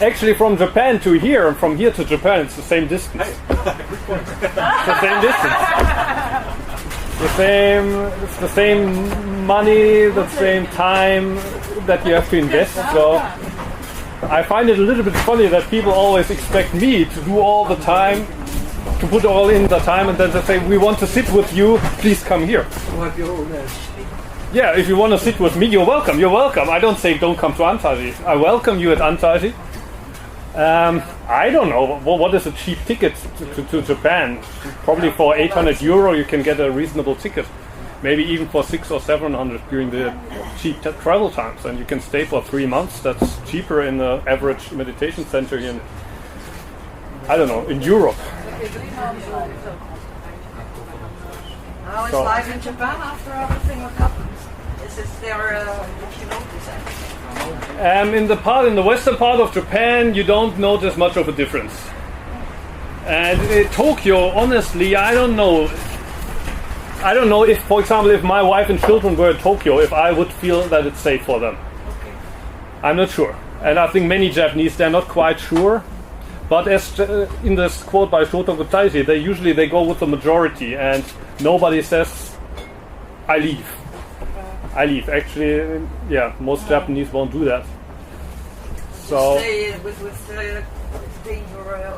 actually, from Japan to here and from here to Japan, it's the same distance. It's the same distance. It's the same money, the same time that you have to invest. So I find it a little bit funny that people always expect me to do all the time, to put all in the time, and then they say, we want to sit with you, please come here. Yeah, if you want to sit with me, you're welcome, you're welcome. I don't say don't come to Antaji. I welcome you at Antaji. I don't know, what is a cheap ticket to Japan? Probably for 800 euro you can get a reasonable ticket. Maybe even for 600 or 700 during the cheap travel times. And you can stay for 3 months. That's cheaper in the average meditation center in, I don't know, in Europe. How is life in Japan after everything that happened? Is there, you notice anything? In the western part of Japan, you don't notice much of a difference. And in Tokyo, honestly, I don't know if, for example, if my wife and children were in Tokyo, if I would feel that it's safe for them. Okay. I'm not sure. And I think many Japanese, they're not quite sure. But as in this quote by Shotoku Taiji, they go with the majority, and nobody says, I leave. I leave. Actually, yeah, most Japanese won't do that. So stay with danger.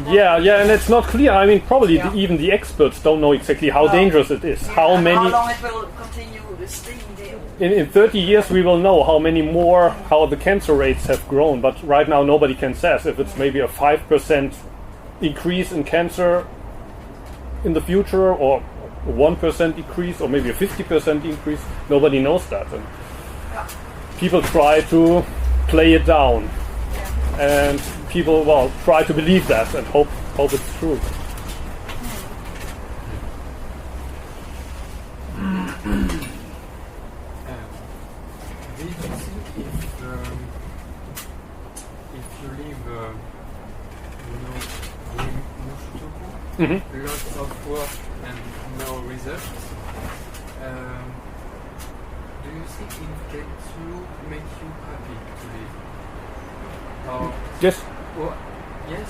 Yeah, and it's not clear. I mean, probably even the experts don't know exactly how dangerous it is. Yeah, how long it will continue staying there. In 30 years we will know how the cancer rates have grown. But right now nobody can say if it's maybe a 5% increase in cancer in the future, or 1% decrease, or maybe a 50% increase. Nobody knows that. And people try to play it down. And people, try to believe that and hope it's true. Do you think if you leave, Mushotoku, a lot of work and no results, do you think it can make you happy today? Or, Yes. or yes?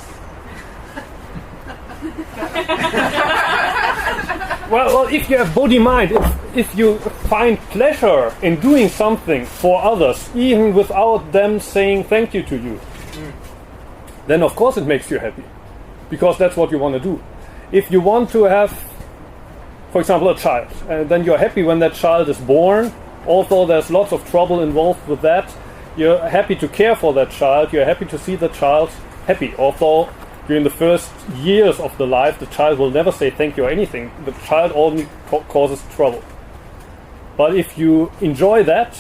Well, if you have Bodhimind, if you find pleasure in doing something for others, even without them saying thank you to you, then of course it makes you happy. Because that's what you want to do. If you want to have, for example, a child, then you're happy when that child is born, although there's lots of trouble involved with that. You're happy to care for that child, you're happy to see the child happy, although during the first years of the life, the child will never say thank you or anything. The child only causes trouble. But if you enjoy that,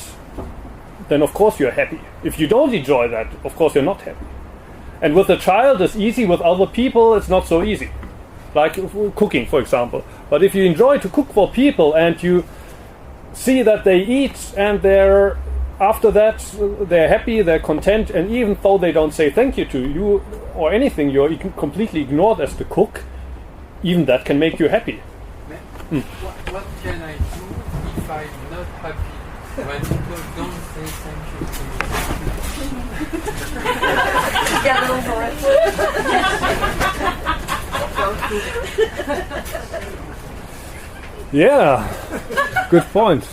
then of course you're happy. If you don't enjoy that, of course you're not happy. And with the child, it's easy. With other people, it's not so easy. Like cooking, for example. But if you enjoy to cook for people and you see that they eat and after that they're happy, they're content, and even though they don't say thank you to you or anything, you're completely ignored as the cook, even that can make you happy. What can I do if I'm not happy when people don't say thank you to me? Get over it. Yeah, good point.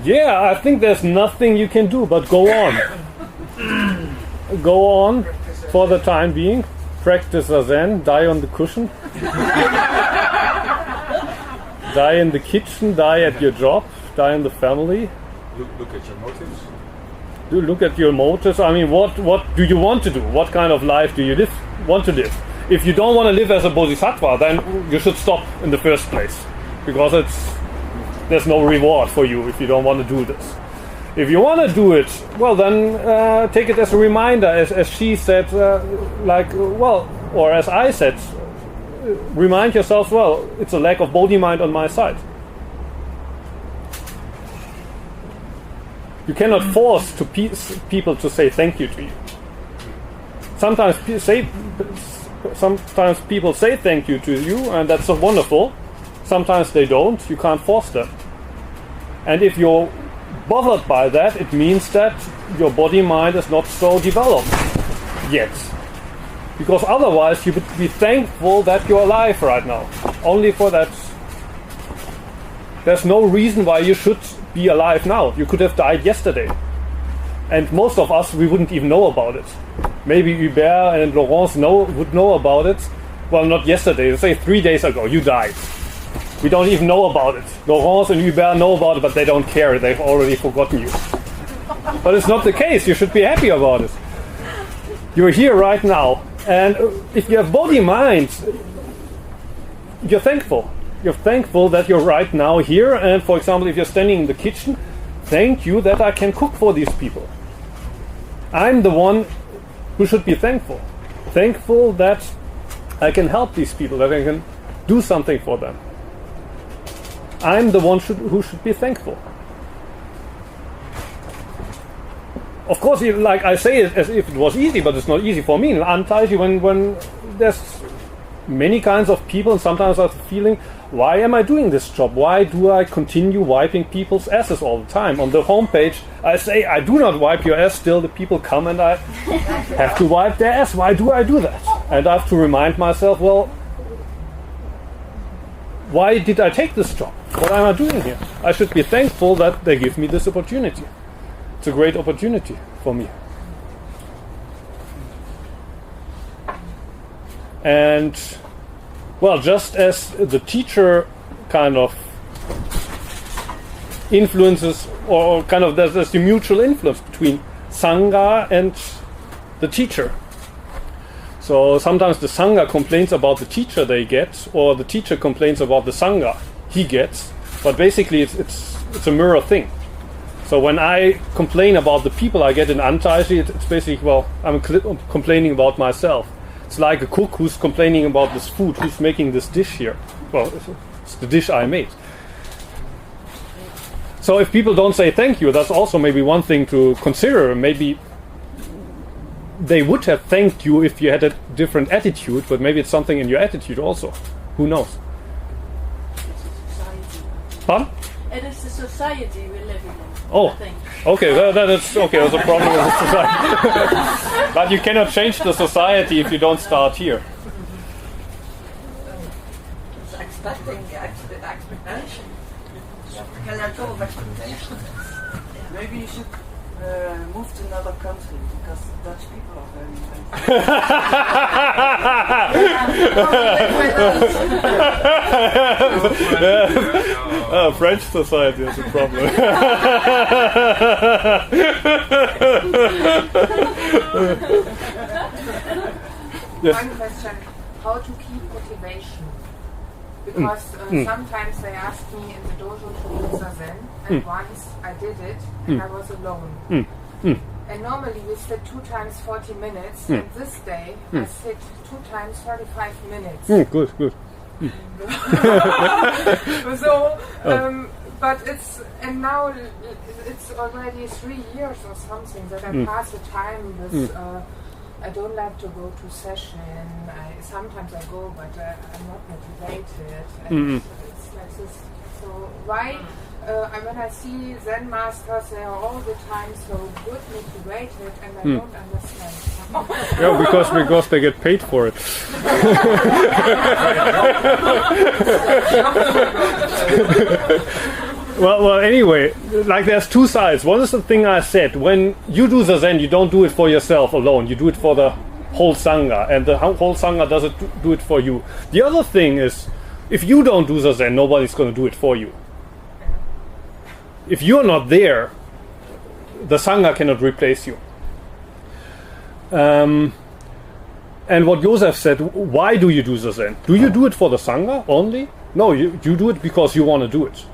Yeah, I think there's nothing you can do but go on. Go on for the time being. Practice Zazen, die on the cushion. Die in the kitchen, die at your job, die in the family. Look at your motives. Look at your motives. I mean, what do you want to do? What kind of life do you want to live? If you don't want to live as a bodhisattva, then you should stop in the first place, because there's no reward for you if you don't want to do this. If you want to do it, well, then take it as a reminder, as she said, or as I said, remind yourself, well, it's a lack of Bodhimind on my side. You cannot force people to say thank you to you. Sometimes people say thank you to you, and that's so wonderful. Sometimes they don't. You can't force them. And if you're bothered by that, it means that your body-mind is not so developed yet. Because otherwise you would be thankful that you're alive right now. Only for that. There's no reason why you should be alive now. You could have died yesterday. And most of us, we wouldn't even know about it. Maybe Hubert and Laurence would know about it. Well, not yesterday. Let's say 3 days ago, you died. We don't even know about it. Laurence and Hubert know about it, but they don't care. They've already forgotten you. But it's not the case. You should be happy about it. You're here right now. And if you have body-mind, you're thankful. You're thankful that you're right now here. And for example, if you're standing in the kitchen, thank you that I can cook for these people. I'm the one who should be thankful. Thankful that I can help these people, that I can do something for them. I'm the one who should be thankful. Of course, like I say it as if it was easy, but it's not easy for me. In Antaiji, when there's many kinds of people, and sometimes I have the feeling, why am I doing this job? Why do I continue wiping people's asses all the time? On the homepage, I say, I do not wipe your ass. Still, the people come and I have to wipe their ass. Why do I do that? And I have to remind myself, well, why did I take this job? What am I doing here? I should be thankful that they give me this opportunity. It's a great opportunity for me. And, well, just as the teacher kind of influences, or kind of there's the mutual influence between Sangha and the teacher. So sometimes the Sangha complains about the teacher they get, or the teacher complains about the Sangha he gets. But basically it's a mirror thing. So when I complain about the people I get in Antaiji, it's basically, well, I'm complaining about myself. It's like a cook who's complaining about this food, who's making this dish here. Well, it's the dish I made. So if people don't say thank you, that's also maybe one thing to consider. Maybe they would have thanked you if you had a different attitude, but maybe it's something in your attitude also. Who knows? Pardon? It is the society we're living in. Oh, I think. okay, that is okay. There's a problem with the society, but you cannot change the society if you don't start here. It's expecting the expectation. Can let go of expectations. Maybe you should move to another country because Dutch people are very nice. French society is a problem. Yes. One question: how to keep motivation? Because sometimes they ask me in the dojo to do zazen, and once I did it, and I was alone. And normally we sit 2 times 40 minutes, and this day I sit 2 times 35 minutes. Good. So, but and now it's already 3 years or something that I pass the time with. I don't like to go to session. Sometimes I go, but I'm not motivated. And it's like this. So why? When I see Zen masters, they are all the time so good, motivated, and I don't understand. Yeah, because they get paid for it. Well, anyway, like there's 2 sides. One is the thing I said. When you do the Zen, you don't do it for yourself alone. You do it for the whole Sangha, and the whole Sangha doesn't do it for you. The other thing is, if you don't do the Zen, nobody's going to do it for you. If you're not there, the Sangha cannot replace you. And what Joseph said, why do you do the Zen? Do you do it for the Sangha only? No, you do it because you want to do it.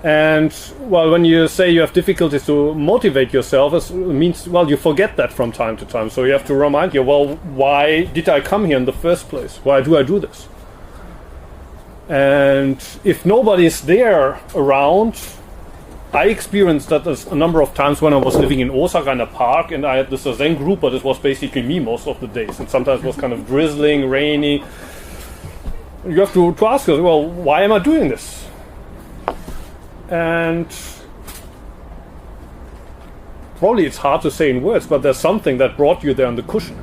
And, well, when you say you have difficulties to motivate yourself, it means, well, you forget that from time to time. So you have to remind you, well, why did I come here in the first place? Why do I do this? And if nobody's there around, I experienced that a number of times when I was living in Osaka in a park, and I had this Zen group, but it was basically me most of the days. And sometimes it was kind of drizzling, rainy. You have to ask yourself, well, why am I doing this? And probably it's hard to say in words, but there's something that brought you there on the cushion.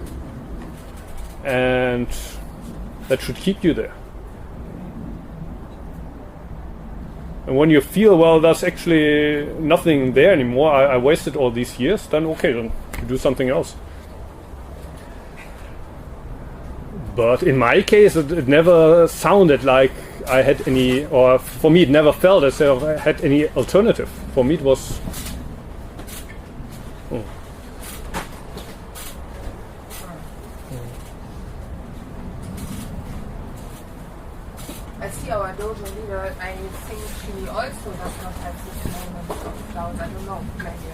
And that should keep you there. And when you feel, well, there's actually nothing there anymore, I wasted all these years, then okay, then you do something else. But in my case, it never sounded like I had any, or for me it never felt as if I had any alternative. For me it was... I see our dojo leader, I think she also does not have this moment of doubt. I don't know, maybe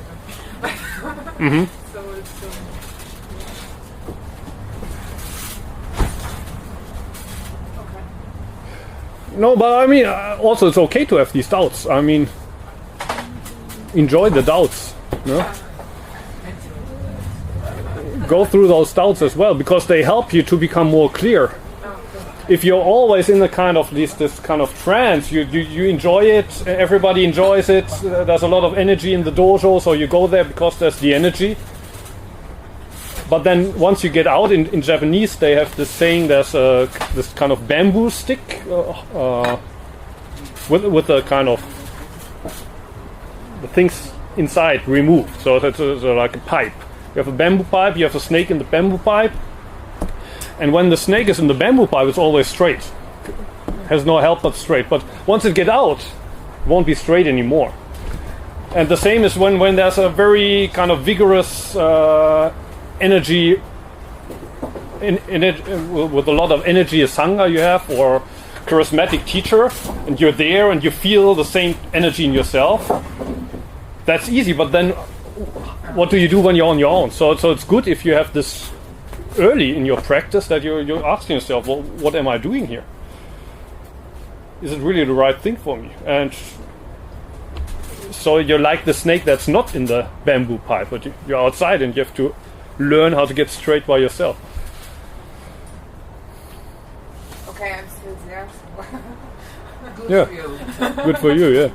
I don't. So it's... No, but I mean, also it's okay to have these doubts. I mean, enjoy the doubts. No? Go through those doubts as well, because they help you to become more clear. If you're always in a kind of this kind of trance, you enjoy it, everybody enjoys it, there's a lot of energy in the dojo, so you go there because there's the energy. But then once you get out, in Japanese they have this saying, there's this kind of bamboo stick with a kind of the things inside removed, so that's like a pipe. You have a bamboo pipe, you have a snake in the bamboo pipe, and when the snake is in the bamboo pipe, it's always straight. Has no help but straight. But once it gets out, it won't be straight anymore. And the same is when there's a very kind of vigorous energy in it, with a lot of energy, a Sangha you have, or charismatic teacher, and you're there and you feel the same energy in yourself. That's easy, but then what do you do when you're on your own? So it's good if you have this early in your practice, that you're asking yourself, well, what am I doing here? Is it really the right thing for me? And so you're like the snake that's not in the bamboo pipe, but you're outside and you have to learn how to get straight by yourself. Okay, I'm still there. So. Good Yeah. for you. Good for you, yeah.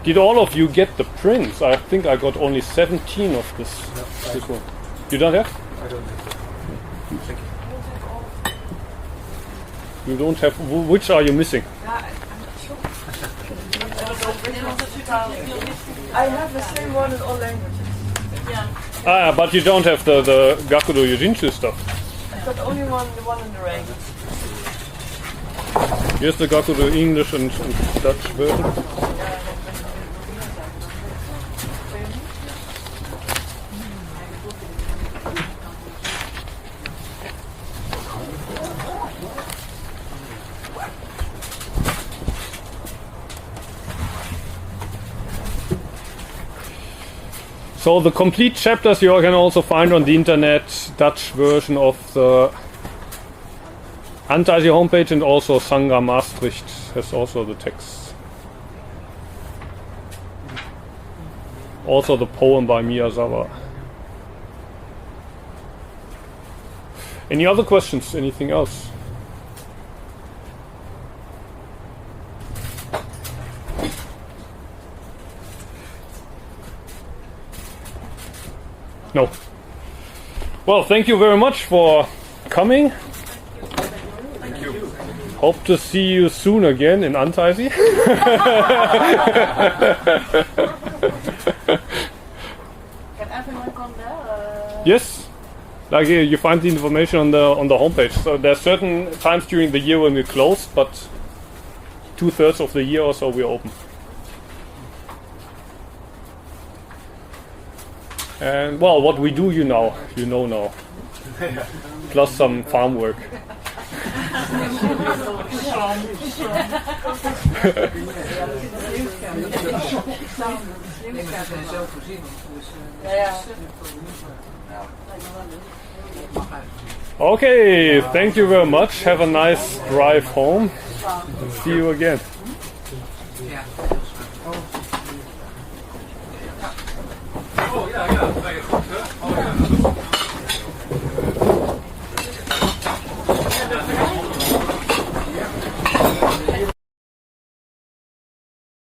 Did all of you get the prints? I think I got only 17 of this one. You don't have? I don't have that. Thank you. You don't have. Which are you missing? I'm not sure. I have the same one in all languages. Yeah. But you don't have the Gakudo Yojinchu stuff. I've got only the one in the rain. Here's the Gakudo English and Dutch version. So the complete chapters you can also find on the internet, Dutch version of the Antaisi homepage, and also Sangha Maastricht has also the text. Also the poem by Miyazawa. Any other questions? Anything else? No. Well, thank you very much for coming. Thank you. Hope to see you soon again in Antaisi. Can everyone come there? Yes. Like you find the information on the homepage. So there are certain times during the year when we're closed, but 2/3 of the year or so we're open. And well, what we do, you know now. Plus some farm work. Okay, thank you very much. Have a nice drive home. See you again. Oh, yeah. Oh, yeah.